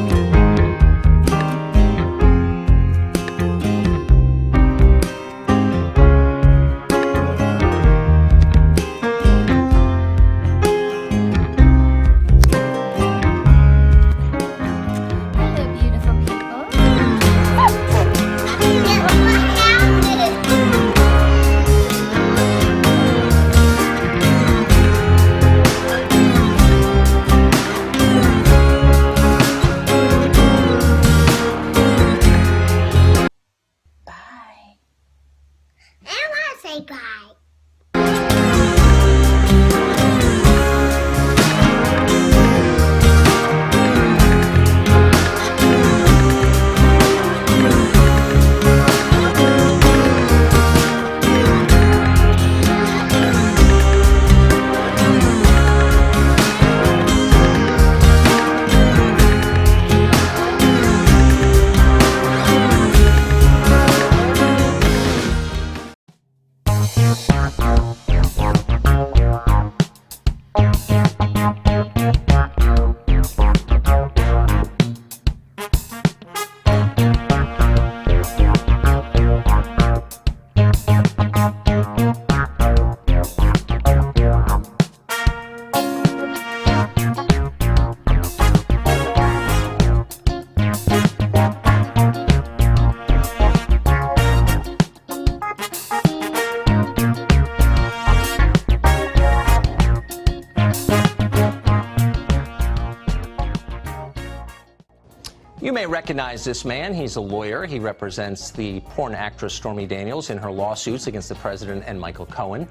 You may recognize this man. He's a lawyer. He represents the porn actress Stormy Daniels in her lawsuits against the president and Michael Cohen.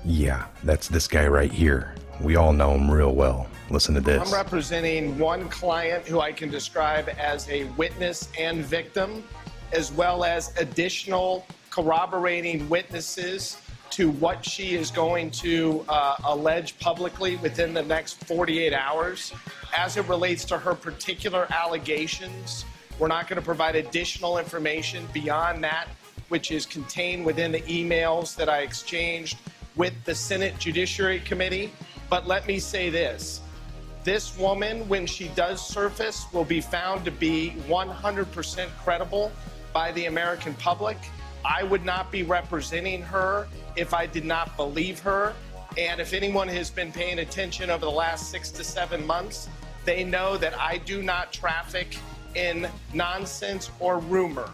Yeah, that's this guy right here. We all know him real well. Listen to this. I'm representing one client who I can describe as a witness and victim, as well as additional corroborating witnesses to what she is going to allege publicly within the next 48 hours. As it relates to her particular allegations, we're not going to provide additional information beyond that, which is contained within the emails that I exchanged with the Senate Judiciary Committee. But let me say this. This woman, when she does surface, will be found to be 100% credible by the American public. I would not be representing her if I did not believe her. And if anyone has been paying attention over the last 6 to 7 months, they know that I do not traffic in nonsense or rumor.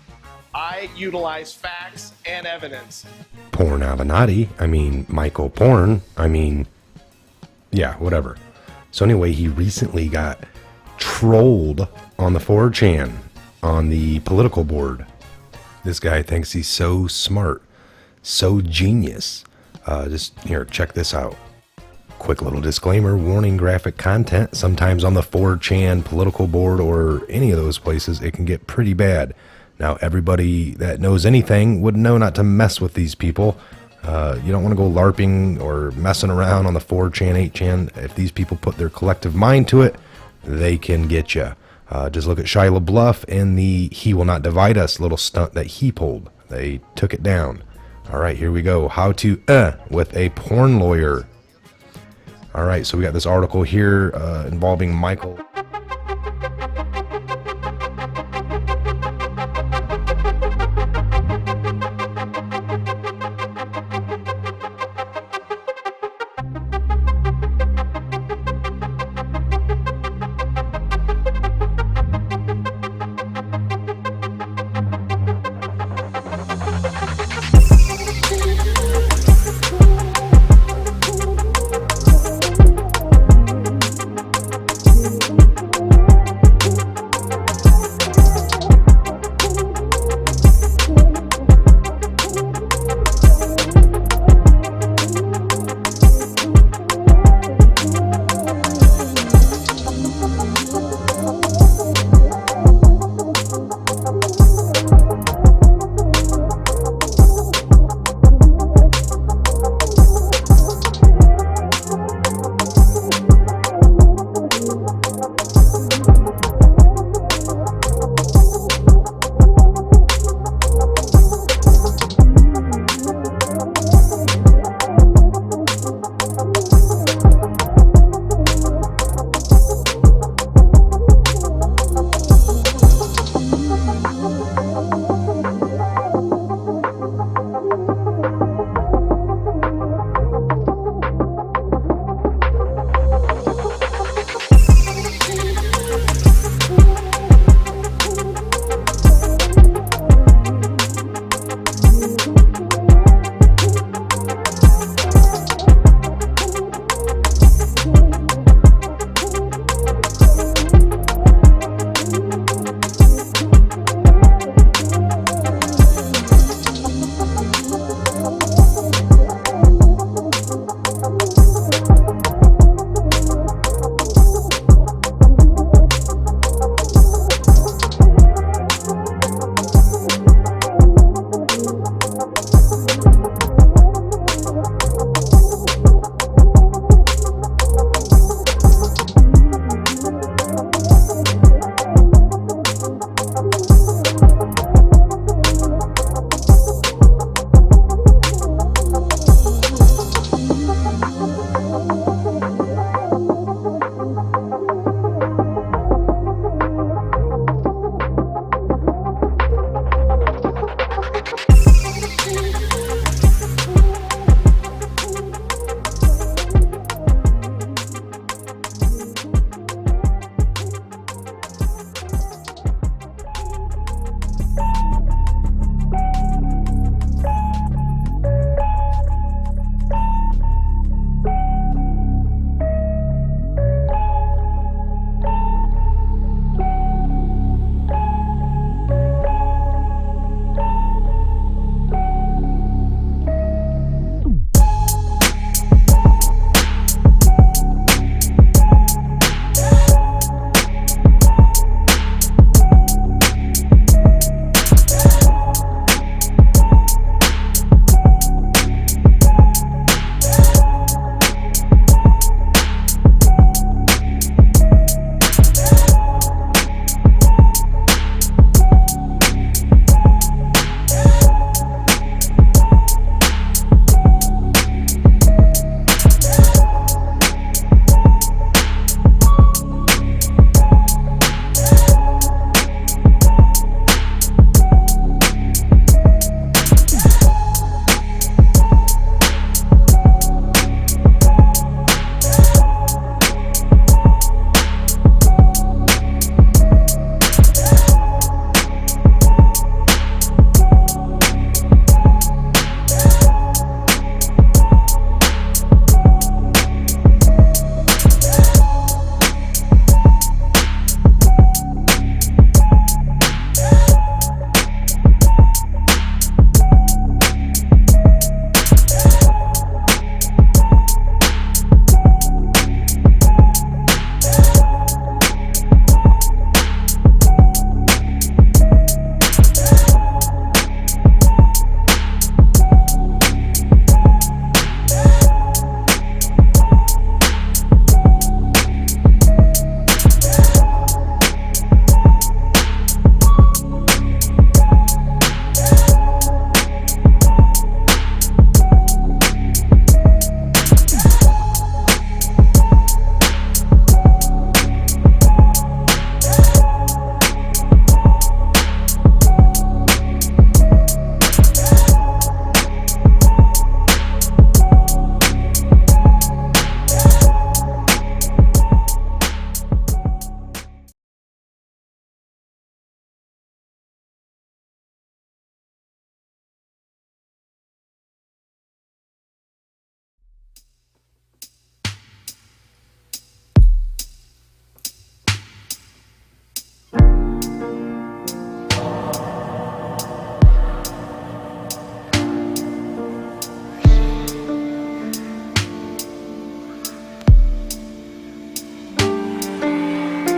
I utilize facts and evidence. Porn Avenatti, I mean, Michael Porn, I mean, yeah, whatever. So anyway, he recently got trolled on the 4chan, on the political board. This guy thinks he's so smart, so genius. Just here, check this out. Quick little disclaimer, warning graphic content. Sometimes on the 4chan political board or any of those places, it can get pretty bad. Now, everybody that knows anything would know not to mess with these people. You don't want to go LARPing or messing around on the 4chan, 8chan. If these people put their collective mind to it, they can get you. Just look at Shia LaBeouf and the "He Will Not Divide Us" little stunt that he pulled. They took it down. All right, here we go. How to with a porn lawyer. All right, so we got this article here involving Michael.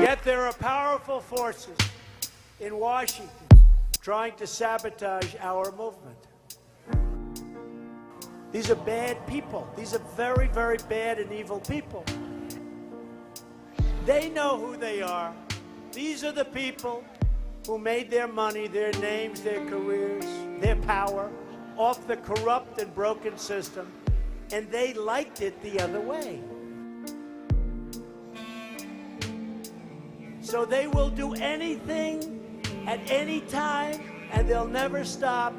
Yet there are powerful forces in Washington trying to sabotage our movement. These are bad people. These are very, very bad and evil people. They know who they are. These are the people who made their money, their names, their careers, their power off the corrupt and broken system, and they liked it the other way. So they will do anything at any time, and they'll never stop.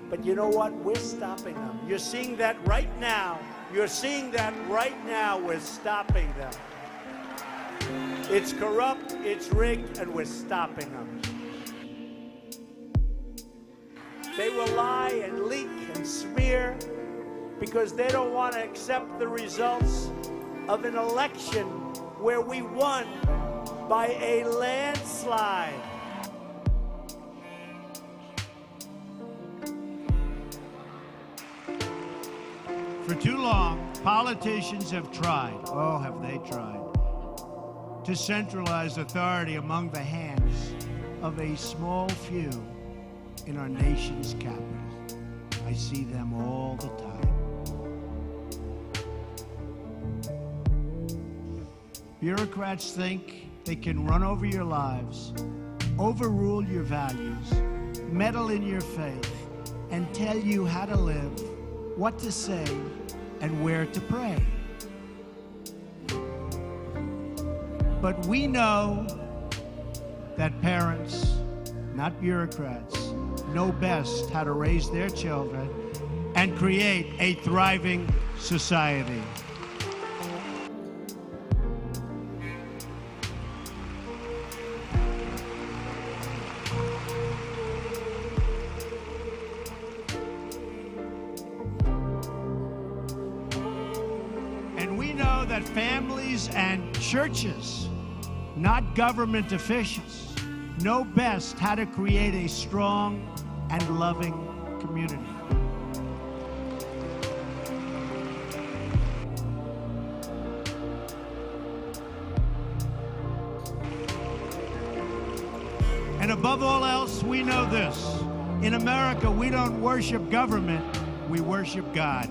But you know what? We're stopping them. You're seeing that right now. You're seeing that right now. We're stopping them. It's corrupt, it's rigged, and we're stopping them. They will lie and leak and smear because they don't want to accept the results of an election where we won by a landslide. For too long, politicians have tried, oh, have they tried, to centralize authority among the hands of a small few in our nation's capital. I see them all the time. Bureaucrats think they can run over your lives, overrule your values, meddle in your faith, and tell you how to live, what to say, and where to pray. But we know that parents, not bureaucrats, know best how to raise their children and create a thriving society. Families and churches, not government officials, know best how to create a strong and loving community. And above all else, we know this. In America, we don't worship government, we worship God.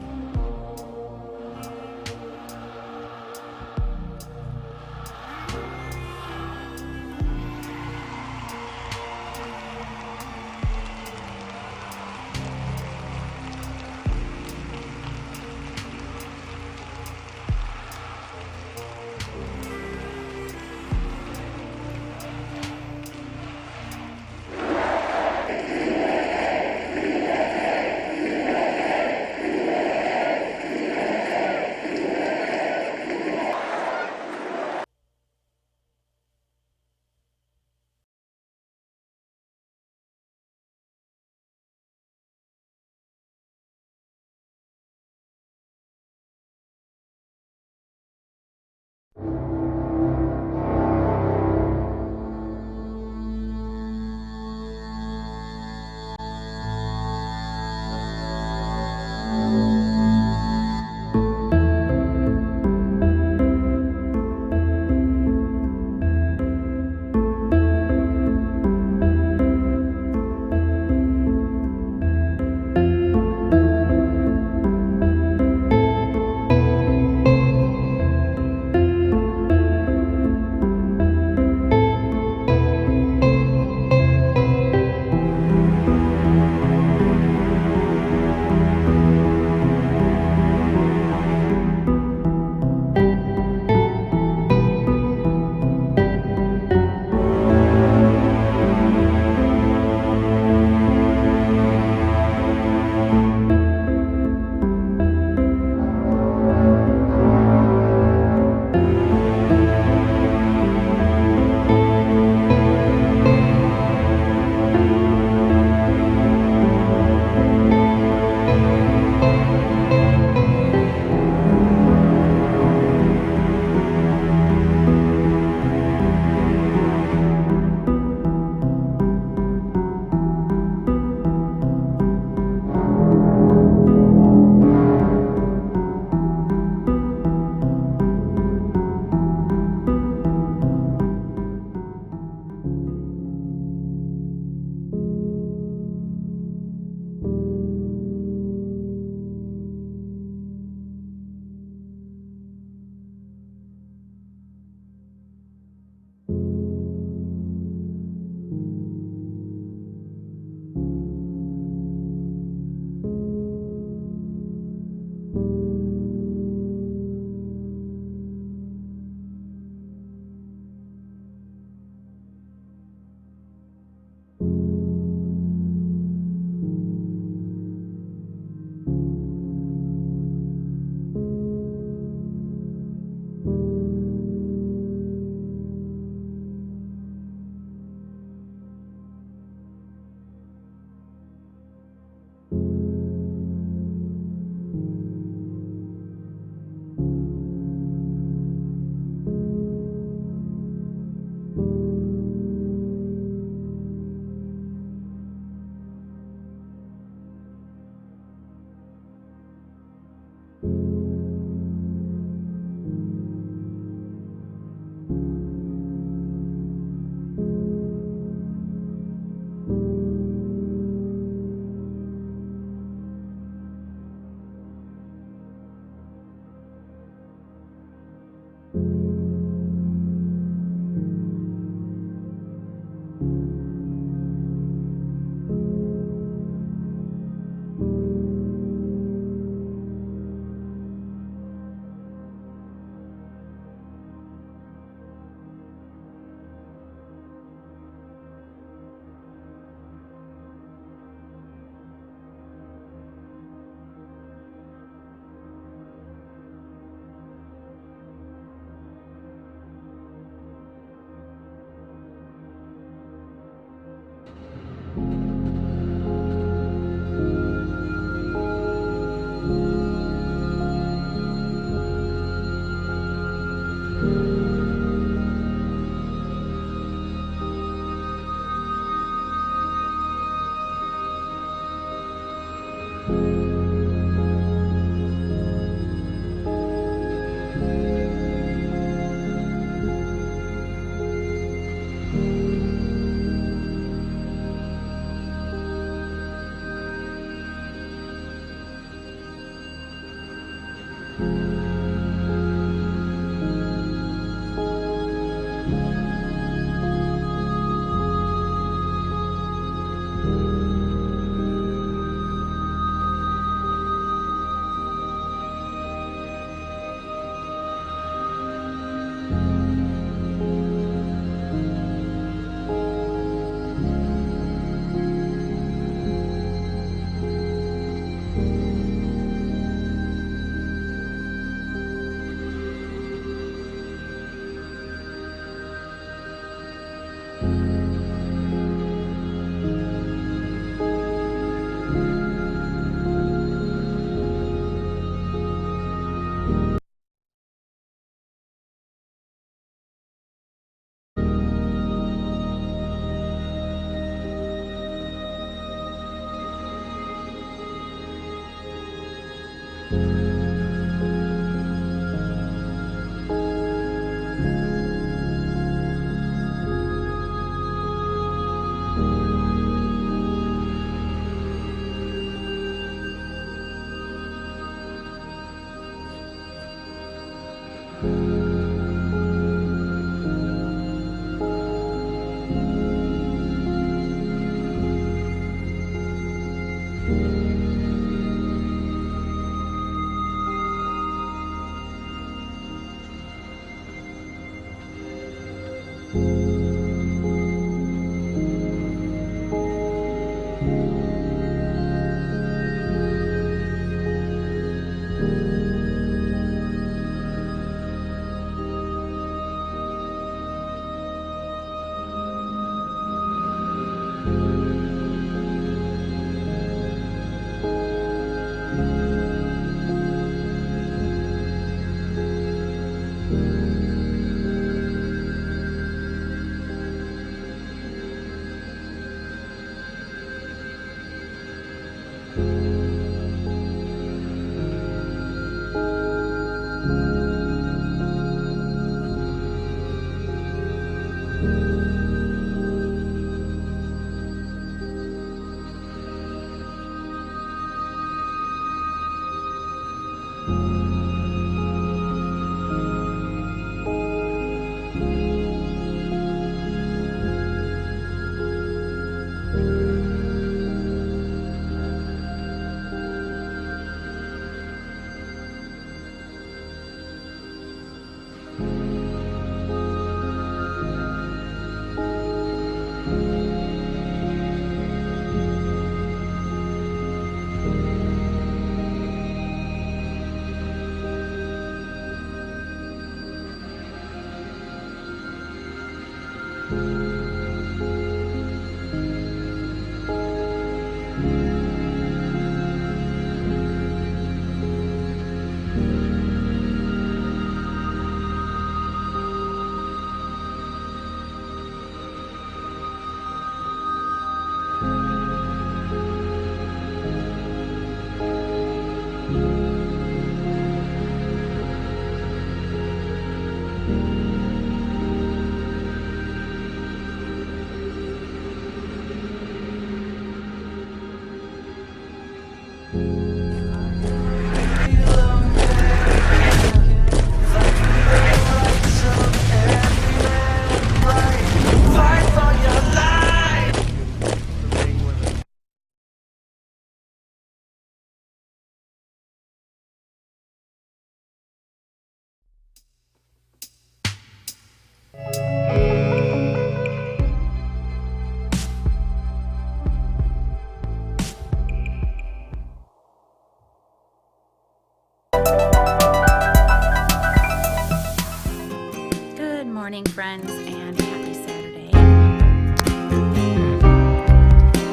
morning, friends, and happy Saturday.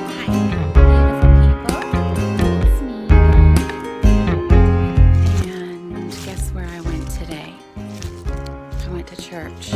Hi, beautiful people. It's me again. And guess where I went today? I went to church.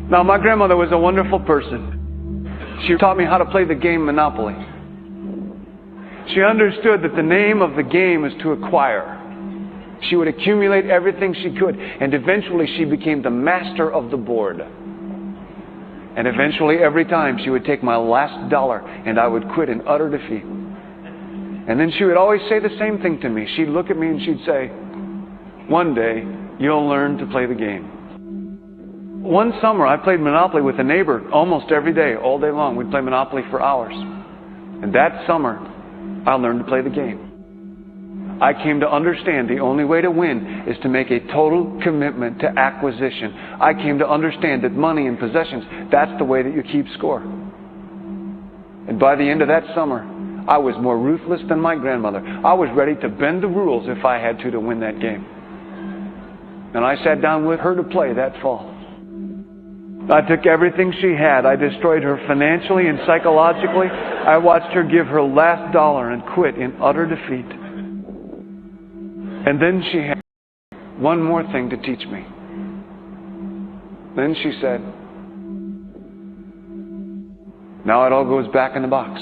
Now, my grandmother was a wonderful person. She taught me how to play the game Monopoly. She understood that the name of the game is to acquire. She would accumulate everything she could, and eventually she became the master of the board. And eventually, every time, she would take my last dollar, and I would quit in utter defeat. And then she would always say the same thing to me. She'd look at me and she'd say, "One day, you'll learn to play the game." One summer, I played Monopoly with a neighbor almost every day, all day long. We'd play Monopoly for hours. And that summer, I learned to play the game. I came to understand the only way to win is to make a total commitment to acquisition. I came to understand that money and possessions, that's the way that you keep score. And by the end of that summer, I was more ruthless than my grandmother. I was ready to bend the rules if I had to win that game. And I sat down with her to play that fall. I took everything she had. I destroyed her financially and psychologically. I watched her give her last dollar and quit in utter defeat. And then she had one more thing to teach me. Then she said, now it all goes back in the box.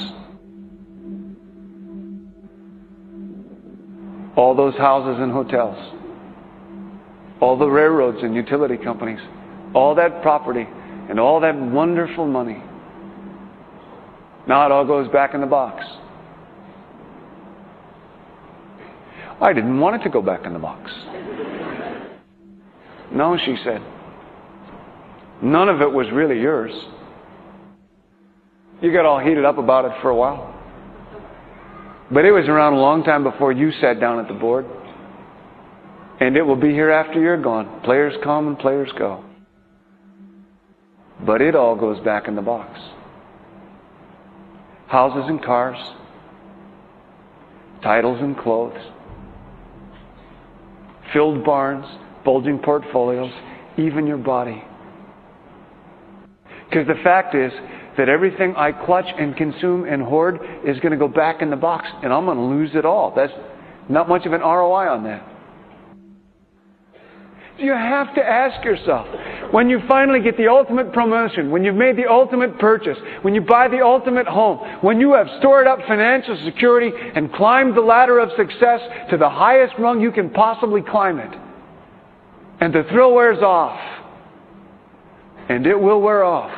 All those houses and hotels, all the railroads and utility companies, all that property and all that wonderful money. Now it all goes back in the box. I didn't want it to go back in the box. No, she said, none of it was really yours. You got all heated up about it for a while. But it was around a long time before you sat down at the board. And it will be here after you're gone. Players come and players go. But it all goes back in the box. Houses and cars, titles and clothes, filled barns, bulging portfolios, even your body. Because the fact is that everything I clutch and consume and hoard is going to go back in the box, and I'm going to lose it all. That's not much of an ROI on that. You have to ask yourself, when you finally get the ultimate promotion, when you've made the ultimate purchase, when you buy the ultimate home, when you have stored up financial security and climbed the ladder of success to the highest rung you can possibly climb it, and the thrill wears off, and it will wear off,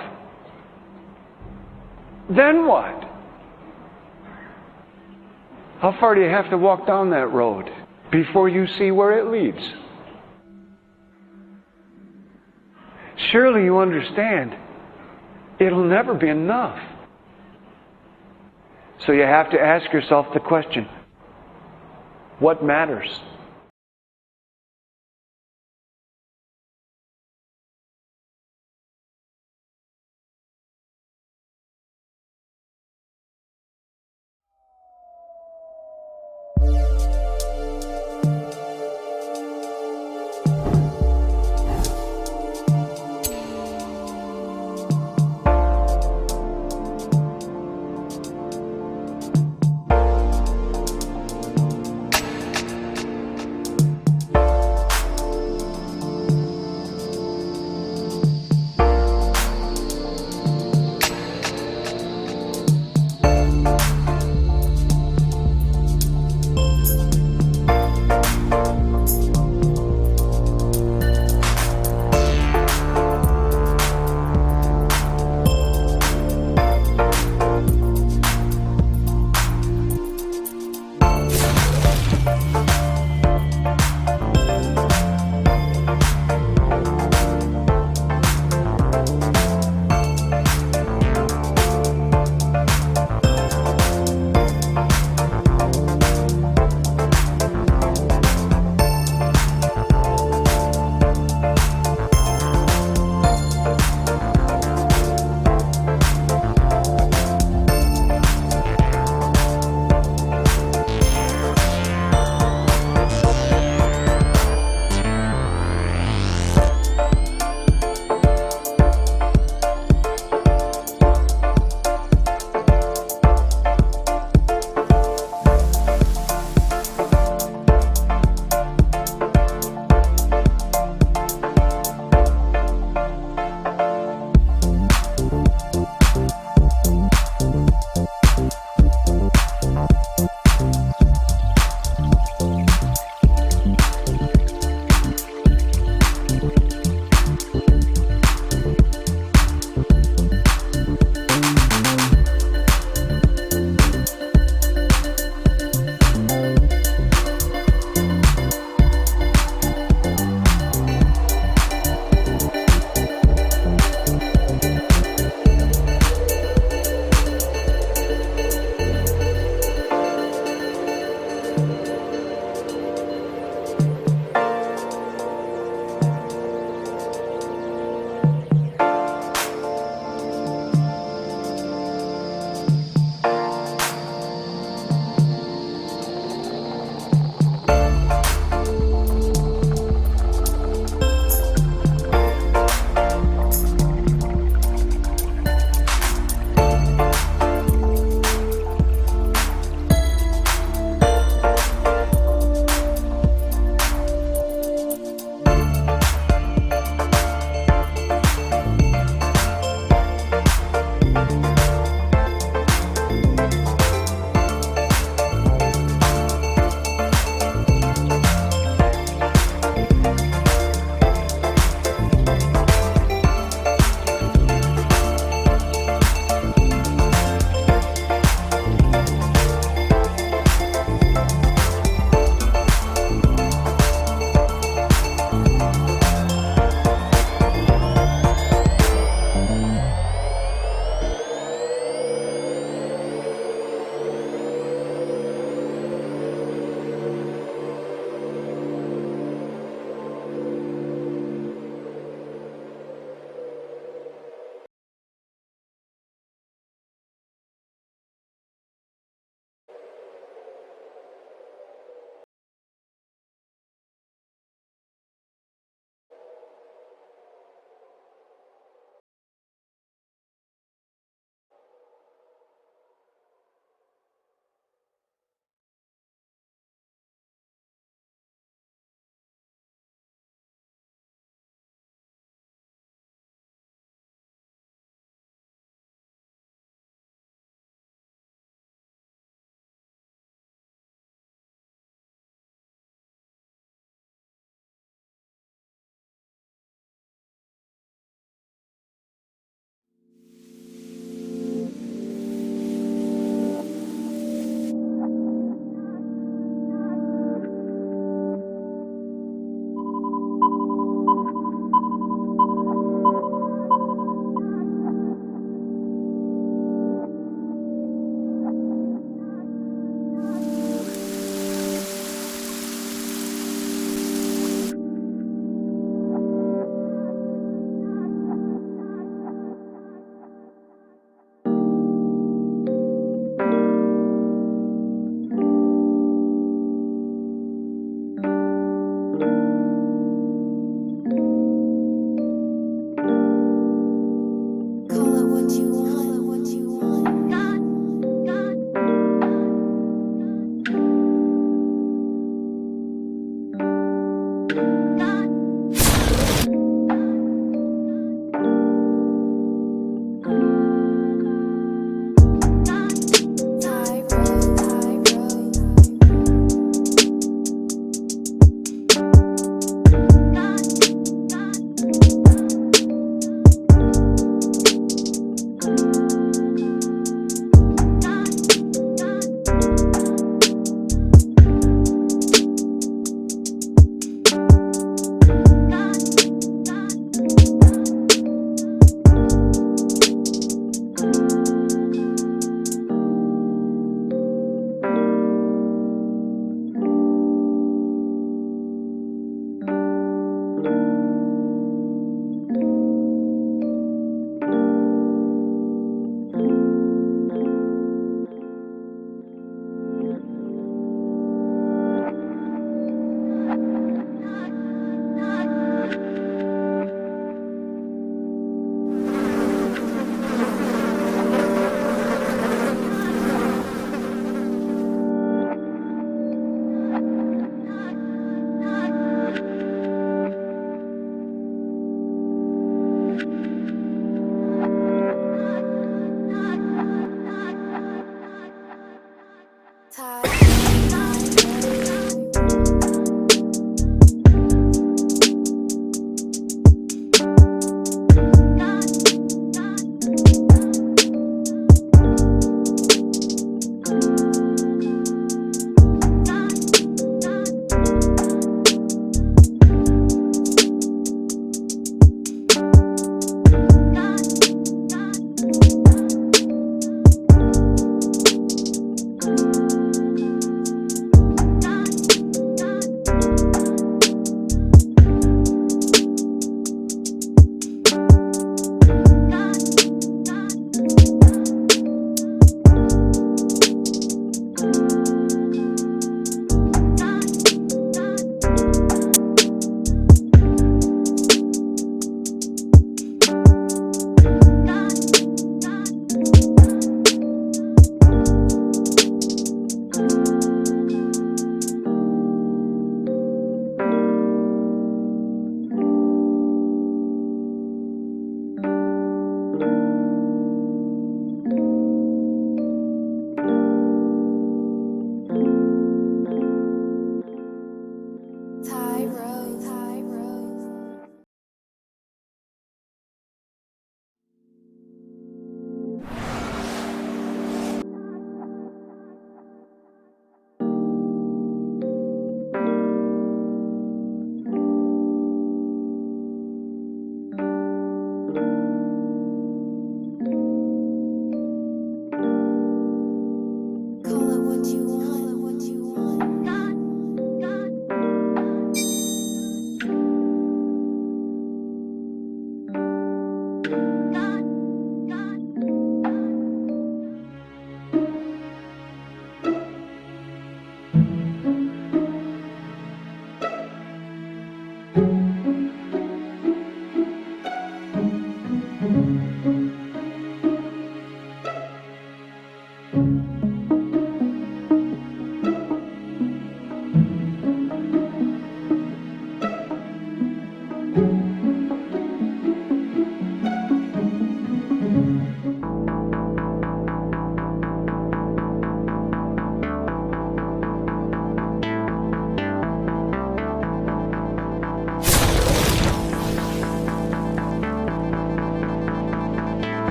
then what? How far do you have to walk down that road before you see where it leads? Surely you understand, it'll never be enough. So you have to ask yourself the question, what matters?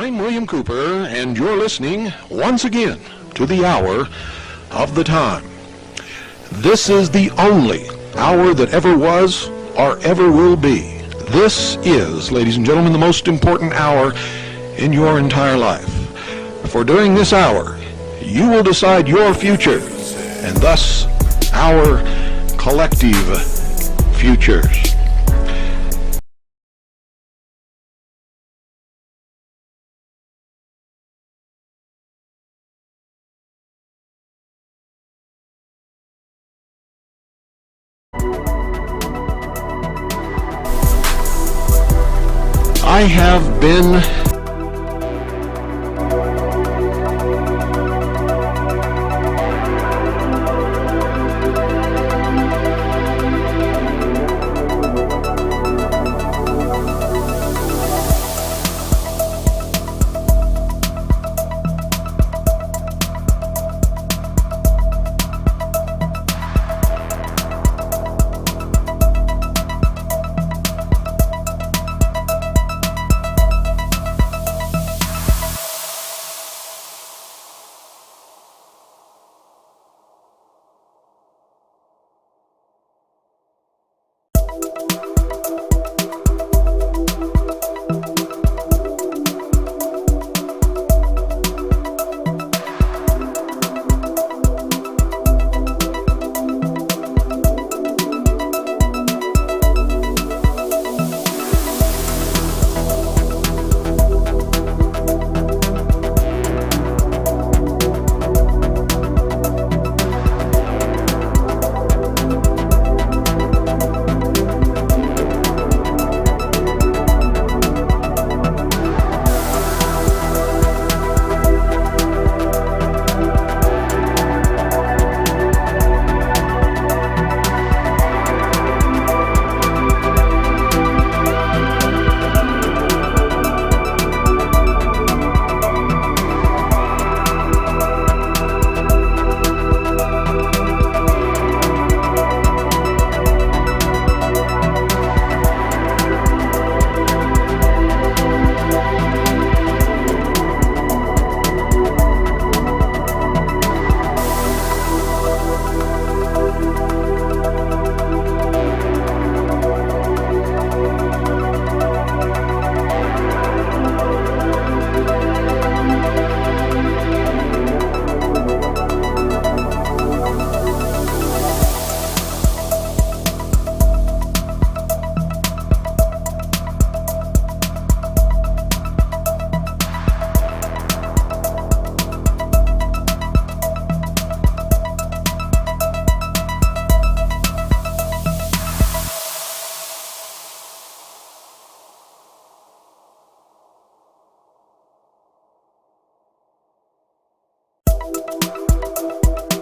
I'm William Cooper, and you're listening once again to the Hour of the Time. This is the only hour that ever was or ever will be. This is, ladies and gentlemen, the most important hour in your entire life. For during this hour, you will decide your future, and thus our collective futures. I have been